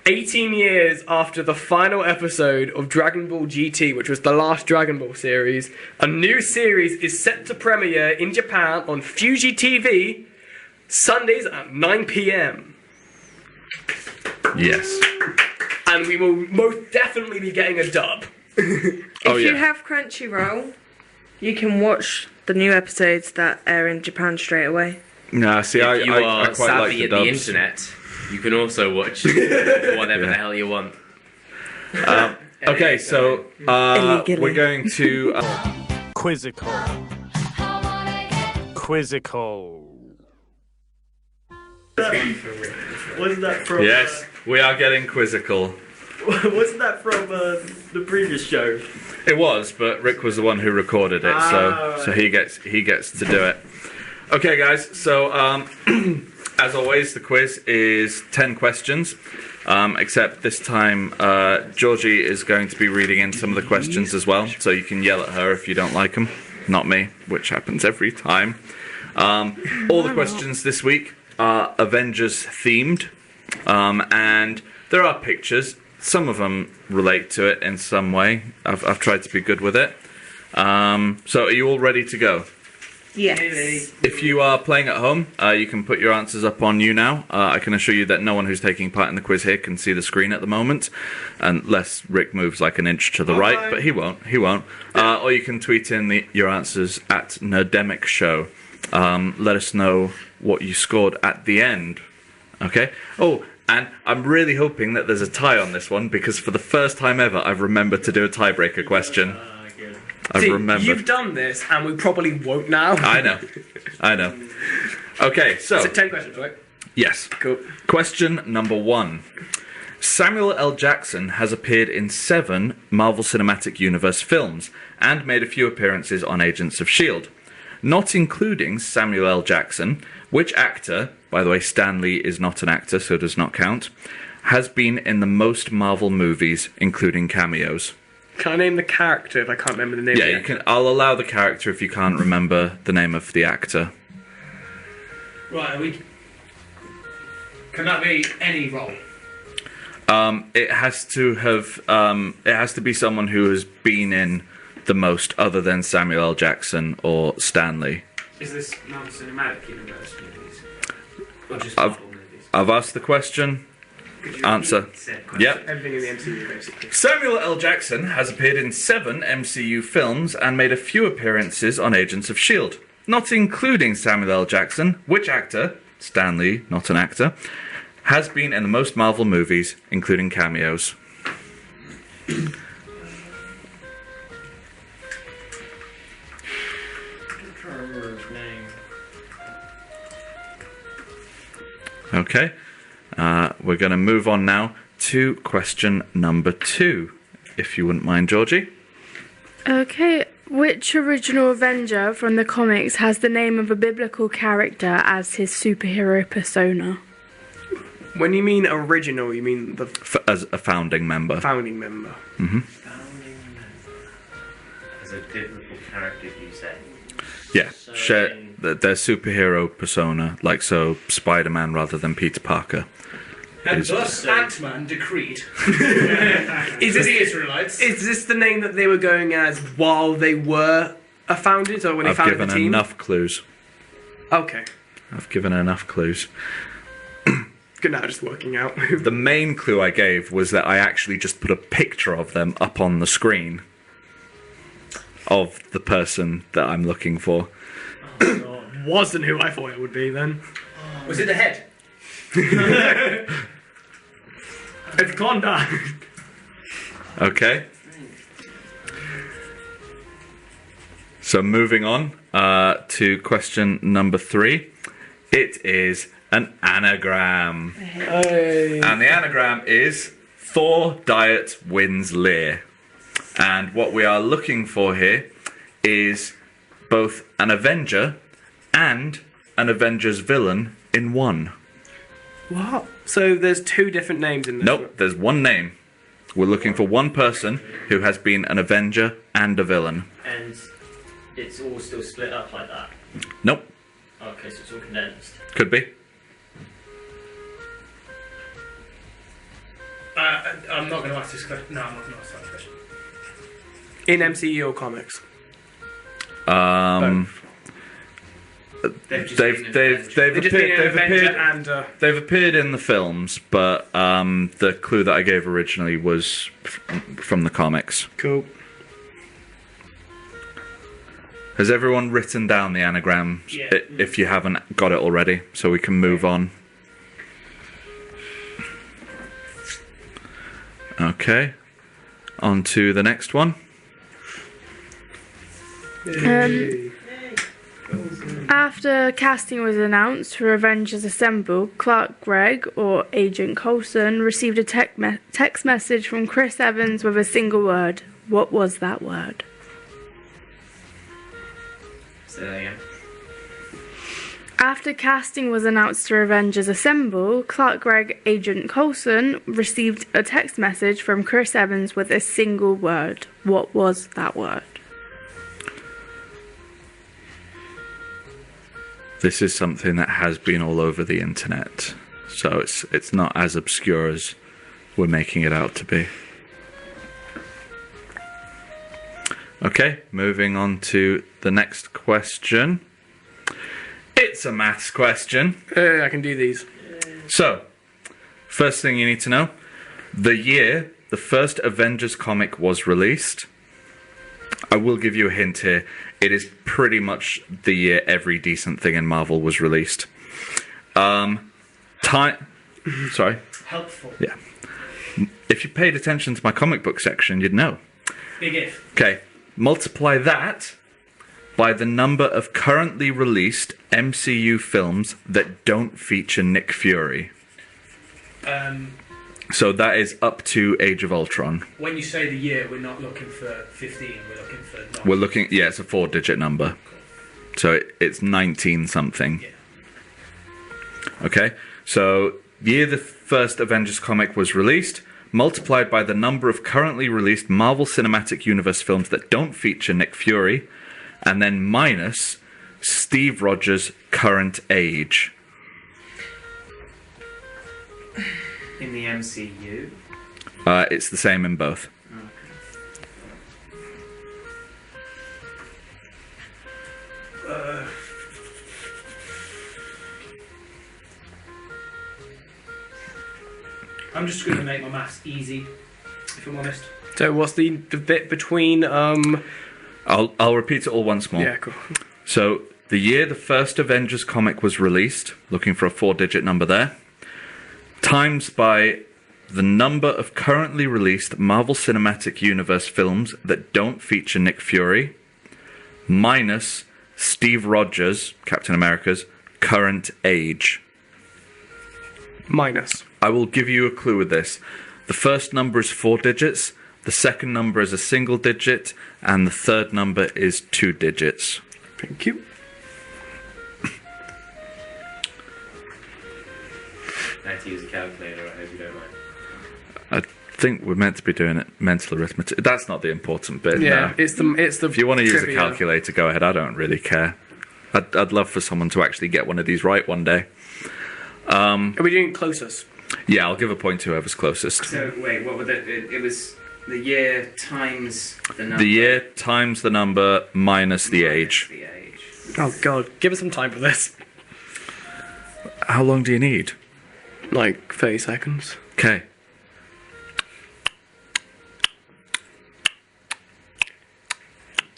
18 years after the final episode of Dragon Ball GT, which was the last Dragon Ball series. A new series is set to premiere in Japan on Fuji TV Sundays at 9 p.m. Yes. And we will most definitely be getting a dub. If you have Crunchyroll, you can watch the new episodes that air in Japan straight away. Nah, see, I If you quite are like savvy the at the dubs. internet, you can also watch whatever the hell you want. Okay, so Illegally. we're going to. Quizzical. Quizzical. Wasn't that from? Yes, we are getting quizzical. Wasn't that from the previous show? It was, but Rick was the one who recorded it, so he gets to do it. Okay, guys. So as always, the quiz is 10 questions. Except this time, Georgie is going to be reading in some of the questions as well, so you can yell at her if you don't like them. Not me, which happens every time. All the questions this week are Avengers themed, and there are pictures. Some of them relate to it in some way. I've tried to be good with it. So are you all ready to go? Yes. If you are playing at home, you can put your answers up on you now. I can assure you that no one who's taking part in the quiz here can see the screen at the moment, unless Rick moves like an inch to the right, but he won't. Or you can tweet in your answers at Nerdemic Show. Let us know what you scored at the end. Okay? Oh, and I'm really hoping that there's a tie on this one, because for the first time ever, I've remembered to do a tiebreaker question. I've See, remembered. you've done this, and we probably won't now. I know. Okay, so 10 questions, right? yes. Cool. Question number 1. Samuel L. Jackson has appeared in 7 Marvel Cinematic Universe films and made a few appearances on Agents of S.H.I.E.L.D. Not including Samuel L. Jackson, which actor, by the way, Stan Lee is not an actor, so does not count, has been in the most Marvel movies, including cameos? Can I name the character if I can't remember the name? Yeah, of the you can. I'll allow the character if you can't remember the name of the actor. Right, can that be any role? It has to have. It has to be someone who has been in the most, other than Samuel L. Jackson or Stan Lee. Is this Marvel Cinematic Universe movies? Or just I've- Marvel movies? I've asked the question. Could you Answer. repeat said question? Yep. Everything in the MCU, basically. Samuel L. Jackson has appeared in 7 MCU films and made a few appearances on Agents of S.H.I.E.L.D. Not including Samuel L. Jackson, which actor, Stan Lee, not an actor, has been in the most Marvel movies, including cameos? I can't remember his name. Okay. We're going to move on now to question number 2, if you wouldn't mind, Georgie. Okay, which original Avenger from the comics has the name of a biblical character as his superhero persona? When you mean original, you mean the As a founding member. founding member. As a biblical character, you say? Yeah, share their superhero persona, like so Spider-Man rather than Peter Parker. And Is- thus Ant-Man decreed. Is To this the Israelites. Is this the name that they were going as while they were founded, or when they I've founded given the team? enough clues. Okay. I've given enough clues. Good now, just working out. The main clue I gave was that I actually just put a picture of them up on the screen of the person that I'm looking for. Wasn't who I thought it would be then. Was it the head? It's gone down. Okay. So moving on to question number 3. It is an anagram. And the anagram is Thor Diet Wins Lear. And what we are looking for here is both an Avenger and an Avengers villain in one? What? So there's two different names in this? Nope, there's one name. We're looking for one person who has been an Avenger and a villain. And it's all still split up like that. Nope. Okay, so it's all condensed. Could be. I'm not going to ask this question. No, I'm not going to ask that question. In MCU or comics? They've appeared in the films, but the clue that I gave originally was from the comics. Cool. Has everyone written down the anagram? Yeah. If you haven't got it already, so we can move on. Okay. On to the next one. After casting was announced for Avengers Assemble, Clark Gregg, or Agent Coulson, received a text message from Chris Evans with a single word. What was that word? Say that again. After casting was announced for Avengers Assemble, Clark Gregg, Agent Coulson, received a text message from Chris Evans with a single word. What was that word? This is something that has been all over the internet, so it's not as obscure as we're making it out to be. Okay, moving on to the next question. It's a maths question. I can do these. So, first thing you need to know, the year the first Avengers comic was released. I will give you a hint here. It is pretty much the year every decent thing in Marvel was released. Sorry? Helpful. Yeah. If you paid attention to my comic book section, you'd know. Big if. Okay, multiply that by the number of currently released MCU films that don't feature Nick Fury. So that is up to Age of Ultron. When you say the year, we're not looking for 15, we're looking for 9. We're looking, yeah, it's a 4-digit number. So it's 19 something. Yeah. Okay, so the year the first Avengers comic was released, multiplied by the number of currently released Marvel Cinematic Universe films that don't feature Nick Fury, and then minus Steve Rogers' current age. In the MCU? It's the same in both. I'm just going to make my maths easy, if I'm honest. So what's the bit between... I'll repeat it all once more. Yeah, cool. So, the year the first Avengers comic was released, looking for a 4-digit number there, times by the number of currently released Marvel Cinematic Universe films that don't feature Nick Fury, minus Steve Rogers, Captain America's, current age. Minus. I will give you a clue with this. The first number is 4 digits, the second number is a single digit, and the third number is 2 digits. Thank you. I had to use a calculator, I hope you don't mind. I think we're meant to be doing it mental arithmetic. That's not the important bit. Yeah, no. it's the. If you want to use a trivia. calculator, go ahead. I don't really care. I'd love for someone to actually get one of these right one day. Are we doing closest? Yeah, I'll give a point to whoever's closest. So, wait, what were it was the year times the number. The year times the number minus the age. The age. Oh god, give us some time for this. How long do you need? Like 30 seconds. Okay.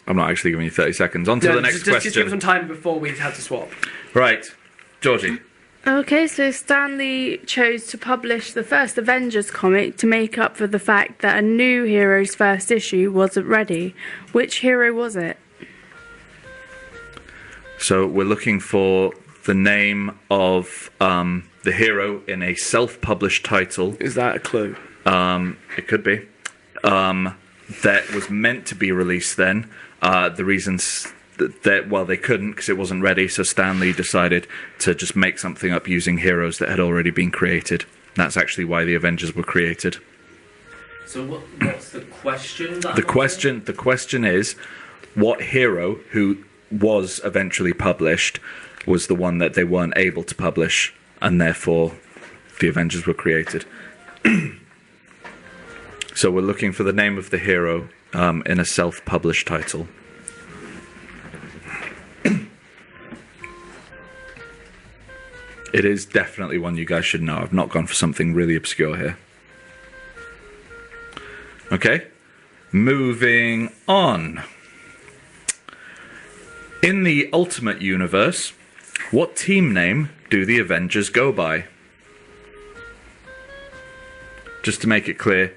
I'm not actually giving you 30 seconds. On to the next question. Just give us some time before we have to swap. Right. Georgie. Okay, so Stan Lee chose to publish the first Avengers comic to make up for the fact that a new hero's first issue wasn't ready. Which hero was it? So we're looking for the name of the hero in a self-published title. Is that a clue? It could be. That was meant to be released then. The reason they couldn't because it wasn't ready. So Stan Lee decided to just make something up using heroes that had already been created. That's actually why the Avengers were created. So what's the question? The question is, what hero who was eventually published was the one that they weren't able to publish, and therefore the Avengers were created. So we're looking for the name of the hero in a self-published title. It is definitely one you guys should know. I've not gone for something really obscure here. Okay, moving on. In the Ultimate Universe, what team name do the Avengers go by? Just to make it clear,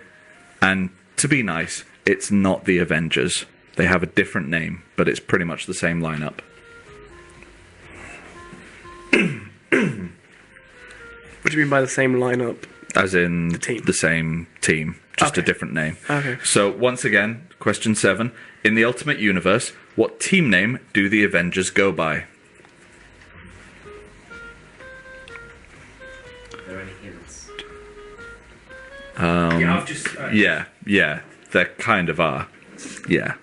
and to be nice, it's not the Avengers. They have a different name, but it's pretty much the same lineup. What do you mean by the same lineup? As in the same team, just a different name. Okay. So once again, question 7. In the Ultimate Universe, what team name do the Avengers go by? Are there any hints? Yeah, I've just. Yeah, they kind of are. Yeah.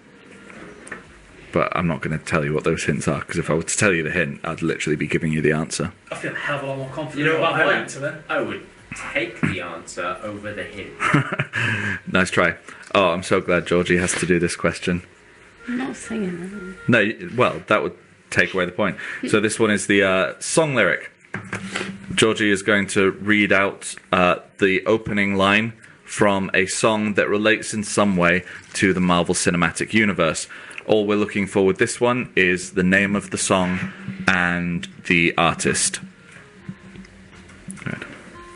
But I'm not going to tell you what those hints are, because if I were to tell you the hint, I'd literally be giving you the answer. I feel a hell of a lot more confident You know about what? my answer then. I would take the answer over the hint. Nice try. Oh, I'm so glad Georgie has to do this question. I'm not singing. No, well, that would take away the point. So this one is the song lyric. Georgie is going to read out the opening line from a song that relates in some way to the Marvel Cinematic Universe. All we're looking for with this one is the name of the song and the artist. Good.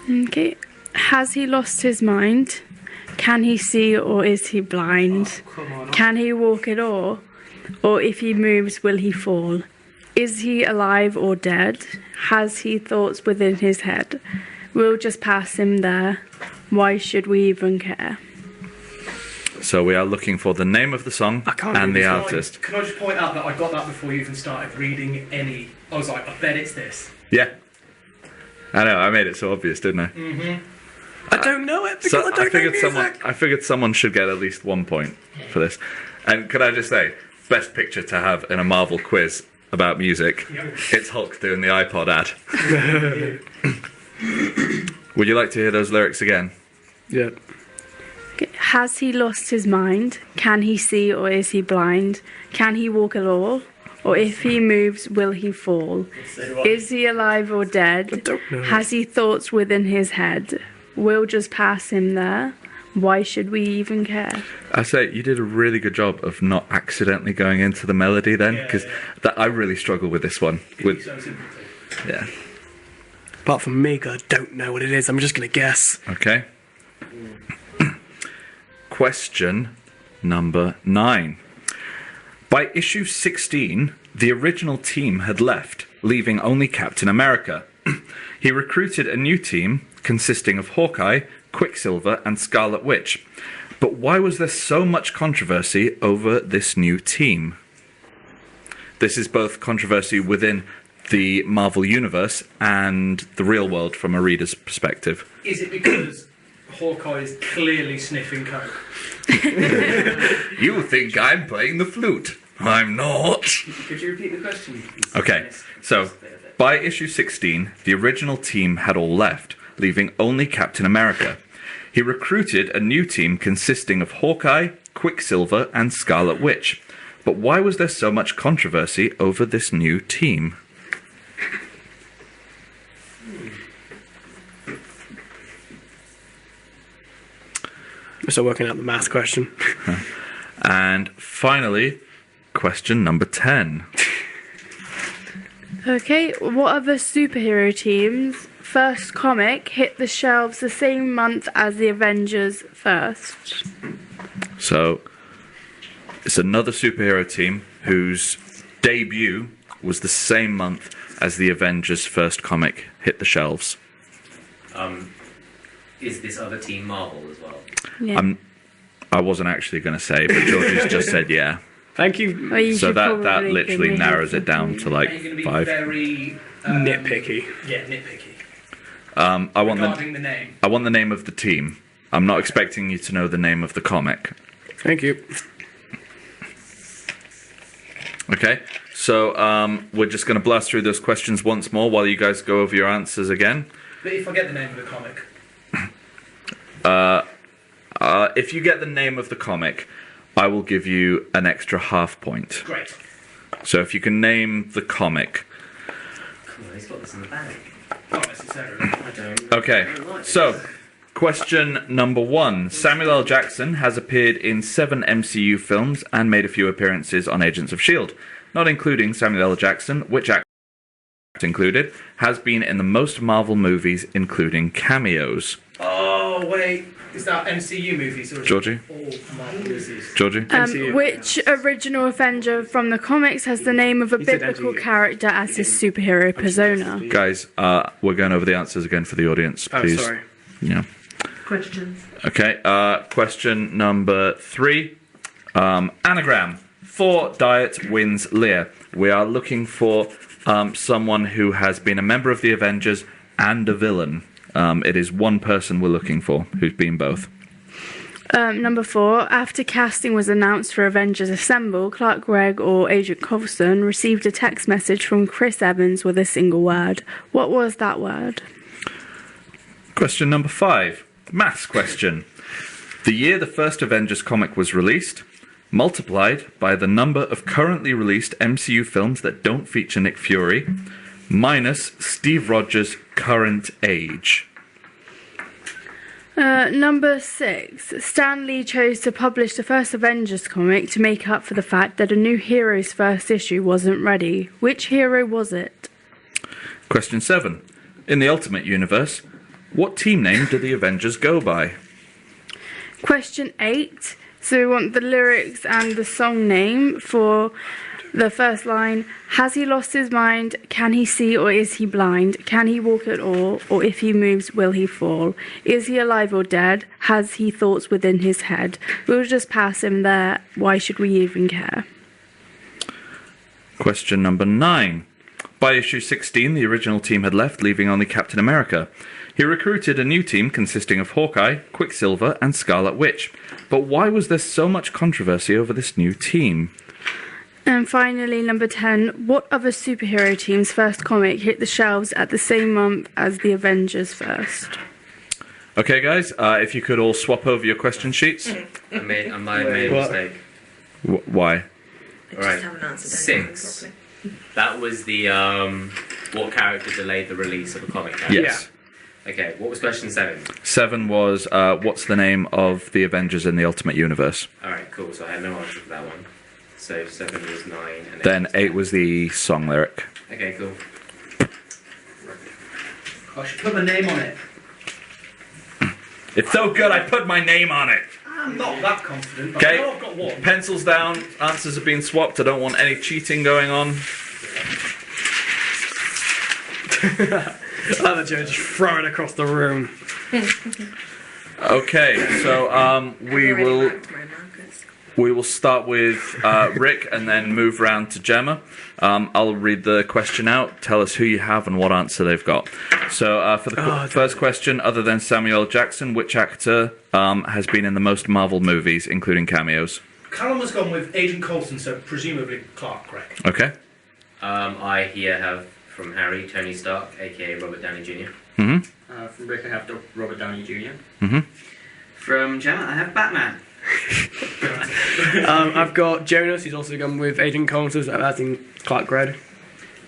Okay. Has he lost his mind? Can he see or is he blind? Can he walk at all? Or if he moves, will he fall? Is he alive or dead? Has he thoughts within his head? We'll just pass him there. Why should we even care? So we are looking for the name of the song and the artist. Can I just point out that I got that before you even started reading any... I was like, I bet it's this. Yeah. I know, I made it so obvious, didn't I? Mm-hmm. I don't know it because So I don't know music. I figured someone should get at least 1 point for this. And could I just say, best picture to have in a Marvel quiz about music, it's Hulk doing the iPod ad. Would you like to hear those lyrics again? Yeah. Okay. Has he lost his mind? Can he see or is he blind? Can he walk at all? Or if he moves, will he fall? Is he alive or dead? I don't know. Has he thoughts within his head? We'll just pass him there. Why should we even care? I say you did a really good job of not accidentally going into the melody then, because I really struggle with this one. Yeah. Apart from me, 'cause I don't know what it is. I'm just going to guess. Okay. Question number 9. By issue 16, the original team had left, leaving only Captain America. He recruited a new team consisting of Hawkeye, Quicksilver, and Scarlet Witch. But why was there so much controversy over this new team? This is both controversy within the Marvel Universe and the real world from a reader's perspective. Is it because Hawkeye is clearly sniffing coke? You think I'm playing the flute. I'm not. Could you repeat the question? Okay, so by issue 16, the original team had all left, leaving only Captain America. He recruited a new team consisting of Hawkeye, Quicksilver, and Scarlet Witch. But why was there so much controversy over this new team? I'm still working out the math question. And finally, question number 10. Okay, what other superhero teams' first comic hit the shelves the same month as the Avengers first? So, it's another superhero team whose debut was the same month as the Avengers first comic hit the shelves. Is this other team Marvel as well? Yeah. I wasn't actually going to say, but Georgie's just said yeah. Thank you. Well, you So should that probably give literally me narrows half it down a to point. like Are you going to be 5. very Nitpicky. Yeah, nitpicky. I want Regarding the name. I want the name of the team. I'm not expecting you to know the name of the comic. Thank you. Okay, so we're just going to blast through those questions once more while you guys go over your answers again. But if I get the name of the comic, If you get the name of the comic, I will give you an extra half point. great. So if you can name the comic. Cool, he's got this in the bag. Not necessarily. I don't. Okay, so question number 1. Samuel L. Jackson has appeared in 7 MCU films and made a few appearances on Agents of S.H.I.E.L.D., not including Samuel L. Jackson, which actor included, has been in the most Marvel movies, including cameos. Oh, wait. Is that MCU movies or is Georgie? it all Marvel movies? Georgie? MCU. Which original Avenger from the comics has the name of a He said biblical MCU. character as his superhero persona? Guys, we're going over the answers again for the audience, Oh, please. sorry. Yeah. Questions. Okay, question number 3. Anagram. For Diet wins Lear. We are looking for someone who has been a member of the Avengers and a villain. It is one person we're looking for, who's been both. Number 4. After casting was announced for Avengers Assemble, Clark Gregg or Agent Coulson received a text message from Chris Evans with a single word. What was that word? Question number 5. Maths question. The year the first Avengers comic was released, multiplied by the number of currently released MCU films that don't feature Nick Fury, minus Steve Rogers' current age. Number 6. Stan Lee chose to publish the first Avengers comic to make up for the fact that a new hero's first issue wasn't ready. Which hero was it? Question 7. In the Ultimate Universe, what team name do the Avengers go by? Question 8. So we want the lyrics and the song name for the first line. Has he lost his mind? Can he see or is he blind? Can he walk at all? Or if he moves, will he fall? Is he alive or dead? Has he thoughts within his head? We'll just pass him there. Why should we even care? Question number 9. By issue 16, the original team had left, leaving only Captain America. He recruited a new team consisting of Hawkeye, Quicksilver, and Scarlet Witch. But why was there so much controversy over this new team? And finally, number 10. What other superhero team's first comic hit the shelves at the same month as the Avengers first? Okay, guys, if you could all swap over your question sheets. I might have made a What? mistake. Why? Right. haven't answered 6. That was the what character delayed the release of a comic character? Yes. Okay, what was question 7? 7 was, what's the name of the Avengers in the Ultimate Universe? Alright, cool, so I had no answer for that one. So 7 was 9 and 8 Then was 8 10. was the song lyric. Okay, cool. I should put my name on it. It's so good, I put my name on it. I'm not that confident, but Okay. I know I've got one. Pencils down, answers have been swapped. I don't want any cheating going on. Other Joe just throw it across the room. Okay, so we will start with Rick and then move round to Gemma. I'll read the question out. Tell us who you have and what answer they've got. So for the first question, other than Samuel L. Jackson, which actor has been in the most Marvel movies, including cameos? Callum has gone with Agent Coulson, so presumably Clark Gregg. Okay. I here have from Harry, Tony Stark, aka Robert Downey Jr. Mm-hmm. From Rick, I have Robert Downey Jr. Mm-hmm. From Gemma, I have Batman. I've got Jonas, he's also gone with Agent Coulson, as in Clark Gregg.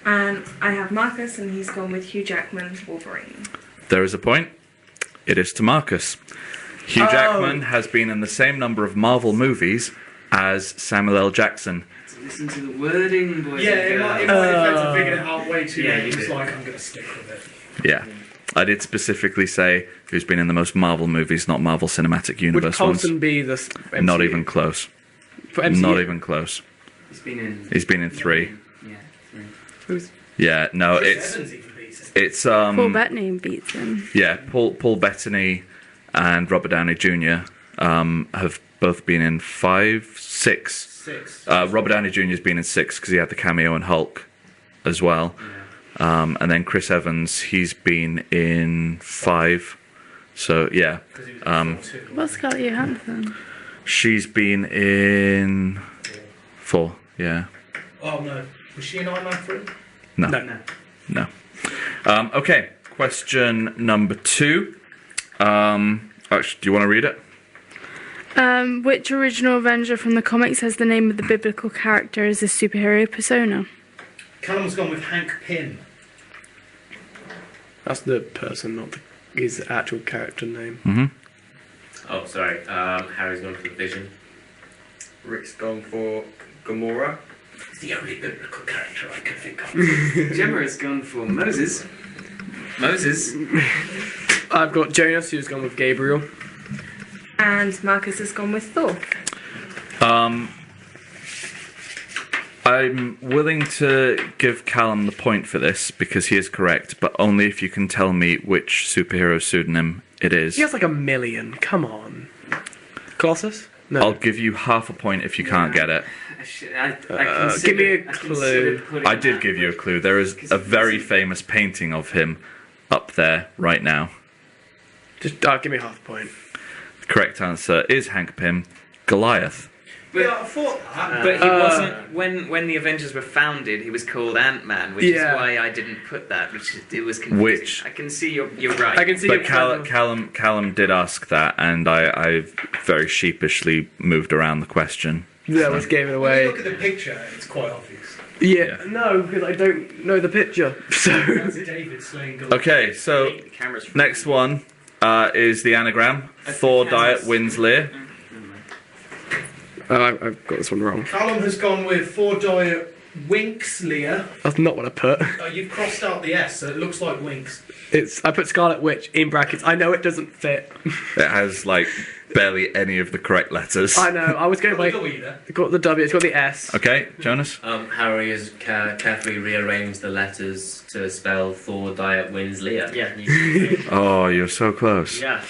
And I have Marcus, and he's gone with Hugh Jackman, Wolverine. There is a point. It is to Marcus. Hugh Jackman has been in the same number of Marvel movies as Samuel L. Jackson. So listen to the wording, boys Yeah, and in my girls. defense, I figured it out way too Yeah, late. you It was did. like, I'm going to stick with it. Yeah. I did specifically say who's been in the most Marvel movies, not Marvel Cinematic Would Universe ones. Coulson be the MCU? Not even close. For MCU? Not even close. He's been in. He's been in 3. Yeah, 3. Who's... Yeah, no, Chris Evans even beats it. it's Paul Bettany beats him. yeah, Paul Bettany and Robert Downey Jr. Have both been in 5, 6. 6. Robert Downey Jr. has been in 6 because he had the cameo in Hulk as well. And then Chris Evans, he's been in 5. So, yeah. What's Scarlett Johansson? She's been in 4, yeah. Oh, no. Was she in Iron Man 3? No. Okay, question number 2. Actually, do you want to read it? Which original Avenger from the comics has the name of the biblical character as a superhero persona? Callum's gone with Hank Pym. That's the person, not his actual character name. Mm-hmm. Oh, sorry. Harry's gone for the Vision. Rick's gone for Gamora. It's the only biblical character I can think of. Gemma has gone for Moses. I've got Jonas, who's gone with Gabriel. And Marcus has gone with Thor. I'm willing to give Callum the point for this because he is correct, but only if you can tell me which superhero pseudonym it is. He has like 1 million. Come on. Colossus? No. I'll give you half a point if you can't get it. Give me a clue. I did give you a clue. There is a very famous painting of him up there right now. Just give me half a point. The correct answer is Hank Pym, Goliath. Yeah, I thought that. But he wasn't when the Avengers were founded. He was called Ant-Man, which is why I didn't put that. It was confusing. I can see you're right. I can see. But Callum did ask that, and I very sheepishly moved around the question. Yeah, let's gave it When away. you look at the picture, it's quite obvious. Yeah, no, because I don't know the picture. So That's David slaying Goliath. Okay, so next one is the anagram. Thor Diet wins Lear. I've got this one wrong. Callum has gone with 4 diet Winks Lear. That's not what I put. You've crossed out the S, so it looks like Winks. I put Scarlet Witch in brackets. I know it doesn't fit. It has like barely any of the correct letters. I know. I was going Got the like. W there. It's got the W. It's got the S. Okay, Jonas. Harry has carefully rearranged the letters to spell Thor Diet wins Leah. Yeah. Oh, you're so close. Yeah.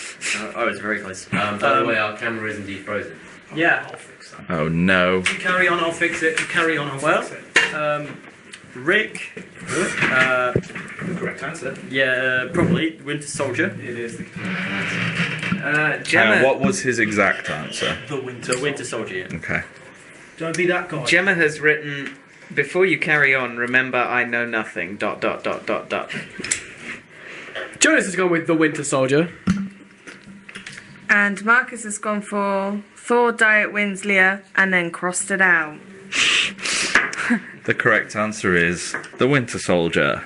I was very close. By the way, our camera is indeed frozen. Yeah. I'll fix that. Oh no. You carry on, I'll fix it. You carry on, I'll fix it. Rick. The correct answer. Yeah, probably Winter Soldier. It is the Gemma. What was his exact answer? The Winter Soldier. Yeah. Okay. Don't be that guy. Gemma has written. Before you carry on, remember I know nothing. ... Jonas has gone with the Winter Soldier. And Marcus has gone for Thor Diet wins Leah and then crossed it out. The correct answer is the Winter Soldier.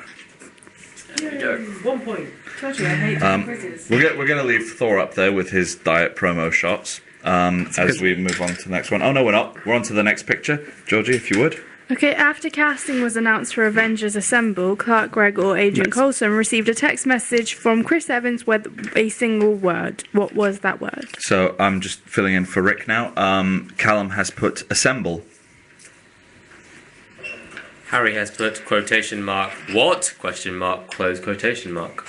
1 point. Told you I hate quizzes. We're going to leave Thor up there with his diet promo shots as we move on to the next one. Oh no, we're not. We're on to the next picture. Georgie, if you would. Okay, after casting was announced for Avengers Assemble, Clark Gregg or Agent Coulson received a text message from Chris Evans with a single word. What was that word? So I'm just filling in for Rick now. Callum has put assemble. Harry has put quotation mark what question mark close quotation mark.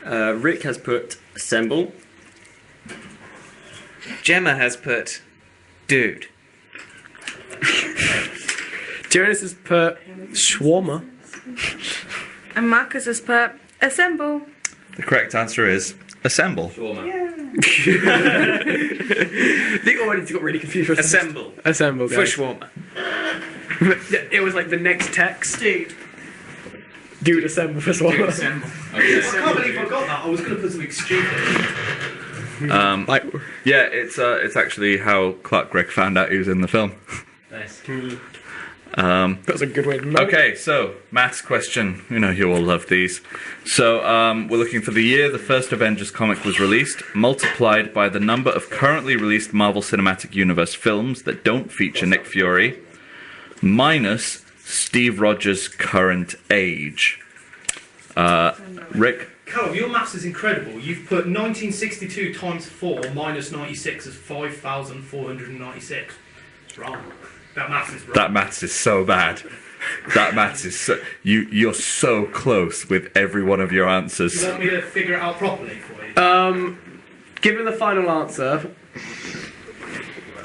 Rick has put assemble. Gemma has put dude. Jonas has put Shawarma. And Marcus has put assemble. The correct answer is assemble. The audience got really confused for a second. Assemble. Assemble, For guys. shawarma. It was like the next text. Dude, assemble for Shawarma. Assemble. I can't believe I got that. I was going to put something stupid. Like, Yeah, it's actually how Clark Gregg found out he was in the film. Nice. that's a good way to know. Okay, so maths question. You know you all love these. So we're looking for the year the first Avengers comic was released, multiplied by the number of currently released Marvel Cinematic Universe films that don't feature Nick Fury, minus Steve Rogers' current age. Rick? Callum, your maths is incredible. You've put 1962 times 4 minus 96 as 5,496. It's wrong. That maths is wrong. That maths is so bad. That maths is so... You're so close with every one of your answers. You want me to figure it out properly for you? given the final answer,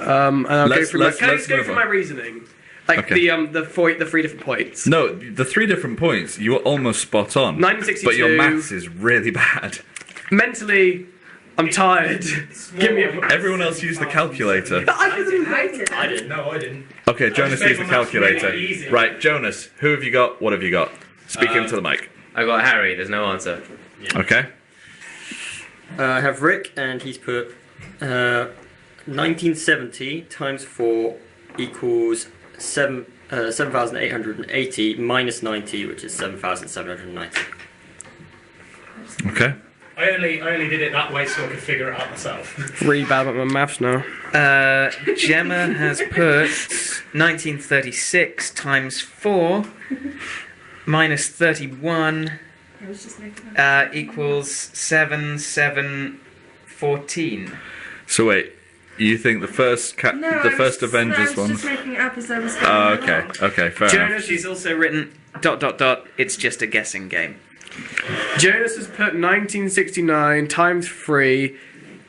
and I'll go through my reasoning. Like Okay. the 3 different points. No, the 3 different points, you were almost spot on. 1962. But your maths is really bad. Mentally, I'm tired. Give me a. Everyone else used the calculator. I didn't. No, I didn't. Okay, Jonas made used the my maths really calculator. easy. Right, Jonas, who have you got? What have you got? Speak into the mic. I got Harry. There's no answer. Okay. I have Rick, and he's put 1970 times 4 equals 7,880 minus 90, which is 7,790. Okay. I only did it that way so I could figure it out myself. Really bad at my maths now. Gemma has put 1936 times 4 minus 31 equals 7,714. So wait, you think the first Avengers one? I was just making it up as I was going Oh, along. okay, fair enough. Jonas, she's also written ... It's just a guessing game. Jonas has put 1969 times 3,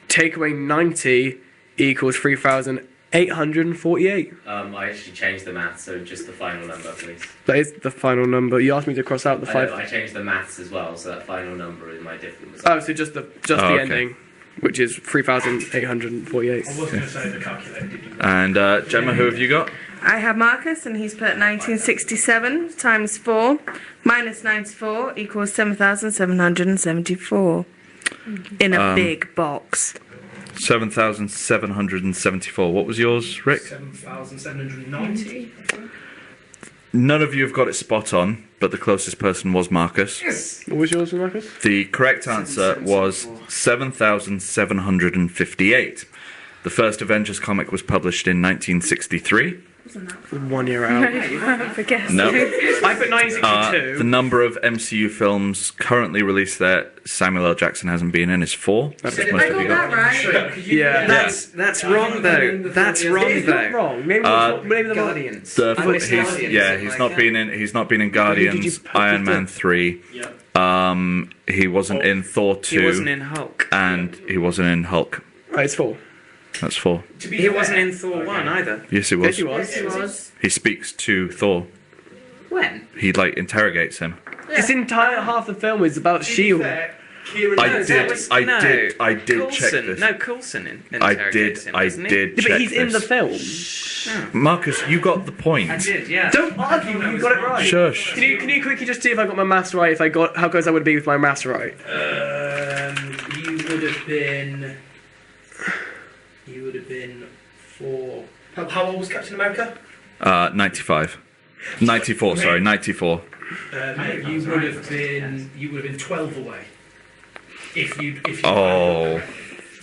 take away 90 equals 3,848. I actually changed the maths, so just the final number, please. That is the final number. You asked me to cross out the I know, 5. I changed the maths as well, so that final number is my different result. Oh, so just the okay. ending, which is 3,848. I was going to say the calculator didn't. And Gemma, who have you got? I have Marcus, and he's put 1967 times 4 minus 94 equals 7,774 in a big box. 7,774. What was yours, Rick? 7,790. None of you have got it spot on, but the closest person was Marcus. What was yours, Marcus? The correct answer was 7,758. The first Avengers comic was published in 1963. 1 year out. For guess. No. I put 1962. The number of MCU films currently released that Samuel L. Jackson hasn't been in is 4. That's what most I of you got got. that right. Yeah. That's wrong though. That's wrong It's not though. wrong. Maybe the Guardians. He's not been in Guardians, Iron Man 3. He wasn't in Thor 2. He wasn't in Hulk. And he wasn't in Hulk. Right, it's 4. That's 4. He wasn't in Thor 1 either. Yes, he was. Yes, he was. Yes, he was. He speaks to Thor. When? He interrogates him. This entire half the film is about Shield. I did check this. No, Coulson I interrogates did him, doesn't he? check But he's in the this. film. Marcus, you got the point. I did, yeah. Don't argue. You got it right. Shush. Can you quickly just see if I got my maths right? If I got how close I would be with my maths right? You would have been 4. How old was Captain America? 95. 94, sorry, 94. You would have been 12 away. If you. Oh.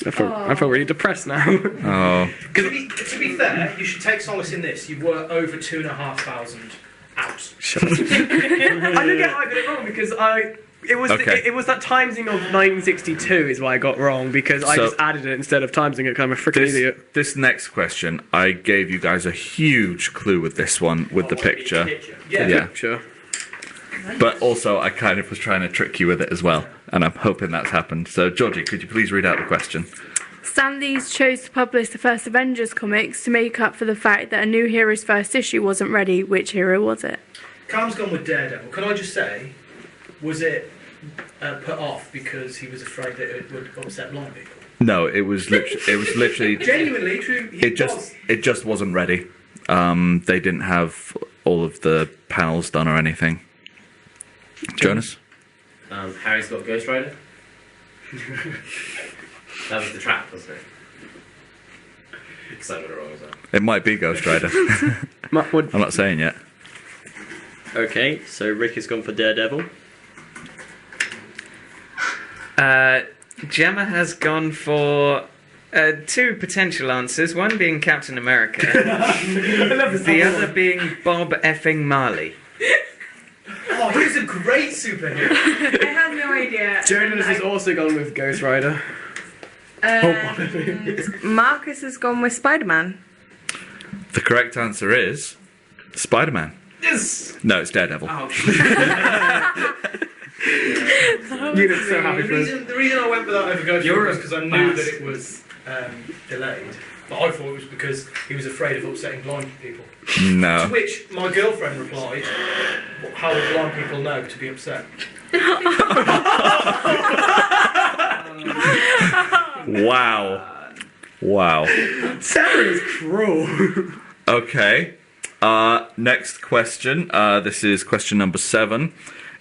I feel really depressed now. Oh. To be fair, you should take solace in this. You were over 2,500 out. I don't get how I got it wrong because it was that timesing of 1962 is why I got wrong because I So- just added it instead of timesing it. 'Cause I'm a freaking idiot. This next question, I gave you guys a huge clue with this one, with the picture. Yeah. Sure. But also, I kind of was trying to trick you with it as well, and I'm hoping that's happened. So, Georgie, could you please read out the question? Stan Lee chose to publish the first Avengers comics to make up for the fact that a new hero's first issue wasn't ready. Which hero was it? Calm's gone with Daredevil. Can I just say, was it put off because he was afraid that it would upset blind people? No, it was literally. Genuinely true. It just wasn't ready. They didn't have all of the panels done or anything. Jonas? Harry's got Ghost Rider. That was the trap, wasn't it? Because I got it wrong as well. It might be Ghost Rider. I'm not saying yet. Okay, so Rick has gone for Daredevil. Gemma has gone for 2 potential answers, one being Captain America, the other being Bob effing Marley. Oh, he was a great superhero. I have no idea. Jonas has also gone with Ghost Rider. Marcus has gone with Spider-Man. The correct answer is Spider-Man. Yes. No, it's Daredevil. Oh, Unit's so happy for us. The reason I went without over Ghost You're was a because I knew bastard. that it was delayed. But I thought it was because he was afraid of upsetting blind people. To No. which my girlfriend replied, "How will blind people know to be upset?" Wow. Wow. Sarah is cruel. Okay. Next question. This is question number 7.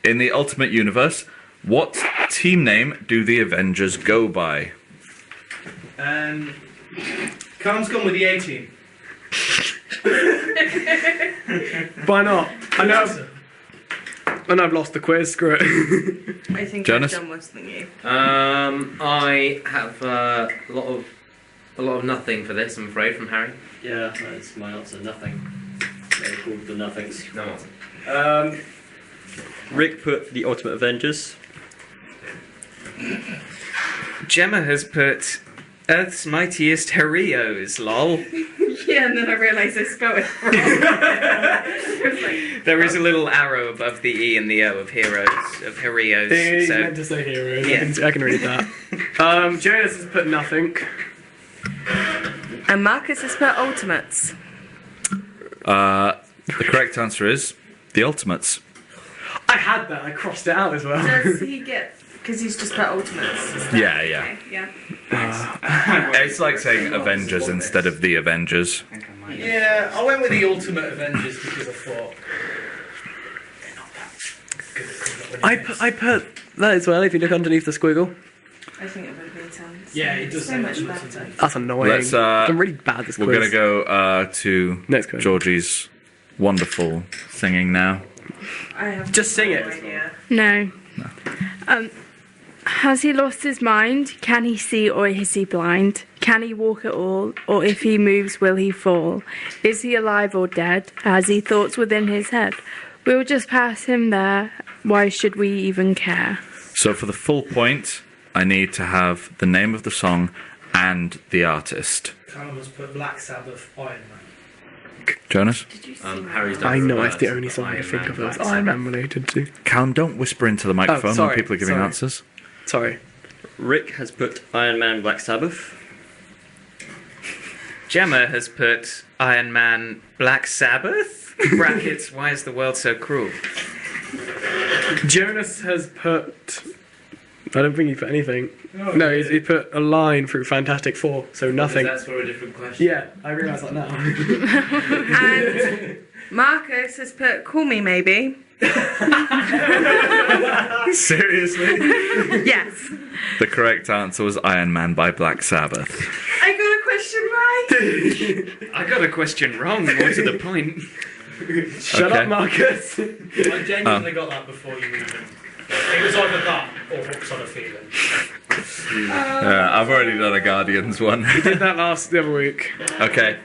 In the Ultimate Universe, what team name do the Avengers go by? Callum's gone with the A-Team. Why not? I know I've lost the quiz. Screw it. I think Jonas? I've done worse than you. I have a lot of nothing for this, I'm afraid, from Harry. Yeah, that's my answer. Nothing. They're called the Nothings. No. Rick put the Ultimate Avengers. Gemma has put Earth's Mightiest Heroes, lol. Yeah, and then I realised I spelled it wrong. I was like, There is a little arrow above the E and the O of heroes, of Heroes. He's So meant to say heroes. Yeah. I can read that. Jonas has put nothing. and Marcus has put Ultimates. The correct answer is the Ultimates. I had that. I crossed it out as well. Does he get... Because he's just put Ultimates. Is that Yeah, yeah. okay? Yeah. It's like saying Avengers instead of the Avengers. Yeah, I went with the Ultimate Avengers because I thought they're not that good at coming up with I put that as well. If you look underneath the squiggle, I think it would have made sense. Yeah, it does So say much Ultimates. better. that's annoying. Let's, I'm really bad at this quiz. We're going to go to Next question. Georgie's wonderful singing now. I have Just sing no it. idea. No. Has he lost his mind? Can he see or is he blind? Can he walk at all? Or if he moves, will he fall? Is he alive or dead? Has he thoughts within his head? We'll just pass him there. Why should we even care? So for the full point, I need to have the name of the song and the artist. Callum has put Black Sabbath, Iron Man. Jonas? Harry's done I know reverse. it's the only song I can think of that's Iron Man related to. Callum, don't whisper into the microphone sorry, when people are giving sorry. answers. Sorry. Rick has put Iron Man, Black Sabbath. Gemma has put Iron Man, Black Sabbath. Brackets. Why is the world so cruel? Jonas has put. I don't think he put anything. No, he put a line through Fantastic Four, so nothing. That's for a different question. Yeah, I realise that now. And Marcus has put Call Me Maybe. Seriously? Yes. The correct answer was Iron Man by Black Sabbath. I got a question right. I got a question wrong. More to the point. Shut Okay. up, Marcus. I genuinely got that before you even. It was either that or Hooks on a Feeling. I've already done a Guardians one. Did that the other week. Okay.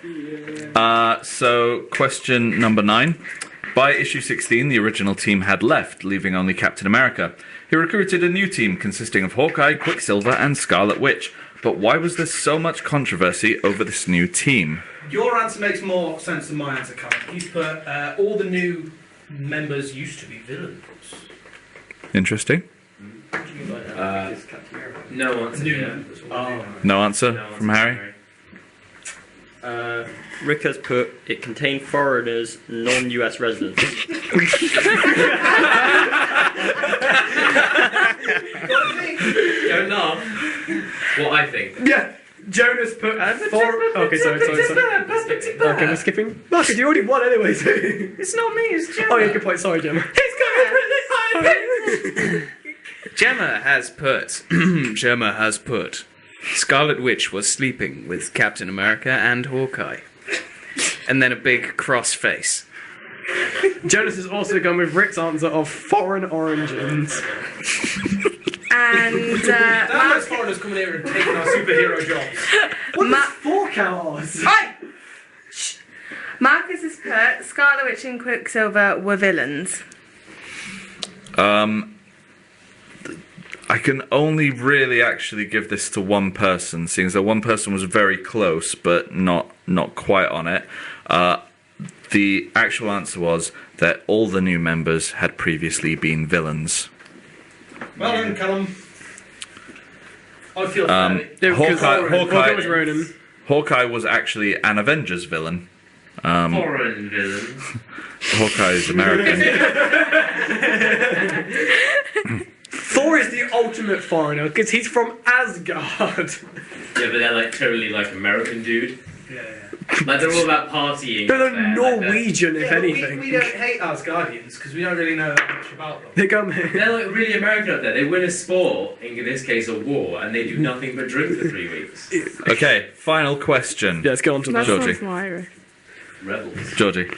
So, question number 9. By issue 16, the original team had left, leaving only Captain America. He recruited a new team consisting of Hawkeye, Quicksilver, and Scarlet Witch. But why was there so much controversy over this new team? Your answer makes more sense than my answer, Callum. He's put all the new members used to be villains. Interesting. No answer. New Yeah. members. No answer No from answer, Harry? Rick has put it contained foreigners, non-US residents. Don't laugh. What I think. Yeah. Jonas put four. Okay, sorry. Okay, we're skipping. Marcus, you already won anyway. So. It's not me. It's Gemma. Oh, yeah, good point. Sorry, Gemma. Gemma has put. Gemma has put. Scarlet Witch was sleeping with Captain America and Hawkeye. And then a big cross face. Jonas has also gone with Rick's answer of foreign origins. And Damn those foreigners coming here and taking our superhero jobs. What is 4 cows? Marcus has put Scarlet Witch and Quicksilver were villains. I can only really actually give this to one person, seeing as though one person was very close, but not quite on it. The actual answer was that all the new members had previously been villains. Well then, Callum. I feel Hawkeye was Ronan. Hawkeye was actually an Avengers villain. Foreign villain. Hawkeye is American. Thor is the ultimate foreigner because he's from Asgard. Yeah, but they're like totally like American dude. Yeah. Like they're all about partying. They're up there, Norwegian, if Yeah, but anything. we don't hate Asgardians because we don't really know that much about them. They come They're like really American up there. They win a sport, in this case a war, and they do nothing but drink for 3 weeks. Okay, final question. Yeah, let's go on to That that. Georgie. sounds more Irish. Rebels. Georgie.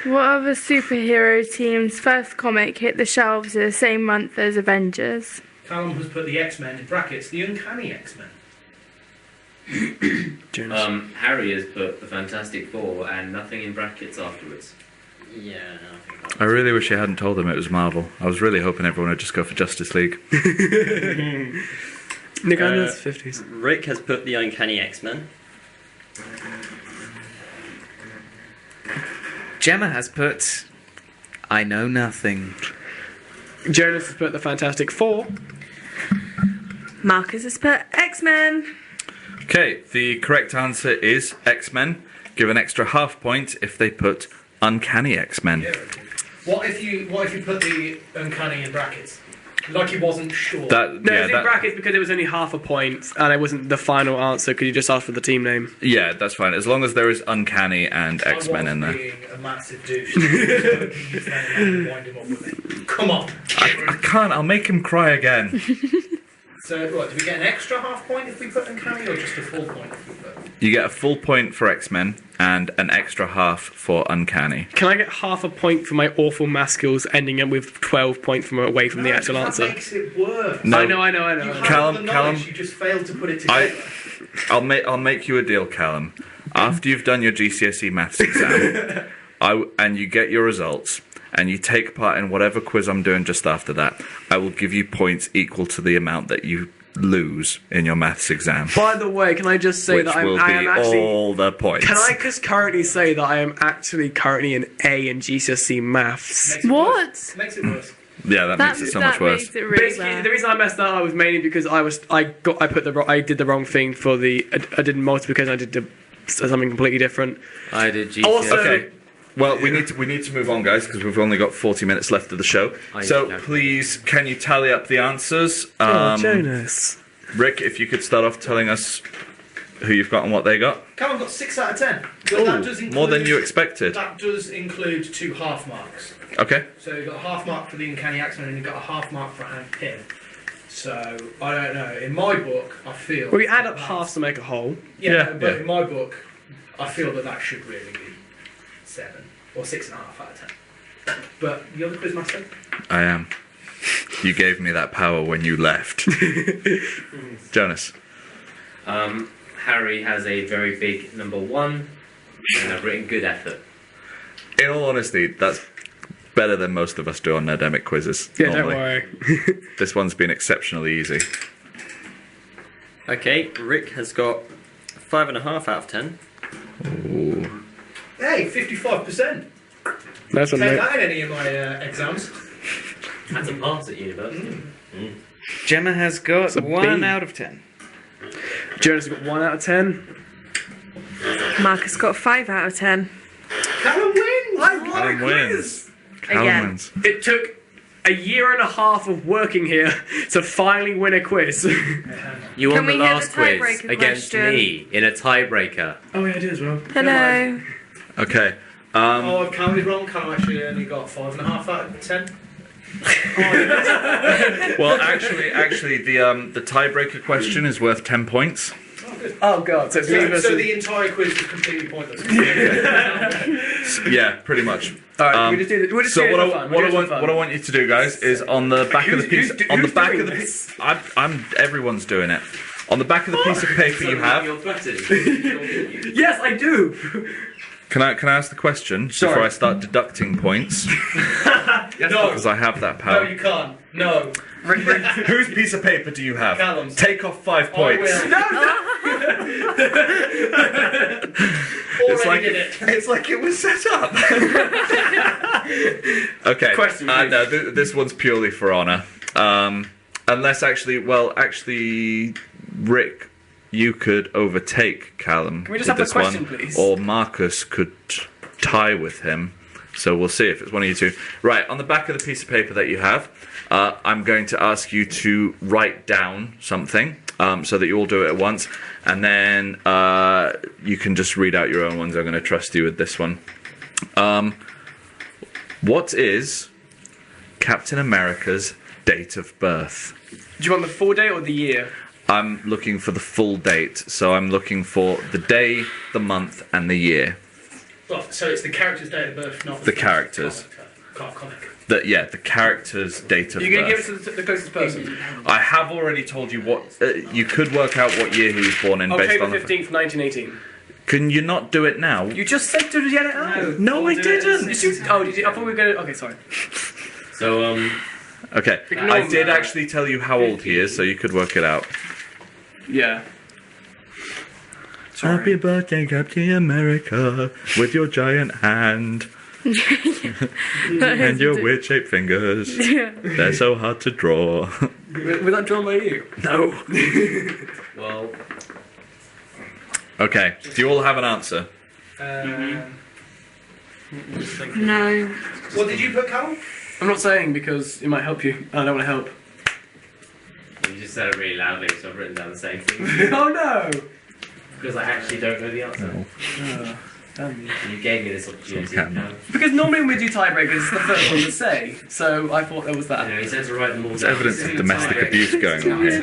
What other superhero team's first comic hit the shelves the same month as Avengers? Callum has put the X-Men in brackets, the Uncanny X-Men. Harry has put the Fantastic Four and nothing in brackets afterwards. Yeah, no, I think I really wish you hadn't told them it was Marvel. I was really hoping everyone would just go for Justice League. Nick Anders, 50s. Rick has put the Uncanny X-Men. Gemma has put I know nothing. Jonas has put the Fantastic Four. Marcus has put X-Men. Okay, the correct answer is X-Men. Give an extra half point if they put Uncanny X-Men. Yeah. What if you put the Uncanny in brackets? Like he wasn't sure. No, it was in brackets because it was only half a point and it wasn't the final answer because you just asked for the team name. Yeah, that's fine. As long as there is Uncanny and X-Men in there. Being a massive douche. Wind him up with me. Come on. I can't. I'll make him cry again. So, what, do we get an extra half point if we put Uncanny or just a full point if we put? You get a full point for X-Men and an extra half for Uncanny. Can I get half a point for my awful math skills ending up with 12 points from away from the actual answer? That makes it worse. No. I know. You have Callum, the knowledge, you just failed to put it together. I'll make you a deal, Callum. After you've done your GCSE maths exam, and you get your results, and you take part in whatever quiz I'm doing just after that, I will give you points equal to the amount that you lose in your maths exam. By the way, can I just say Which that will I am be actually... all the points. Can I just currently say that I am actually currently an A in GCSE maths? What? Makes it worse. Yeah, that makes it so much worse. Makes it really Basically, bad. the reason I messed that up was mainly because I did the wrong thing for the... I did multiplication, I did something completely different. I did GCSE. Also, Okay. Well, we need to move on, guys, because we've only got 40 minutes left of the show. So yeah. please, can you tally up the answers? Jonas. Rick, if you could start off telling us who you've got and what they got. Callum got 6 out of 10. But Ooh, that does include, more than you expected. That does include 2 half marks. Okay. So you've got a half mark for the Uncanny X-Men and you've got a half mark for Hank Pym. So, I don't know. In my book, I feel... Well, we add up halves to make a whole. Yeah, but in my book, I feel that should really be 7 or 6.5 out of 10. But you're the quizmaster. I am. You gave me that power when you left. Jonas. Harry has a very big number 1, and I've written good effort. In all honesty, that's better than most of us do on Nerdemic quizzes. Yeah, normally. don't worry. This one's been exceptionally easy. Okay, Rick has got 5.5 out of 10. Ooh. Hey, 55%. That's what Take that in any of my exams. Had to pass at university. Gemma has got It's a 1 B. out of 10. Jonas got 1 out of 10. Marcus got 5 out of 10. Callum wins! Callum wins. Callum Again. wins. It took a year and a half of working here to finally win a quiz. You Can won the we hear last the quiz tiebreaker against question? me in a tiebreaker. Oh, yeah, I did as well. Hello. Okay. Oh, I've counted wrong. Callum actually only got 5.5 out of 10. Well, actually, the tiebreaker question is worth 10 points. Oh, God. So it's me So versus... the entire quiz was completely pointless. Yeah, pretty much. Alright, we just do this. So what I want you to do, guys, is on the back of the piece. On the back of the piece. Everyone's doing it. On the back of the piece of paper you have. Yes, I do. Can I ask the question before I start deducting points? No. Because I have that No, power. you can't. No. Whose piece of paper do you have? Callum's. Take off 5 points. It's like it was set up. Okay. Question, No, this one's purely for honour. Unless actually, Rick, you could overtake Callum. Can we just with have a this question, one, please? or Marcus could tie with him. So we'll see if it's one of you two. Right, on the back of the piece of paper that you have, I'm going to ask you to write down something so that you all do it at once, and then you can just read out your own ones. I'm going to trust you with this one. What is Captain America's date of birth? Do you want the full date or the year? I'm looking for the full date, so I'm looking for the day, the month, and the year. Well, so it's the character's date of birth, not The characters. comic. The character's date of You're going to birth. give it to the closest person. I have already told you what. You could work out what year he was born in based October on the. 15th, 1918. Can you not do it now? You just said to get it out. No, I didn't. Did you? Oh, did you? I thought we were going to... Okay, sorry. So, Okay, Ignore I did that. actually tell you how old he is, so you could work it out. Yeah. Happy birthday, Captain America, with your giant hand and your weird-shaped fingers. Yeah. They're so hard to draw. Was that drawn by you? No. well, Okay, do you all have an answer? No. What did you put, Callum? I'm not saying because it might help you. I don't want to help. you just said it really loudly, so I've written down the same thing. Oh no! Because I actually don't know the answer. You gave me this opportunity. Because normally when we do tiebreakers, it's the first one to say. So I thought there was that. He said to write them all There's down. evidence of domestic abuse going on here.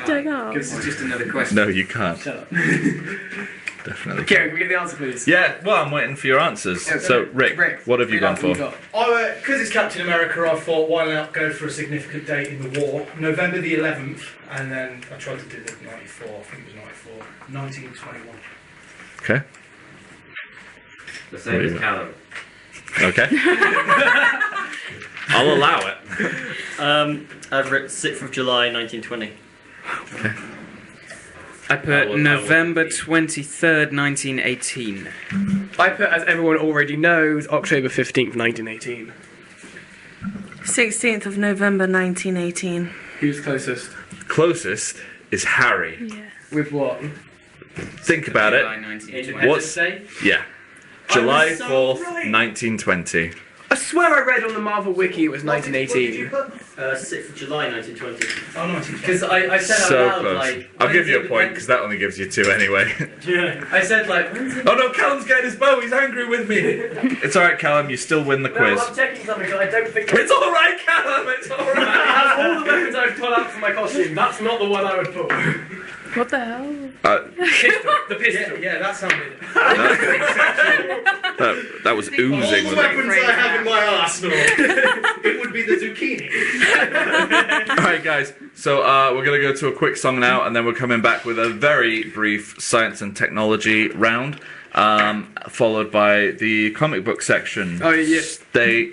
This is just another question. No, you can't. Shut up. Definitely. Kieran, can we get the answer, please? Yeah, well, I'm waiting for your answers. So, Rick, what have you gone for? Because it's Captain America, I thought, why not go for a significant date in the war? November the 11th, and then I tried to do the 94, I think it was 94, 1921. Okay. The same as Callum. Okay. I'll allow it. I've written 6th of July 1920. Okay. I put November 23rd, 1918. I put, as everyone already knows, October 15th, 1918. 16th of November 1918. Who's closest? Closest is Harry. Yeah. With what? Think about it. What's Day? July so 4th, right. 1920. I swear I read on the Marvel Wiki it was 1918. 6th of July 1920. Oh, 1920. Because I said So out loud, close. like... I'll give you a point because that only gives you 2 anyway. Yeah. I said, like... Oh no, Callum's getting his bow. He's angry with me. It's all right, Callum. You still win the quiz. No, I'm checking something because I don't think It's all right, Callum. It's all it right. has all the weapons I've pulled out for my costume. That's not the one I would put. What the hell? The pistol. Yeah, that sounded. That was oozing. All the With weapons I have in my arsenal, it would be the zucchini. All right, guys. So we're going to go to a quick song now, and then we're coming back with a very brief science and technology round, followed by the comic book section. Oh, yeah. Stay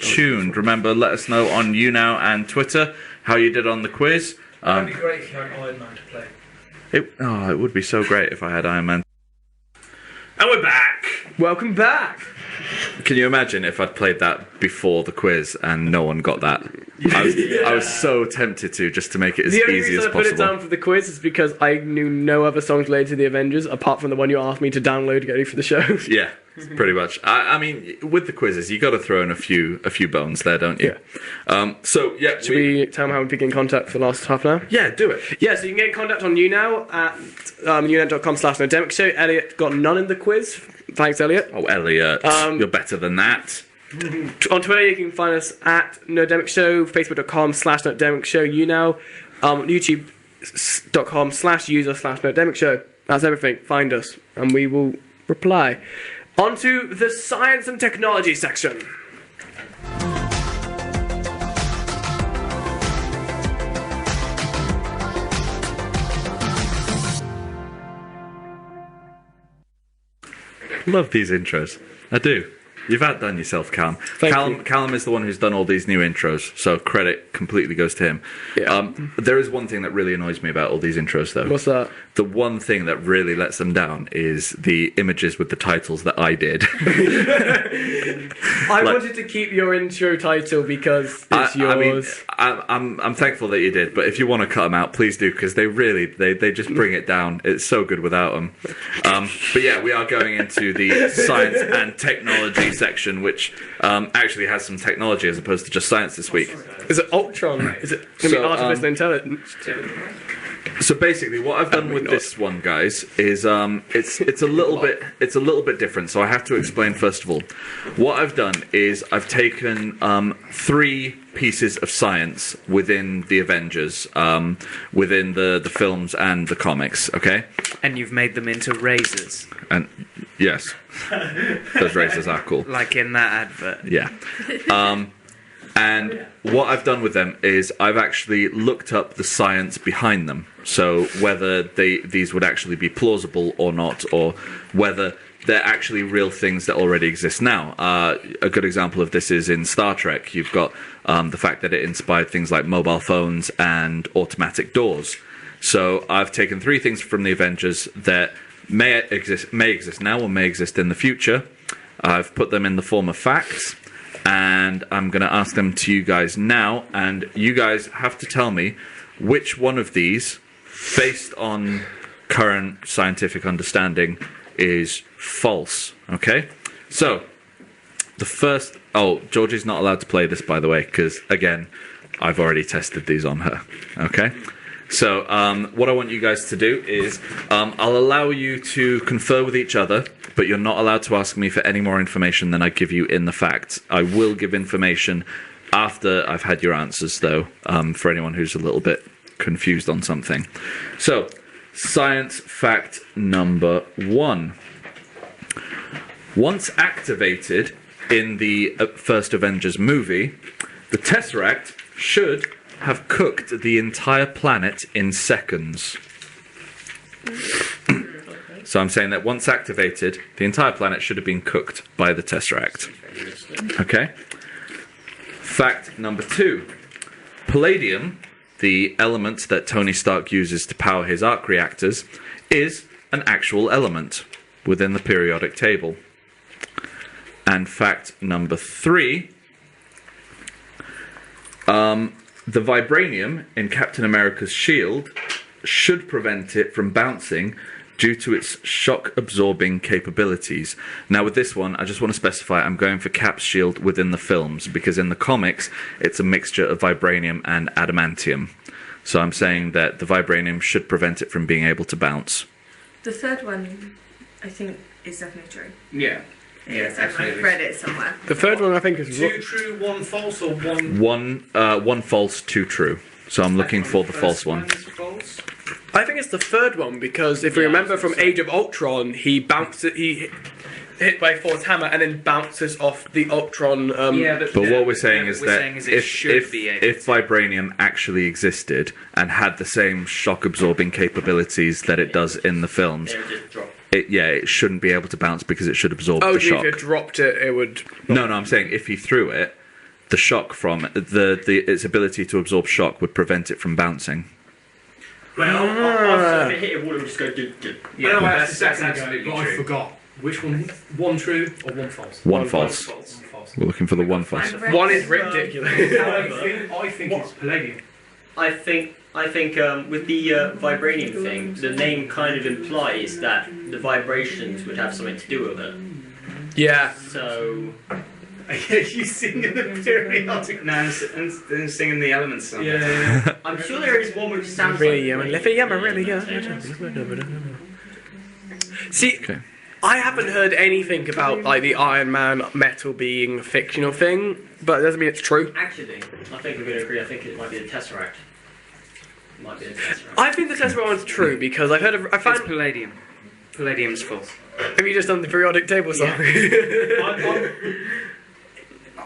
tuned. Remember, let us know on YouNow and Twitter how you did on the quiz. It would be great if you had Iron Man to play. It would be so great if I had Iron Man. And we're back! Welcome back. Can you imagine if I'd played that before the quiz and no one got that? I was so tempted to, just to make it as The only easy as reason I put it possible. down for the quiz is because I knew no other songs related to the Avengers apart from the one you asked me to download to get ready for the show. Yeah, pretty much. I mean, with the quizzes, you got to throw in a few bones there, don't you? Yeah. Should we tell them how we begin contact for the last half an hour? Yeah, do it. Yeah, so you can get in contact on YouNow at unet.com/Nerdemic show. Elliot got none in the quiz. Thanks, Elliot. Oh, Elliot, you're better than that. On Twitter, you can find us at Nerdemic Show, Facebook.com/Nerdemic Show, YouNow, YouTube.com/user/Nerdemic Show. That's everything. Find us, and we will reply. On to the science and technology section. Love these intros. I do. You've outdone yourself, Callum. Thank you. Callum is the one who's done all these new intros, so credit completely goes to him. Yeah. There is one thing that really annoys me about all these intros, though. What's that? The one thing that really lets them down is the images with the titles that I did. I wanted to keep your intro title because it's yours. I'm thankful that you did, but if you want to cut them out, please do, because they just bring it down. It's so good without them. But yeah, we are going into the science and technology section, which actually has some technology as opposed to just science this week. Is it Ultron? Is it going to be artificial intelligence? So basically, what I've done with this one, guys, is it's a little bit different. So I have to explain first of all. What I've done is I've taken 3 pieces of science within the Avengers, within the films and the comics. Okay. And you've made them into razors. And yes, those razors are cool. Like in that advert. Yeah. And what I've done with them is I've actually looked up the science behind them. So whether these would actually be plausible or not, or whether they're actually real things that already exist now. A good example of this is in Star Trek. You've got the fact that it inspired things like mobile phones and automatic doors. So I've taken 3 things from the Avengers that may exist now or may exist in the future. I've put them in the form of facts, and I'm going to ask them to you guys now, and you guys have to tell me which one of these, based on current scientific understanding, is false. Okay? So, the first... Oh, Georgie's not allowed to play this, by the way, because, again, I've already tested these on her. Okay? So, what I want you guys to do is, I'll allow you to confer with each other, but you're not allowed to ask me for any more information than I give you in the facts. I will give information after I've had your answers, though, for anyone who's a little bit confused on something. So, science fact number 1. Once activated in the first Avengers movie, the Tesseract should have cooked the entire planet in seconds. So I'm saying that once activated, the entire planet should have been cooked by the Tesseract. Okay? Fact number 2. Palladium, the element that Tony Stark uses to power his arc reactors, is an actual element within the periodic table. And fact number 3, the vibranium in Captain America's shield should prevent it from bouncing due to its shock-absorbing capabilities. Now with this one, I just want to specify I'm going for Cap's shield within the films, because in the comics, it's a mixture of vibranium and adamantium. So I'm saying that the vibranium should prevent it from being able to bounce. The third one, I think, is definitely true. Yeah. Yes, I've read it somewhere. The third one, I think, is 2 true, 1 false, or 1... One false, 2 true. So I'm looking for the false one. False. I think it's the third one, because if we remember from Age of Ultron, he hit by Thor's hammer and then bounces off the Ultron. But what we're saying is that if vibranium actually existed and had the same shock-absorbing capabilities that it does in the films, it shouldn't be able to bounce because it should absorb the shock. Oh, if it dropped it would... No, I'm saying if he threw it, the shock from its ability to absorb shock would prevent it from bouncing. Well, if it hit it, would just go do. Yeah, that's absolutely true. I forgot. Which one? 1 true or 1 false? One false. We're looking for the 1 false. One is ridiculous. I think it's palladium. I think with the vibranium thing, the name kind of implies that the vibrations would have something to do with it. Yeah. So. You sing in the periodic. No, I'm singing the Elements song. Yeah. I'm sure there is one which sounds Really, like... See, I haven't heard anything about like the Iron Man metal being a fictional thing, but it doesn't mean it's true. Actually, I think we're going to agree. I think it might be the Tesseract. I think the Tesseract one's true because I found It's palladium. Palladium's false. Have you just done the periodic table song?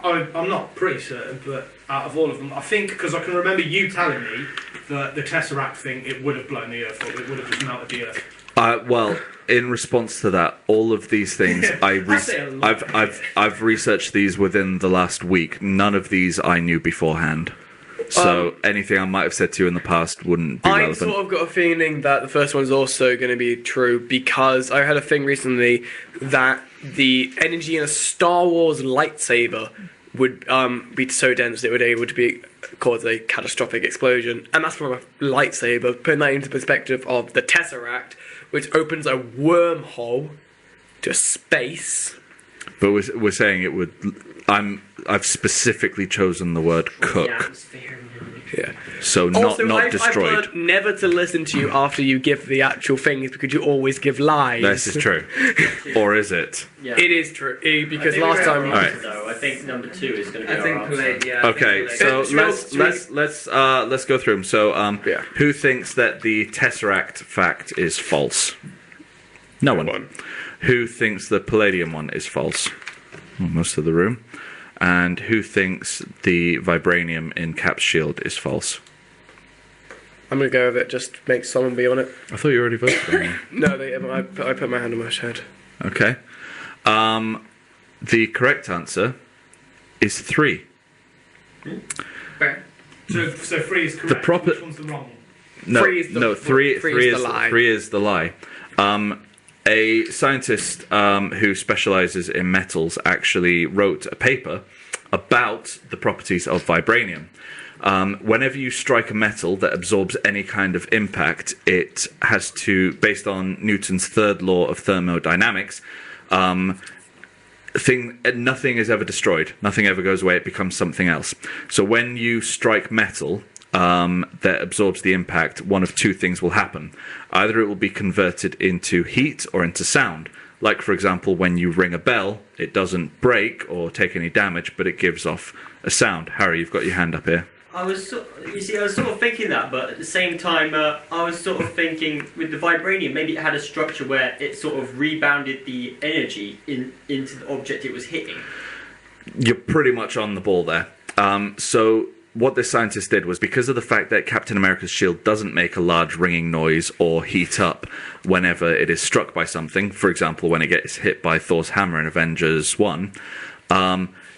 I'm not pretty certain, but out of all of them, I think, because I can remember you telling me that the Tesseract thing, it would have blown the Earth up, it would have just melted the Earth. Well, in response to that, all of these things I've researched these within the last week. None of these I knew beforehand. So anything I might have said to you in the past wouldn't be relevant. I sort of got a feeling that the first one's also going to be true because I had a thing recently that the energy in a Star Wars lightsaber would be so dense that it would able to be cause a catastrophic explosion, and that's from a lightsaber. Putting that into perspective of the Tesseract, which opens a wormhole to space. But we're saying it would. I've specifically chosen the word cook. Yeah. So Also, not I've destroyed. learned never to listen to you after you give the actual things because you always give lies. This is true. Or is it? Yeah. It is true because I think last we're time. at Alright. answer, though. I think number 2 is going to be I think our answer. Palladium. Yeah, Okay, so let's go through them. So who thinks that the Tesseract fact is false? No one. Who thinks the Palladium one is false? Well, most of the room. And who thinks the vibranium in Cap's shield is false? I'm gonna go with it. Just make someone be on it. I thought you already voted on it. No, I put my hand on my head. Okay. The correct answer is 3. So 3 is correct. Which one's the wrong one? No, Three is the- no, three three is is the lie. 3 is the lie. A scientist who specializes in metals actually wrote a paper about the properties of vibranium. Whenever you strike a metal that absorbs any kind of impact, it has to, based on Newton's third law of thermodynamics, nothing is ever destroyed. Nothing ever goes away. It becomes something else. So when you strike metal that absorbs the impact, one of two things will happen. Either it will be converted into heat or into sound. Like, for example, when you ring a bell, it doesn't break or take any damage, but it gives off a sound. Harry, you've got your hand up here. I was sort of thinking that, but at the same time, I was sort of thinking with the vibranium, maybe it had a structure where it sort of rebounded the energy into the object it was hitting. You're pretty much on the ball there. So what this scientist did was, because of the fact that Captain America's shield doesn't make a large ringing noise or heat up whenever it is struck by something, for example, when it gets hit by Thor's hammer in Avengers 1,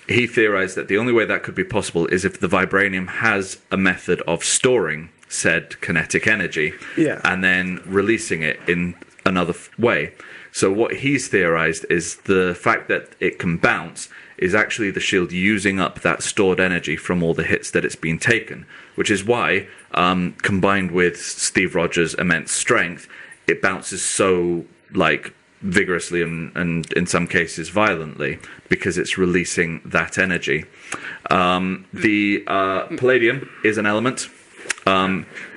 he theorized that the only way that could be possible is if the vibranium has a method of storing said kinetic energy and then releasing it in another way. So what he's theorized is the fact that it can bounce is actually the shield using up that stored energy from all the hits that it's been taken, which is why, combined with Steve Rogers' immense strength, it bounces so, vigorously and in some cases violently, because it's releasing that energy. The palladium is an element.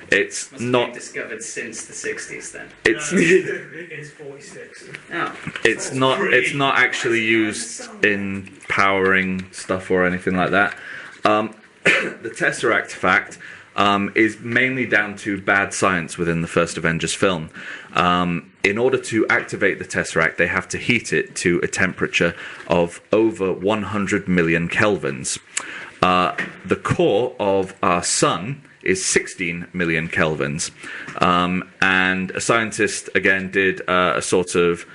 It's Must not have been discovered since the 60s then. It's It's 46. Oh. it's not actually used in powering stuff or anything like that. The Tesseract fact is mainly down to bad science within the first Avengers film. In order to activate the Tesseract, they have to heat it to a temperature of over 100 million kelvins. The core of our sun is 16 million kelvins. And a scientist, again, did a sort of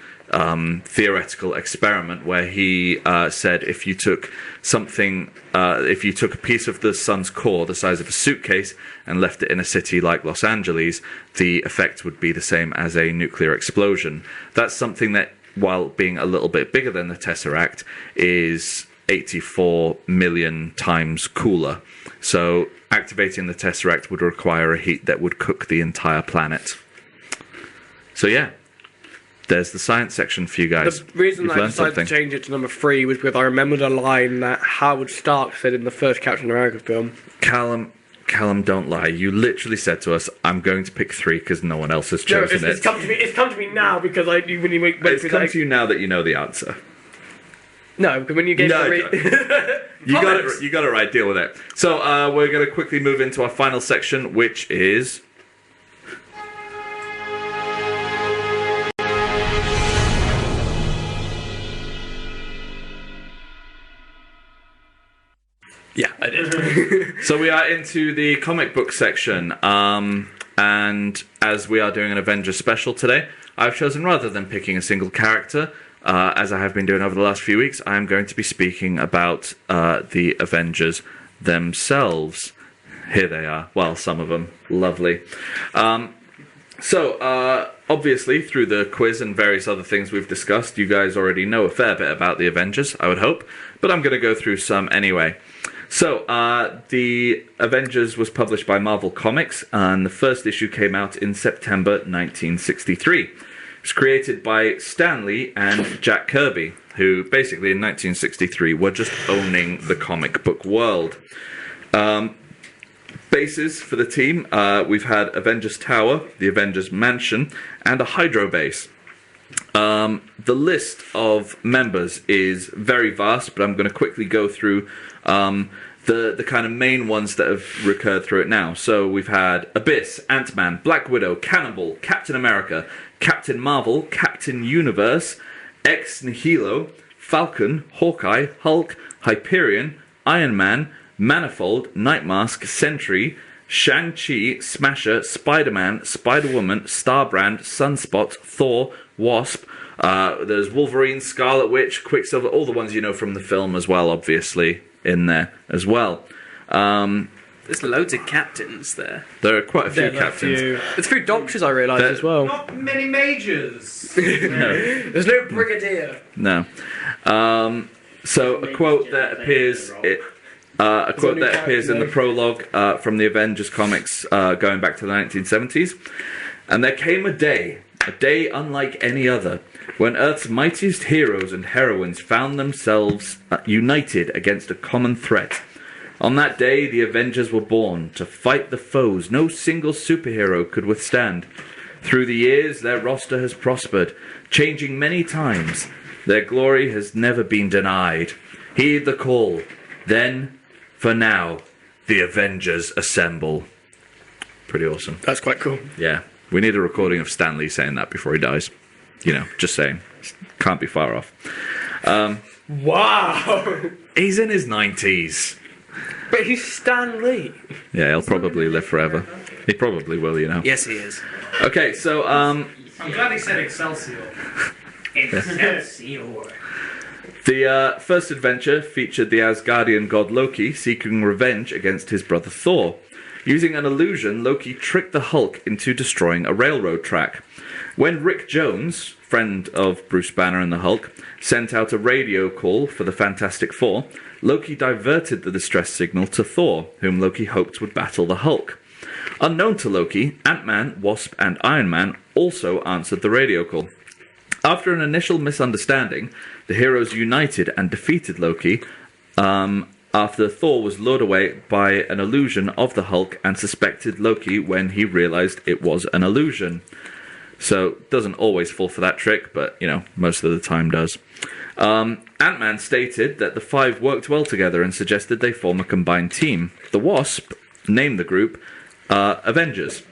theoretical experiment where he said if you took a piece of the sun's core the size of a suitcase and left it in a city like Los Angeles, the effect would be the same as a nuclear explosion. That's something that, while being a little bit bigger than the Tesseract, is 84 million times cooler. So activating the Tesseract would require a heat that would cook the entire planet. So yeah, there's the science section for you guys. The reason You've I learned decided something. to change it to number 3 was because I remembered a line that Howard Stark said in the first Captain America film. Callum, don't lie. You literally said to us, "I'm going to pick 3 because no one else has No, chosen it's it." come to me. It's come to me now because when you went It's through come that. to you now that you know the answer. No, because when you gave No, the You got it right. Deal with it. So we're going to quickly move into our final section, which is. Yeah, I did. So we are into the comic book section, and as we are doing an Avengers special today, I've chosen, rather than picking a single character, as I have been doing over the last few weeks, I am going to be speaking about the Avengers themselves. Here they are. Well, some of them. Lovely. Obviously, through the quiz and various other things we've discussed, you guys already know a fair bit about the Avengers, I would hope, but I'm going to go through some anyway. So, the Avengers was published by Marvel Comics, and the first issue came out in September 1963. It was created by Stan Lee and Jack Kirby, who basically in 1963 were just owning the comic book world. Bases for the team, we've had Avengers Tower, the Avengers Mansion, and a Hydro base. The list of members is very vast, but I'm going to quickly go through the kind of main ones that have recurred through it now. So we've had Abyss, Ant-Man, Black Widow, Cannibal, Captain America, Captain Marvel, Captain Universe, Ex Nihilo, Falcon, Hawkeye, Hulk, Hyperion, Iron Man, Manifold, Nightmask, Sentry, Shang-Chi, Smasher, Spider-Man, Spider-Woman, Starbrand, Sunspot, Thor, Wasp. There's Wolverine, Scarlet Witch, Quicksilver, all the ones you know from the film as well, obviously, in there as well. There's loads of captains there. There are quite a few captains. There's a few doctors, I realised, as well. Not many majors. No. There's no brigadier. No. So a quote that appears... in the prologue from the Avengers comics going back to the 1970s. And there came a day unlike any other, when Earth's mightiest heroes and heroines found themselves united against a common threat. On that day, the Avengers were born to fight the foes no single superhero could withstand. Through the years, their roster has prospered, changing many times. Their glory has never been denied. Heed the call. Then... for now, the Avengers assemble. Pretty awesome. That's quite cool. Yeah. We need a recording of Stan Lee saying that before he dies. You know, just saying. Can't be far off. Wow! He's in his 90s. But he's Stan Lee. Yeah, he'll probably live forever. He probably will, you know. Yes, he is. Okay, so, I'm glad he said Excelsior. Excelsior. the first adventure featured the Asgardian god Loki seeking revenge against his brother Thor. Using an illusion, Loki tricked the Hulk into destroying a railroad track. When Rick Jones, friend of Bruce Banner and the Hulk, sent out a radio call for the Fantastic Four, Loki diverted the distress signal to Thor, whom Loki hoped would battle the Hulk. Unknown to Loki, Ant-Man, Wasp, and Iron Man also answered the radio call. After an initial misunderstanding, the heroes united and defeated Loki, after Thor was lured away by an illusion of the Hulk and suspected Loki when he realized it was an illusion. So, doesn't always fall for that trick, but, you know, most of the time does. Ant-Man stated that the five worked well together and suggested they form a combined team. The Wasp named the group Avengers.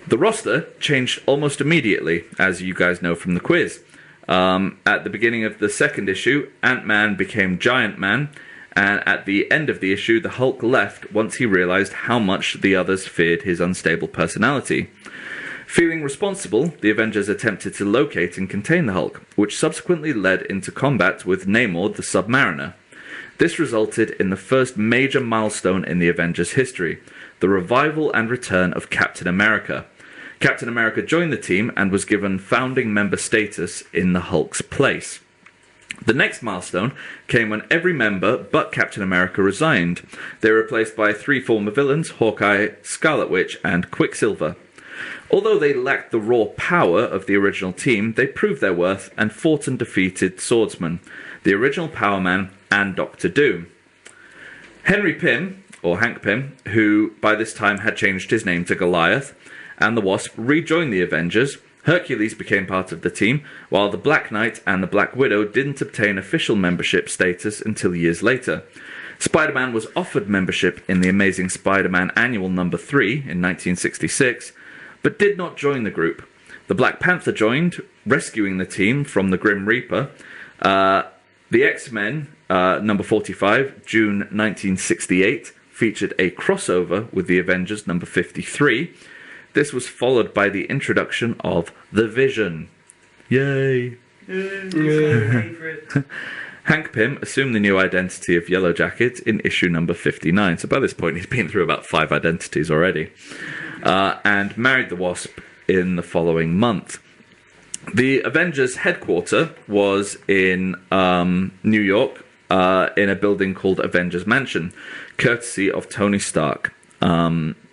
The roster changed almost immediately, as you guys know from the quiz. At the beginning of the second issue, Ant-Man became Giant Man, and at the end of the issue, the Hulk left once he realized how much the others feared his unstable personality. Feeling responsible, the Avengers attempted to locate and contain the Hulk, which subsequently led into combat with Namor the Submariner. This resulted in the first major milestone in the Avengers' history, the revival and return of Captain America. Captain America joined the team and was given founding member status in the Hulk's place. The next milestone came when every member but Captain America resigned. They were replaced by three former villains, Hawkeye, Scarlet Witch, and Quicksilver. Although they lacked the raw power of the original team, they proved their worth and fought and defeated Swordsman, the original Power Man, and Doctor Doom. Henry Pym, or Hank Pym, who by this time had changed his name to Goliath, and the Wasp rejoined the Avengers. Hercules became part of the team, while the Black Knight and the Black Widow didn't obtain official membership status until years later. Spider-Man was offered membership in the Amazing Spider-Man Annual No. 3 in 1966, but did not join the group. The Black Panther joined, rescuing the team from the Grim Reaper. The X-Men, No. 45, June 1968, featured a crossover with the Avengers No. 53. this was followed by the introduction of the Vision. Yay! Hank Pym assumed the new identity of Yellow Jacket in issue number 59. So by this point, he's been through about 5 identities already. And married the Wasp in the following month. The Avengers headquarters was in New York, in a building called Avengers Mansion, courtesy of Tony Stark.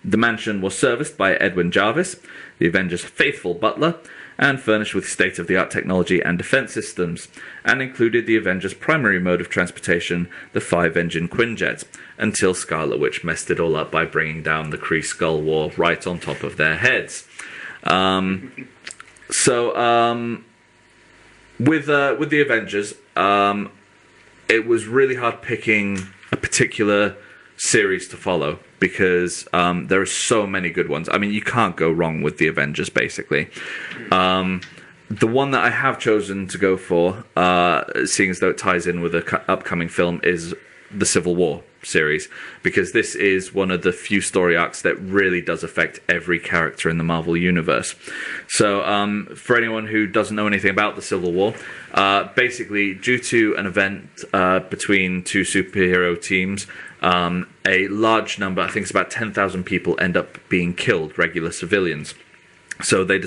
The mansion was serviced by Edwin Jarvis, the Avengers' faithful butler, and furnished with state-of-the-art technology and defense systems, and included the Avengers' primary mode of transportation, the 5-engine Quinjet, until Scarlet Witch messed it all up by bringing down the Kree Skull War right on top of their heads. With the Avengers, it was really hard picking a particular series to follow, because there are so many good ones. I mean, you can't go wrong with the Avengers, basically. The one that I have chosen to go for, seeing as though it ties in with the upcoming film, is the Civil War series, because this is one of the few story arcs that really does affect every character in the Marvel Universe. So, for anyone who doesn't know anything about the Civil War, basically, due to an event between 2 superhero teams, a large number, I think it's about 10,000 people, end up being killed, regular civilians. So the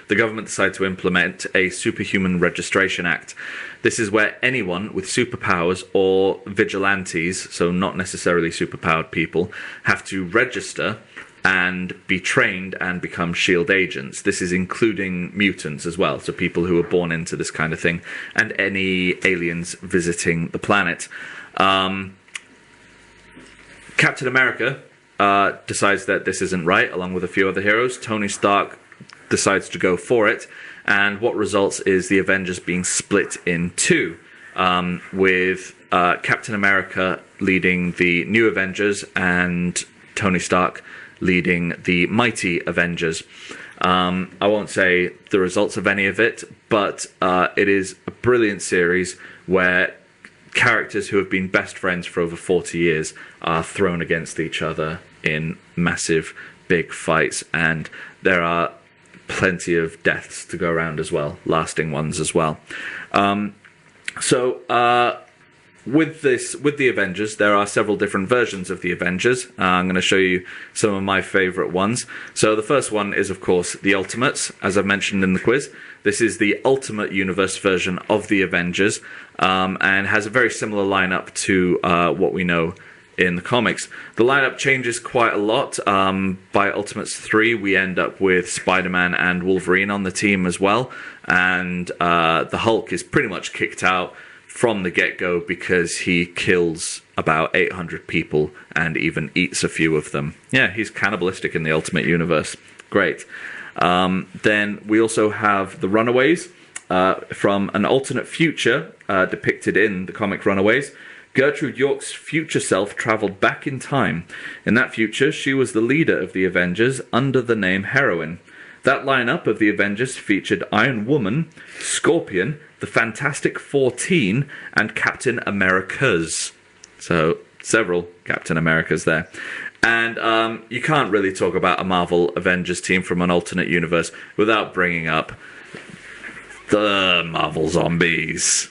government decided to implement a Superhuman Registration Act. This is where anyone with superpowers or vigilantes, so not necessarily superpowered people, have to register and be trained and become SHIELD agents. This is including mutants as well, so people who are born into this kind of thing, and any aliens visiting the planet. Captain America decides that this isn't right, along with a few other heroes. Tony Stark decides to go for it, and what results is the Avengers being split in 2, with Captain America leading the New Avengers and Tony Stark leading the Mighty Avengers. I won't say the results of any of it, but it is a brilliant series where characters who have been best friends for over 40 years are thrown against each other in massive, big fights, and there are plenty of deaths to go around as well, lasting ones as well. With the Avengers, there are several different versions of the Avengers. I'm going to show you some of my favourite ones. So the first one is, of course, the Ultimates, as I've mentioned in the quiz. This is the Ultimate Universe version of the Avengers, and has a very similar lineup to what we know in the comics. The lineup changes quite a lot. By Ultimates 3, we end up with Spider-Man and Wolverine on the team as well, and the Hulk is pretty much kicked out from the get-go because he kills about 800 people and even eats a few of them. Yeah, he's cannibalistic in the Ultimate Universe. Great. Then we also have the Runaways from an alternate future depicted in the comic Runaways. Gertrude York's future self travelled back in time. In that future, she was the leader of the Avengers under the name Heroine. That lineup of the Avengers featured Iron Woman, Scorpion, the Fantastic 14, and Captain Americas. So, several Captain Americas there. And you can't really talk about a Marvel Avengers team from an alternate universe without bringing up the Marvel Zombies.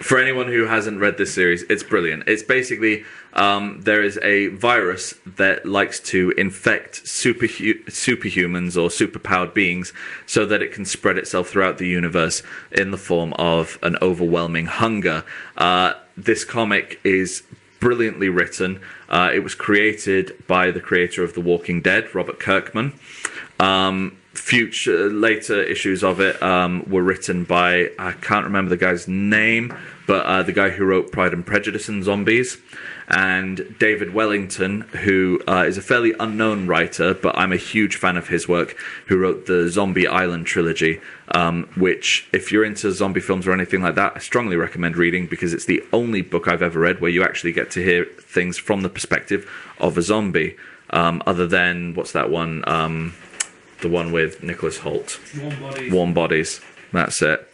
For anyone who hasn't read this series, it's brilliant. It's basically, there is a virus that likes to infect superhumans or superpowered beings so that it can spread itself throughout the universe in the form of an overwhelming hunger. This comic is brilliantly written. It was created by the creator of The Walking Dead, Robert Kirkman. Later issues of it were written by, I can't remember the guy's name, but the guy who wrote Pride and Prejudice and Zombies, and David Wellington, who is a fairly unknown writer, but I'm a huge fan of his work, who wrote the Zombie Island trilogy, which, if you're into zombie films or anything like that, I strongly recommend reading, because it's the only book I've ever read where you actually get to hear things from the perspective of a zombie, other than, what's that one, the one with Nicholas Hoult. Warm Bodies. Warm Bodies. That's it.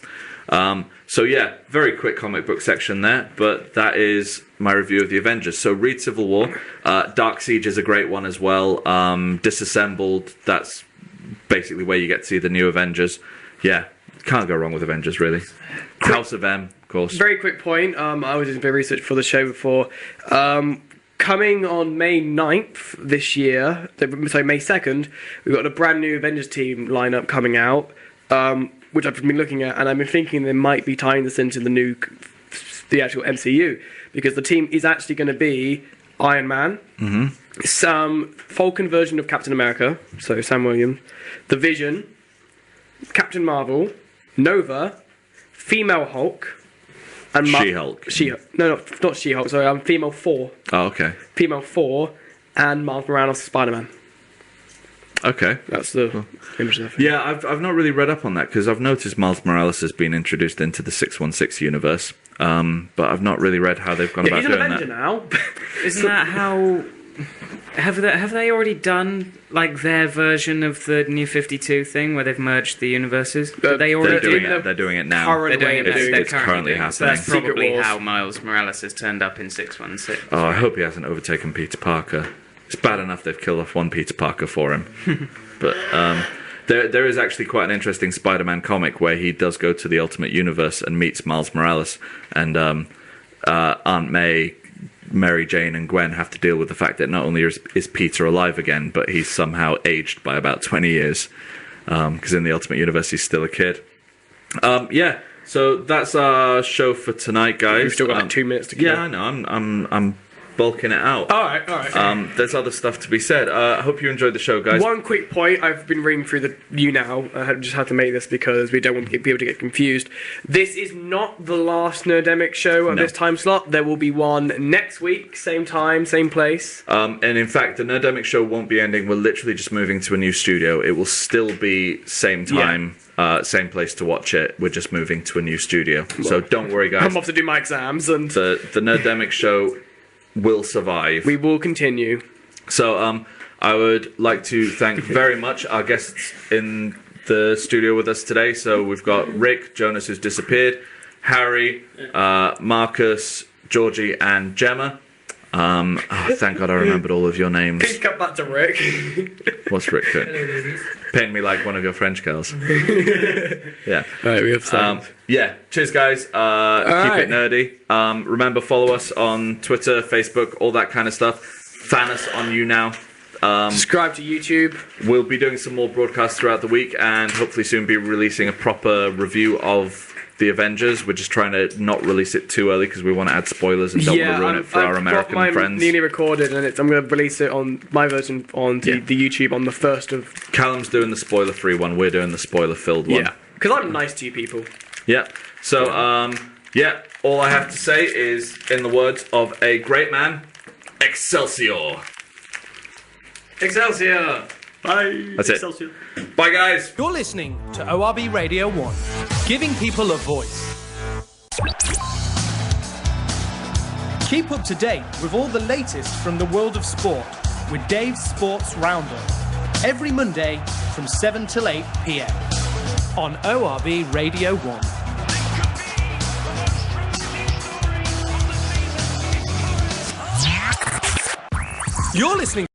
So yeah, very quick comic book section there, but that is my review of the Avengers. So read Civil War. Dark Siege is a great one as well. Disassembled, that's basically where you get to see the new Avengers. Yeah, can't go wrong with Avengers, really. House of M, of course. Very quick point. I was doing a bit of research for the show before. Coming on May 9th this year, sorry, May 2nd, we've got a brand new Avengers team lineup coming out, which I've been looking at, and I've been thinking they might be tying this into the actual MCU, because the team is actually going to be Iron Man, some Falcon version of Captain America, so Sam Williams, The Vision, Captain Marvel, Nova, Female Hulk, and She-Hulk. No, not She-Hulk, sorry, Female 4. Oh, okay. Female 4, and Miles Morales Spider-Man. Okay. That's the image of it. Yeah, I've not really read up on that, because I've noticed Miles Morales has been introduced into the 616 universe, but I've not really read how they've gone about he's an doing Avenger that. now. Isn't that how? Have they already done like their version of the New 52 thing where they've merged the universes? Did they already They're doing do it. They're doing it now. current They're doing way it. of doing It's currently doing it. So happening. that's probably Secret Wars. how Miles Morales has turned up in 616. Oh, I hope he hasn't overtaken Peter Parker. It's bad enough they've killed off one Peter Parker for him. But there is actually quite an interesting Spider-Man comic where he does go to the Ultimate Universe and meets Miles Morales, and Aunt May, Mary Jane and Gwen have to deal with the fact that not only is Peter alive again, but he's somehow aged by about 20 years, because in the Ultimate Universe he's still a kid. Yeah, so that's our show for tonight, guys. We've still got like 2 minutes to kill. Yeah, I know. I'm bulking it out. All right. There's other stuff to be said. I hope you enjoyed the show, guys. One quick point. I've been reading through you now. I just had to make this because we don't want people to get confused. This is not the last Nerdemic show at this time slot. There will be one next week, same time, same place. And in fact, the Nerdemic show won't be ending. We're literally just moving to a new studio. It will still be same time, same place to watch it. We're just moving to a new studio. So don't worry, guys. I'm off to do my exams, and The Nerdemic show will survive. we will continue. So I would like to thank very much our guests in the studio with us today. So we've got Rick, Jonas, who's disappeared, Harry, Marcus, Georgie, and Gemma. Thank God I remembered all of your names. Please come back to Rick. What's Rick doing? Paint me like one of your French girls. Yeah. All right, we have Yeah. Cheers, guys. Keep it nerdy. Remember, follow us on Twitter, Facebook, all that kind of stuff. Fan us on YouNow. Subscribe to YouTube. We'll be doing some more broadcasts throughout the week, and hopefully soon be releasing a proper review of the Avengers. We're just trying to not release it too early because we want to add spoilers and don't want to ruin it for our American got mine friends. nearly recorded, and I'm going to release it on my version on the YouTube on the 1st of... Callum's doing the spoiler-free one. We're doing the spoiler-filled one. Yeah, because I'm nice to you people. Yeah. So, all I have to say is, in the words of a great man, Excelsior. Excelsior! Bye. That's it. Excelsior. Bye, guys. You're listening to ORB Radio 1, giving people a voice. Keep up to date with all the latest from the world of sport with Dave's Sports Roundup. Every Monday from 7 till 8 p.m. on ORB Radio 1. You're listening